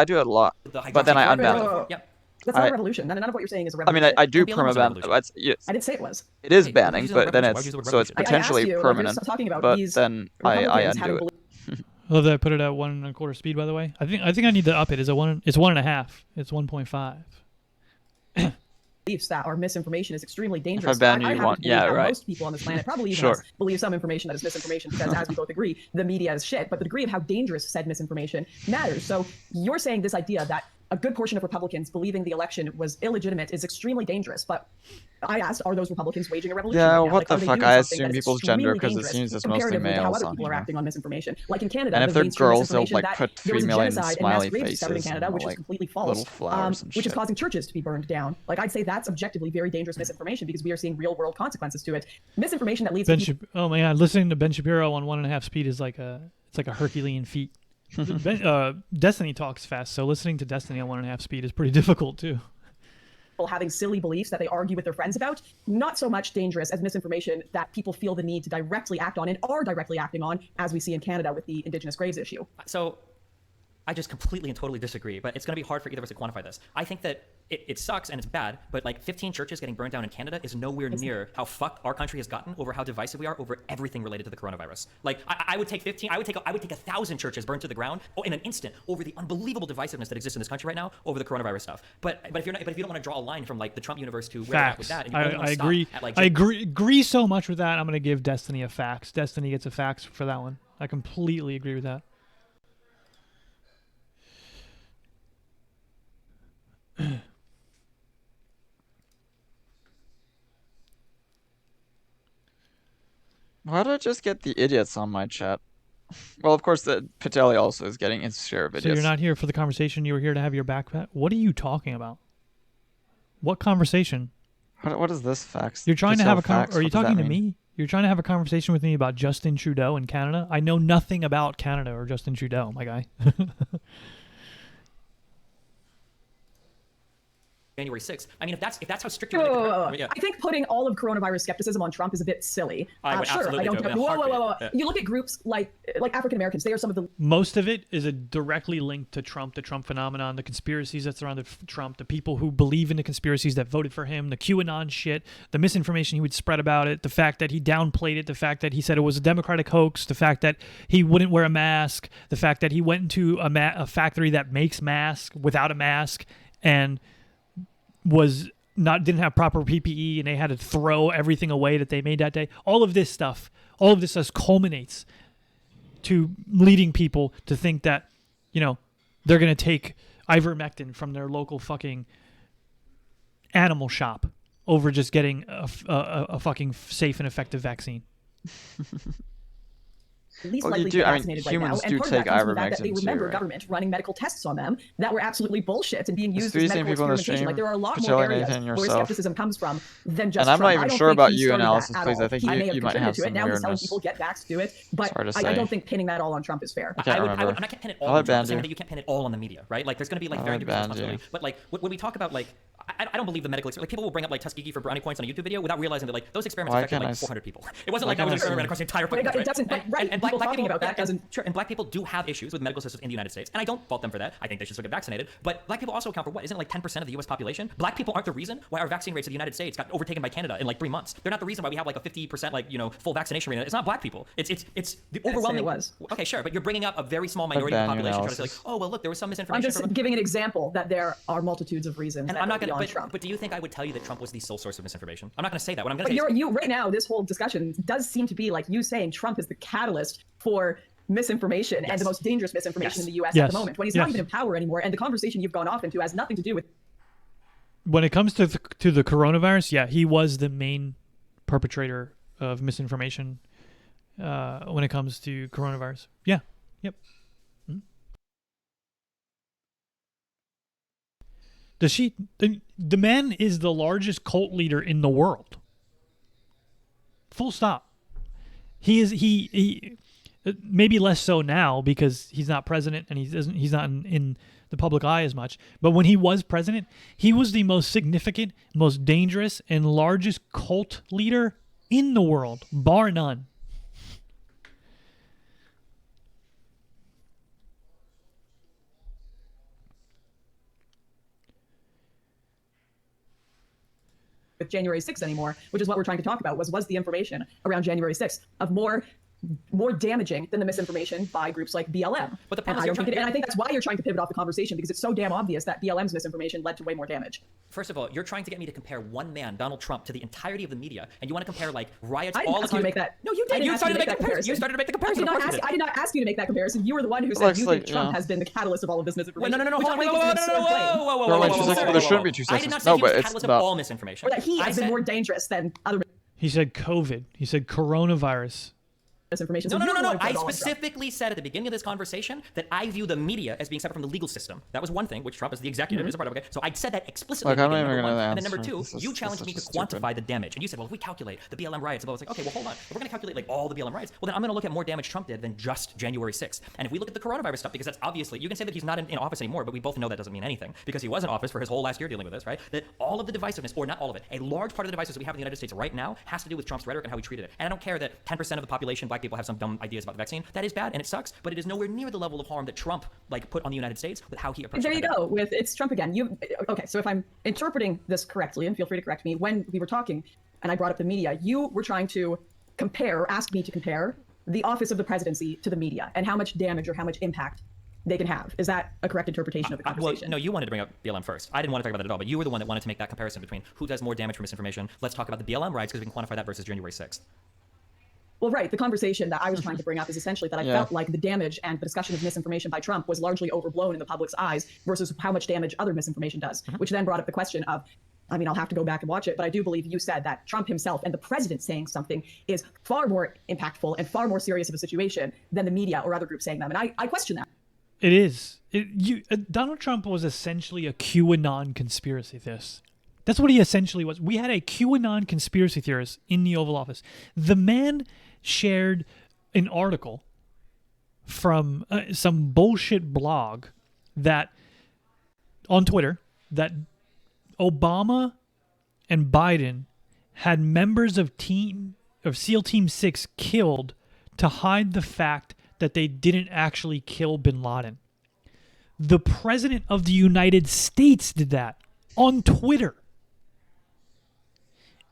do it a lot, but then I unban it. Yep. That's not a revolution. None of what you're saying is a I revolution. mean, I do It'd be a little permaban. revolution. That's yes, I didn't say it was. it is Hey, banning, why'd you use the but then word revolution? Why'd you use the word it's revolution? potentially I asked you, like, you're permanent. just talking about But these then I Republicans undo having it. belief- Love that I put it at 1 1/4 speed. By the way, I think I need to up it. Is it one? It's 1.5. It's 1.5. beliefs that are misinformation is extremely dangerous. ban you, I you happen want- to believe yeah, that right. most people on this planet probably even Sure. us believe some information that is misinformation because, as we both agree, the media is shit. But the degree of how dangerous said misinformation matters. So you're saying this idea that a good portion of Republicans believing the election was illegitimate is extremely dangerous. But I asked, are those Republicans waging a revolution? Yeah, right now? what Like, the are they fuck? doing I something assume that is people's gender extremely 'cause it dangerous seems it's mostly comparatively to how males other on people are here. acting on misinformation? Like in Canada, And if the they're mainstream girls, they'll misinformation like that put there was 3 a million genocide and mass smiley graves discovered in faces Canada, and which is like completely false, little flowers and which is shit. causing churches to be burned down. Like I'd say that's objectively very dangerous misinformation because we are seeing real world consequences to it. Misinformation that leads to people Oh my god, listening to Ben Shapiro on 1.5 speed is like a Herculean feat. Destiny talks fast, so listening to Destiny on 1.5 speed is pretty difficult too. having silly beliefs that they argue with their friends about, not so much dangerous as misinformation that people feel the need to directly act on and are directly acting on, as we see in Canada with the Indigenous graves issue. So I just completely and totally disagree, but it's going to be hard for either of us to quantify this. I think that it sucks and it's bad, but like 15 churches getting burned down in Canada is nowhere near how fucked our country has gotten over how divisive we are over everything related to the coronavirus. Like I would take 15, I would take 1,000 churches burned to the ground in an instant over the unbelievable divisiveness that exists in this country right now over the coronavirus stuff. But if you don't want to draw a line from like the Trump universe to where we're at with Facts. that, and you only want I to stop agree. at, like, I agree so much with that. I'm gonna give Destiny a fax. Destiny gets a fax for that one. I completely agree with that. Why did I just get the idiots on my chat? Well, of course, the Patelli also is getting its share of idiots. So you're not here for the conversation. You were here to have your backpack. What are you talking about? What conversation? What is this fax? You're trying to have a fax? Are you What does that talking to mean? me? You're trying to have a conversation with me about Justin Trudeau in Canada? I know nothing about Canada or Justin Trudeau, my guy. January 6th. I mean, if that's how strict you're going to... I think putting all of coronavirus skepticism on Trump is a bit silly. I would Sure, absolutely I don't. do it in a Whoa. heartbeat. Yeah. You look at groups like African Americans. They are some of the Most of it is directly linked to Trump, the Trump phenomenon, the conspiracies that surrounded Trump, the people who believe in the conspiracies that voted for him, the QAnon shit, the misinformation he would spread about it, the fact that he downplayed it, the fact that he said it was a Democratic hoax, the fact that he wouldn't wear a mask, the fact that he went into a factory that makes masks without a mask and didn't have proper PPE and they had to throw everything away that they made that day. All of this stuff culminates to leading people to think that, they're going to take ivermectin from their local fucking animal shop over just getting a fucking safe and effective vaccine. least Well, likely you to do- get I mean, vaccinated right humans now. do And part of that take comes from the fact that they ivermectin too, remember right? government running medical tests on them that were absolutely bullshit and being used Have as you seen medical people in the experimentation. Like stream there are a lot more telling areas anything where yourself? skepticism comes from than just And I'm not Trump. even I don't sure think about he you, started that Analysis, at please. all. I think He may you have might contributed have to it. some Now he's telling weirdness. people get vaxxed, do it. But It's hard to I say. don't think pinning that all on Trump is fair. I can't remember. And I can't pin it I'll all on have Trump. I'm banned saying you. that you can't pin it all on the media, right? Like there's going to be like I'll very have different banned you. responsibility. But like when we talk about like, I don't believe the medical like people will bring up like Tuskegee for brownie points on a YouTube video without realizing that like those experiments Why affected can't I like s- 400 people. It wasn't why like that can't was I an experiment s- across the entire But it fucking doesn't- country. right, And people black talking people about that doesn't- Sure, and black people do have issues with medical systems in the United States, and I don't fault them for that. I think they should still get vaccinated. But black people also account for what? Isn't it like 10% of the U.S. population? Black people aren't the reason why our vaccine rates in the United States got overtaken by Canada in like 3 months. They're not the reason why we have like a 50% like full vaccination rate. It's not black people. It's the overwhelming. it was. Okay, sure, but you're bringing up a very small minority of the banned your population trying to say like, analysis. oh well, look, there was some I'm misinformation. just giving an example that there are multitudes of reasons And that I'm go not gonna. beyond But, Trump. but do you think I would tell you that Trump was the sole source of misinformation? I'm not going to say that. What I'm going But to say is you right now, this whole discussion does seem to be like you saying Trump is the catalyst for misinformation and the most dangerous misinformation in the U.S. at Yes. the moment, when he's not Yes. even in power anymore. And the conversation you've gone off into has nothing to do with When it comes to the coronavirus, yeah, he was the main perpetrator of misinformation when it comes to coronavirus. Yeah. Yep. The man is the largest cult leader in the world. Full stop. He maybe less so now because he's not president and he's not in the public eye as much. But when he was president, he was the most significant, most dangerous, and largest cult leader in the world, bar none. with January 6th anymore, which is what we're trying to talk about, was the information around January 6th of more damaging than the misinformation by groups like BLM. But the And problem I is don't think and I think that's why you're trying to pivot off the conversation, because it's so damn obvious that BLM's misinformation led to way more damage. First of all, you're trying to get me to compare one man, Donald Trump, to the entirety of the media, and you want to compare like riots. I didn't ask you to make that. No, you didn't. You ask started me to make the comparison. You started to make the comparison. I did not ask you to make that comparison. You were the one who said you think Trump has been the catalyst of all of this misinformation. No, hold on, whoa, there shouldn't be 2 seconds. I did not say he was the catalyst of all misinformation. Or that he has been more dangerous than other. He said COVID. He said coronavirus. Misinformation. No. I specifically said at the beginning of this conversation that I view the media as being separate from the legal system. That was one thing, which Trump as the executive is a part of. Okay, so I said that explicitly. Look, I'm not even number gonna one. And answer. then number two, you challenged me to quantify the damage, and you said, well, if we calculate the BLM riots, I was like, okay, well, hold on. If we're gonna calculate like all the BLM riots, well, then I'm gonna look at more damage Trump did than just January 6th. And if we look at the coronavirus stuff, because that's obviously, you can say that he's not in office anymore, but we both know that doesn't mean anything because he was in office for his whole last year dealing with this, right? That all of the divisiveness, or not all of it, a large part of the divisiveness that we have in the United States right now has to do with Trump's rhetoric and how he treated it. And I don't care that 10% of the population, black people, have some dumb ideas about the vaccine. That is bad and it sucks, but it is nowhere near the level of harm that Trump like put on the United States with how he approached it. There you go. With it's Trump again. Okay, so if I'm interpreting this correctly, and feel free to correct me, when we were talking and I brought up the media, you were trying to compare, or ask me to compare the office of the presidency to the media and how much damage or how much impact they can have. Is that a correct interpretation of the conversation? Well, no, you wanted to bring up BLM first. I didn't want to talk about that at all, but you were the one that wanted to make that comparison between who does more damage from misinformation. Let's talk about the BLM riots because we can quantify that versus January 6th. Well, right. The conversation that I was trying to bring up is essentially that I felt like the damage and the discussion of misinformation by Trump was largely overblown in the public's eyes versus how much damage other misinformation does, which then brought up the question of, I mean, I'll have to go back and watch it, but I do believe you said that Trump himself and the president saying something is far more impactful and far more serious of a situation than the media or other groups saying them. And I question that. It is. Donald Trump was essentially a QAnon conspiracy theorist. That's what he essentially was. We had a QAnon conspiracy theorist in the Oval Office. The man shared an article from some bullshit blog that on Twitter that Obama and Biden had members of SEAL Team 6 killed to hide the fact that they didn't actually kill bin Laden. The President of the United States did that on Twitter.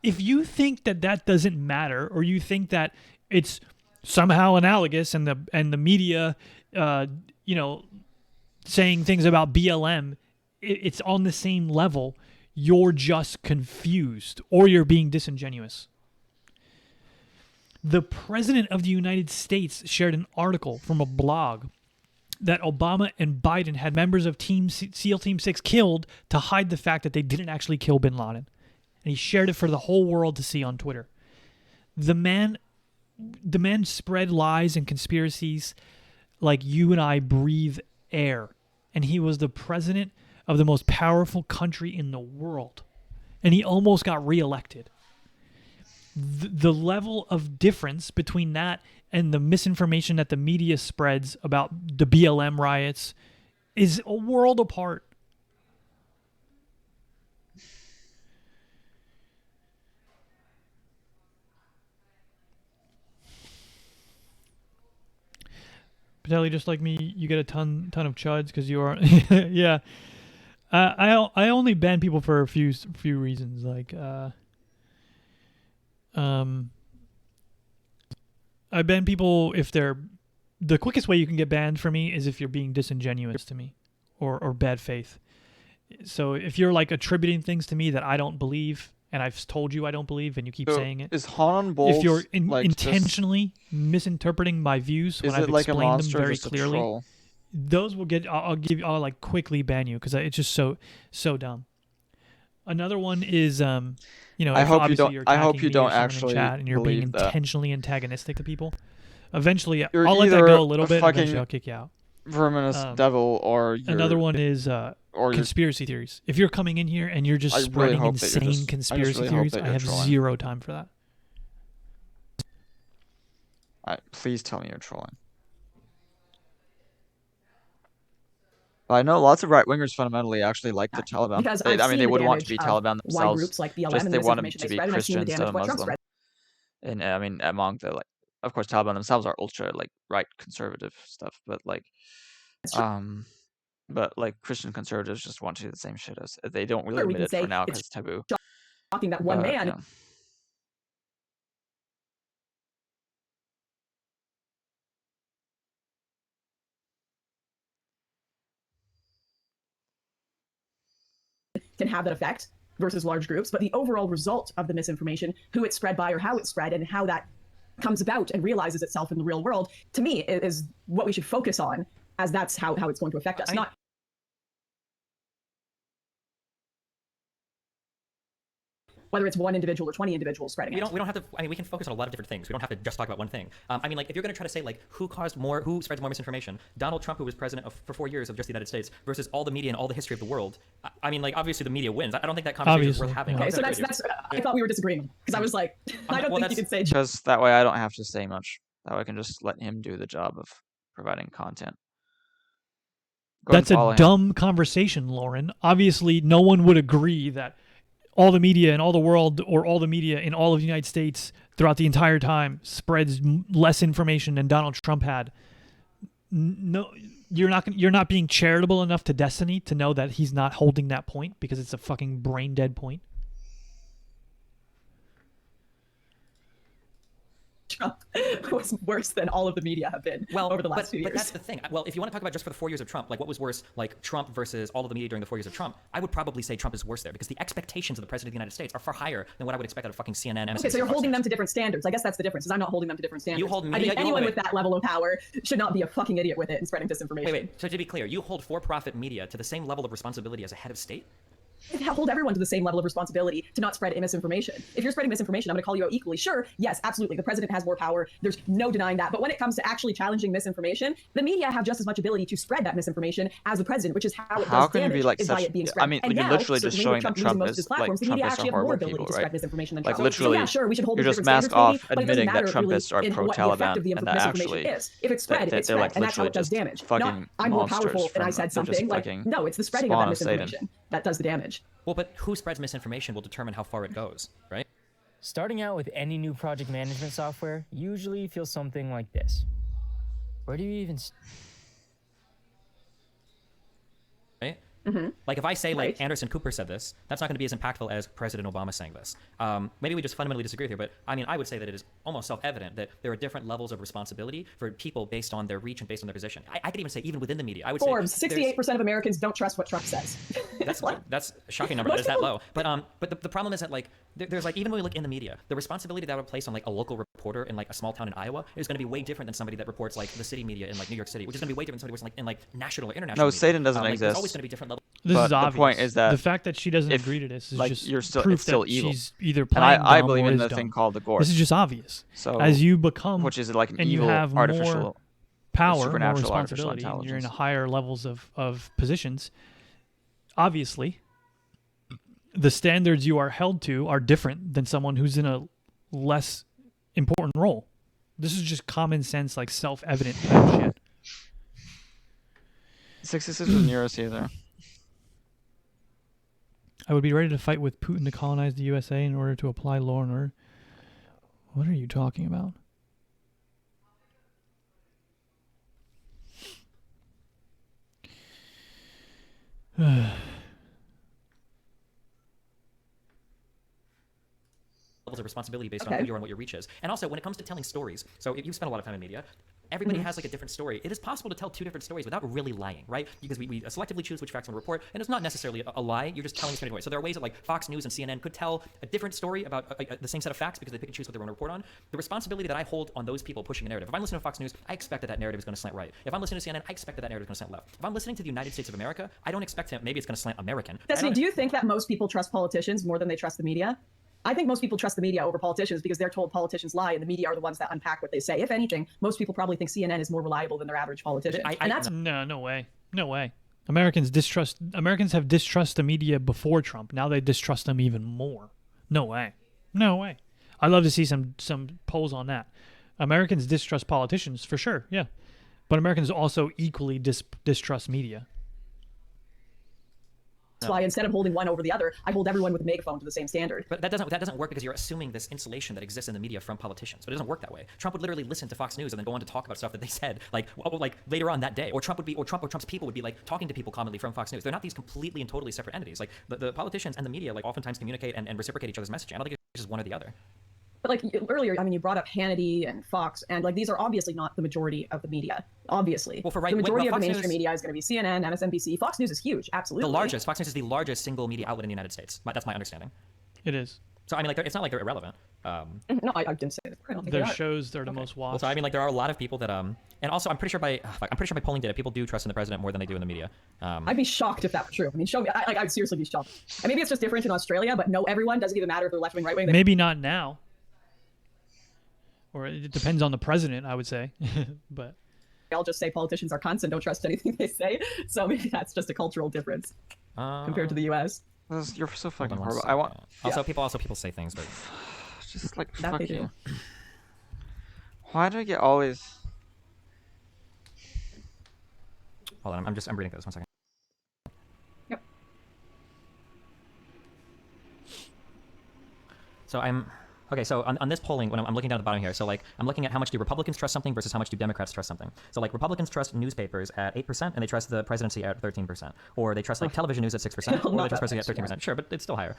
If you think that that doesn't matter, or you think that it's somehow analogous, and the media, saying things about BLM, it's on the same level, you're just confused, or you're being disingenuous. The President of the United States shared an article from a blog that Obama and Biden had members of SEAL Team 6 killed to hide the fact that they didn't actually kill bin Laden. And he shared it for the whole world to see on Twitter. The man spread lies and conspiracies like you and I breathe air. And he was the president of the most powerful country in the world. And he almost got reelected. The level of difference between that and the misinformation that the media spreads about the BLM riots is a world apart. Patelli, just like me, you get a ton of chuds because you are. Yeah. I only ban people for a few reasons. Like, I ban people if they're. The quickest way you can get banned for me is if you're being disingenuous to me, or bad faith. So if you're like attributing things to me that I don't believe, and I've told you I don't believe, and you keep saying it. Is Han Bulls, if you're like, intentionally misinterpreting my views when I've like explained them very clearly, those will get. I'll like quickly ban you because it's just so dumb. Another one is I hope you don't. I hope you don't actually chat and you're being intentionally antagonistic to people. Eventually, you're I'll let that go a little bit. Eventually, I'll kick you out. Verminous devil, or another one is conspiracy theories. If you're coming in here and you're just spreading insane conspiracy theories, I have zero time for that. Please tell me you're trolling. I know lots of right-wingers fundamentally actually like the Taliban. They would want to be Taliban themselves. Groups like BLM just they want them to be Christian instead of Muslim. And I mean, among the of course, Taliban themselves are ultra right conservative stuff, but Christian conservatives just want to do the same shit as they don't really admit it for now because it's taboo. shocking that one man. Yeah. Can have that effect versus large groups, but the overall result of the misinformation, who it's spread by or how it's spread, and how that comes about and realizes itself in the real world, to me, is what we should focus on, as that's how it's going to affect us. Not whether it's one individual or 20 individuals spreading it. We don't have to. I mean, we can focus on a lot of different things. We don't have to just talk about one thing. I mean, like, if you're going to try to say like who spreads more misinformation, Donald Trump, who was president for 4 years of just the United States, versus all the media and all the history of the world. I mean, like, obviously the media wins. I don't think that conversation is worth having. Okay, so that's I thought we were disagreeing, because I was like, I don't think you could say. Because that way I don't have to say much. That way I can just let him do the job of providing content. That's a dumb conversation, Lauren. Obviously, no one would agree that all the media in all the world, or all the media in all of the United States throughout the entire time, spreads less information than Donald Trump had. No, you're not being charitable enough to Destiny to know that he's not holding that point, because it's a fucking brain dead point. Trump was worse than all of the media have been over the last 2 years. But that's the thing. Well, if you want to talk about just for the 4 years of Trump, like what was worse, like Trump versus all of the media during the 4 years of Trump, I would probably say Trump is worse there, because the expectations of the president of the United States are far higher than what I would expect out of fucking CNN, MSNBC. Okay, so you're holding them to different standards. I guess that's the difference, is I'm not holding them to different standards. You hold media, I think anyone with that level of power should not be a fucking idiot with it and spreading disinformation. Wait. So to be clear, you hold for-profit media to the same level of responsibility as a head of state? I hold everyone to the same level of responsibility to not spread misinformation. If you're spreading misinformation, I'm going to call you out equally. Sure, yes, absolutely. The president has more power. There's no denying that. But when it comes to actually challenging misinformation, the media have just as much ability to spread that misinformation as the president, which is how it does damage, is by it being spread. I mean, you're literally just showing that Trump is like the media actually have more horrible ability people, to spread right? misinformation than Like Trump. literally, So yeah, sure, we should hold you're just different mask standards, off maybe, admitting that really Trumpists are in what the pro-Taliban effect of the and that misinformation actually is. If it's spread, it's they're spread, like and that's how literally it does just damage. fucking I'm more monsters powerful and I from- said they're just something. Like, fucking no, it's the spreading of spawn that of Satan. misinformation that does the damage. Well, but who spreads misinformation will determine how far it goes, right? Starting out with any new project management software usually feels something like this. Where do you even... Right? Like if I say like Anderson Cooper said this, that's not going to be as impactful as President Obama saying this. Maybe we just fundamentally disagree here, but I mean, I would say that it is almost self-evident that there are different levels of responsibility for people based on their reach and based on their position. I could even say even within the media, I would Forbes, say 68% of Americans don't trust what Trump says. That's a shocking number that is that low. But the problem is that like there's like, even when we look in the media, the responsibility that would place on like a local reporter in like a small town in Iowa is going to be way different than somebody that reports like the city media in like New York City, which is going to be way different than somebody who works in like national or international No, media. Satan doesn't Like, exist. There's always going to be different levels. This is obvious. The point is that the fact that she doesn't if, agree to this is like, just you're still, proof it's still that evil. she's either And playing I dumb believe or in is the dumb. thing called the Gorse. This is just obvious. So, as you become, which is like an and evil you have artificial, more power, more supernatural artificial responsibility, and you're in intelligence. higher levels of positions. Obviously, the standards you are held to are different than someone who's in a less important role. This is just common sense, like self-evident type of shit. 66 was near us either. I would be ready to fight with Putin to colonize the USA in order to apply law and order. What are you talking about? Levels of responsibility based on who you are and what your reach is. And also, when it comes to telling stories, so if you spend a lot of time in media, everybody has like a different story. It is possible to tell two different stories without really lying, right? Because we selectively choose which facts we want to report, and it's not necessarily a lie. You're just telling a story. So there are ways that like Fox News and CNN could tell a different story about the same set of facts because they pick and choose what they want to report on. The responsibility that I hold on those people pushing a narrative. If I'm listening to Fox News, I expect that narrative is going to slant right. If I'm listening to CNN, I expect that narrative is going to slant left. If I'm listening to the United States of America, I don't expect maybe it's going to slant American. Destiny, do you think that most people trust politicians more than they trust the media? I think most people trust the media over politicians because they're told politicians lie and the media are the ones that unpack what they say. If anything, most people probably think CNN is more reliable than their average politician. And that's no way. No way. Americans have distrust the media before Trump. Now they distrust them even more. No way. No way. I'd love to see some polls on that. Americans distrust politicians for sure, yeah. But Americans also equally distrust media. That's why instead of holding one over the other, I hold everyone with a megaphone to the same standard. But that doesn't work because you're assuming this insulation that exists in the media from politicians. But it doesn't work that way. Trump would literally listen to Fox News and then go on to talk about stuff that they said like later on that day. Or Trump's people would be like talking to people commonly from Fox News. They're not these completely and totally separate entities. Like the politicians and the media like oftentimes communicate and reciprocate each other's messaging. I don't think it's just one or the other. But like earlier, I mean, you brought up Hannity and Fox, and like these are obviously not the majority of the media. Obviously, well, the majority of the mainstream media is going to be CNN, MSNBC. Fox News is huge, absolutely. Fox News is the largest single media outlet in the United States. That's my understanding. It is. So I mean, like, it's not like they're irrelevant. No, I didn't say that. I don't think their shows are the most watched. Well, so I mean, like, there are a lot of people that and also I'm pretty sure by polling data, people do trust in the president more than they do in the media. I'd be shocked if that were true. I mean, show me. I'd seriously be shocked. And maybe it's just different in Australia, but no, everyone doesn't even matter if they're left wing, right wing. Maybe not now. Or it depends on the president, I would say. But I'll just say politicians are cunts and don't trust anything they say. So maybe that's just a cultural difference compared to the U.S. You're so fucking horrible. People say things, but just like that fuck they do. you. Why do I get always? Hold on, I'm reading this 1 second. Yep. So okay, so on this polling, when I'm looking down at the bottom here, so like I'm looking at how much do Republicans trust something versus how much do Democrats trust something. So like Republicans trust newspapers at 8% and they trust the presidency at 13%, or they trust like television news at 6%, or they trust presidency at 13%. Sure, but it's still higher.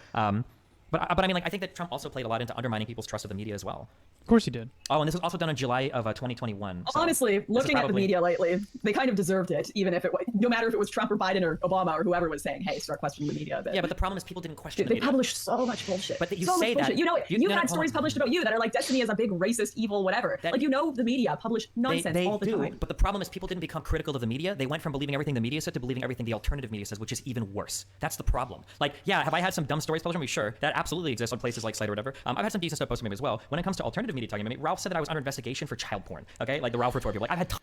But I mean, like, I think that Trump also played a lot into undermining people's trust of the media as well. Of course he did. Oh, and this was also done in July of 2021. So honestly, looking at the media lately, they kind of deserved it, even if it was, no matter if it was Trump or Biden or Obama or whoever was saying, hey, start questioning the media a bit. Yeah, but the problem is people didn't question the They media. publish so much bullshit. But you so say much bullshit. that. You know, you've had stories on. published about you that are like Destiny is a big racist, evil, whatever. Like, you know, the media publish nonsense they all the do, time. But the problem is people didn't become critical of the media. They went from believing everything the media said to believing everything the alternative media says, which is even worse. That's the problem. Like, yeah, have I had some dumb stories published on me? Sure. That absolutely exists on places like Slate or whatever. I've had some decent stuff posted on me as well. When it comes to alternative media talking about me, Ralph said that I was under investigation for child porn. Okay? Like the Ralph Retort people. Like, I've had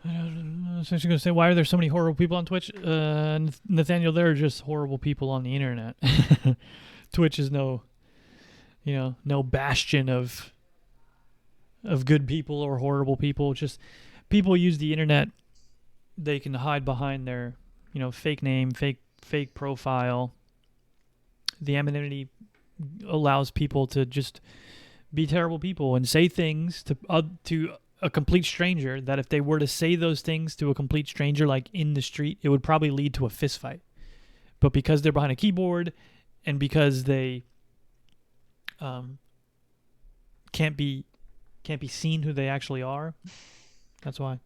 I was actually going to say, why are there so many horrible people on Twitch? Nathaniel, there are just horrible people on the internet. Twitch is no bastion of good people or horrible people. Just people use the internet. They can hide behind their, fake name, fake profile. The anonymity allows people to just be terrible people and say things to a complete stranger that if they were to say those things to a complete stranger, like in the street, it would probably lead to a fist fight. But because they're behind a keyboard and because they can't be seen who they actually are, that's why.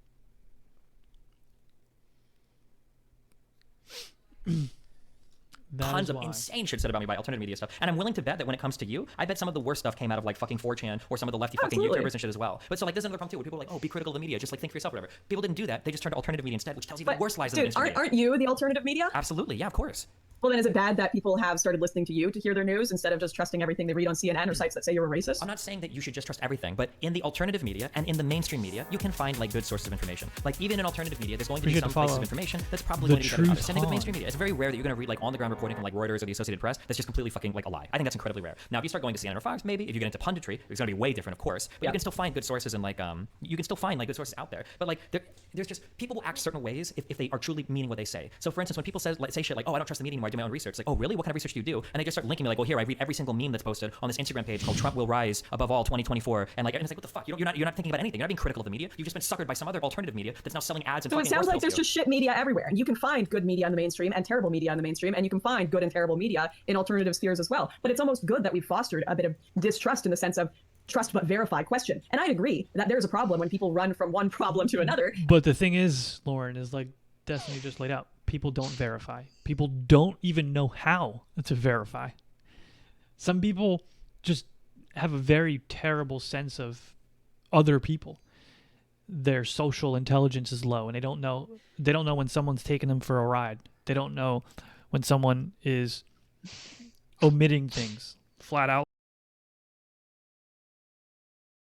Tons of insane shit said about me by alternative media stuff, and I'm willing to bet that when it comes to you, I bet some of the worst stuff came out of like fucking 4chan or some of the lefty fucking YouTubers and shit as well. But so like this is another problem too, where people are like, oh, be critical of the media, just like think for yourself, whatever. People didn't do that; they just turned to alternative media instead, which tells even worse lies than the mainstream media. Aren't you the alternative media? Absolutely, yeah, of course. Well, then is it bad that people have started listening to you to hear their news instead of just trusting everything they read on CNN or sites that say you're a racist? I'm not saying that you should just trust everything, but in the alternative media and in the mainstream media, you can find like good sources of information. Like even in alternative media, there's going to be some places of information that's probably going to be better than others. Same thing with mainstream media. It's very rare that you're going to read like on-the-ground reporting from like Reuters or the Associated Press that's just completely fucking like a lie. I think that's incredibly rare. Now, if you start going to CNN or Fox, maybe if you get into punditry, it's going to be way different, of course. But you can still find good sources and like you can still find like good sources out there. But like there's just people will act certain ways if they are truly meaning what they say. So for instance, when people say shit like, oh, I don't trust the media anymore, I do my own research. Like, oh, really? What kind of research do you do? And they just start linking me like, well, here I read every single meme that's posted on this Instagram page called Trump will rise above all 2024, and like, and it's like, what the fuck? You're not thinking about anything. You're not being critical of the media. You've just been suckered by some other alternative media that's now selling ads and. So it sounds like there's just shit media everywhere, and you can find good media in the mainstream and terrible media in the mainstream, and you can find good and terrible media in alternative spheres as well. But it's almost good that we've fostered a bit of distrust in the sense of trust but verify question. And I'd agree that there's a problem when people run from one problem to another. But the thing is, Lauren, is like Destiny just laid out. People don't verify. People don't even know how to verify. Some people just have a very terrible sense of other people. Their social intelligence is low, and they don't know when someone's taking them for a ride. They don't know when someone is omitting things flat out.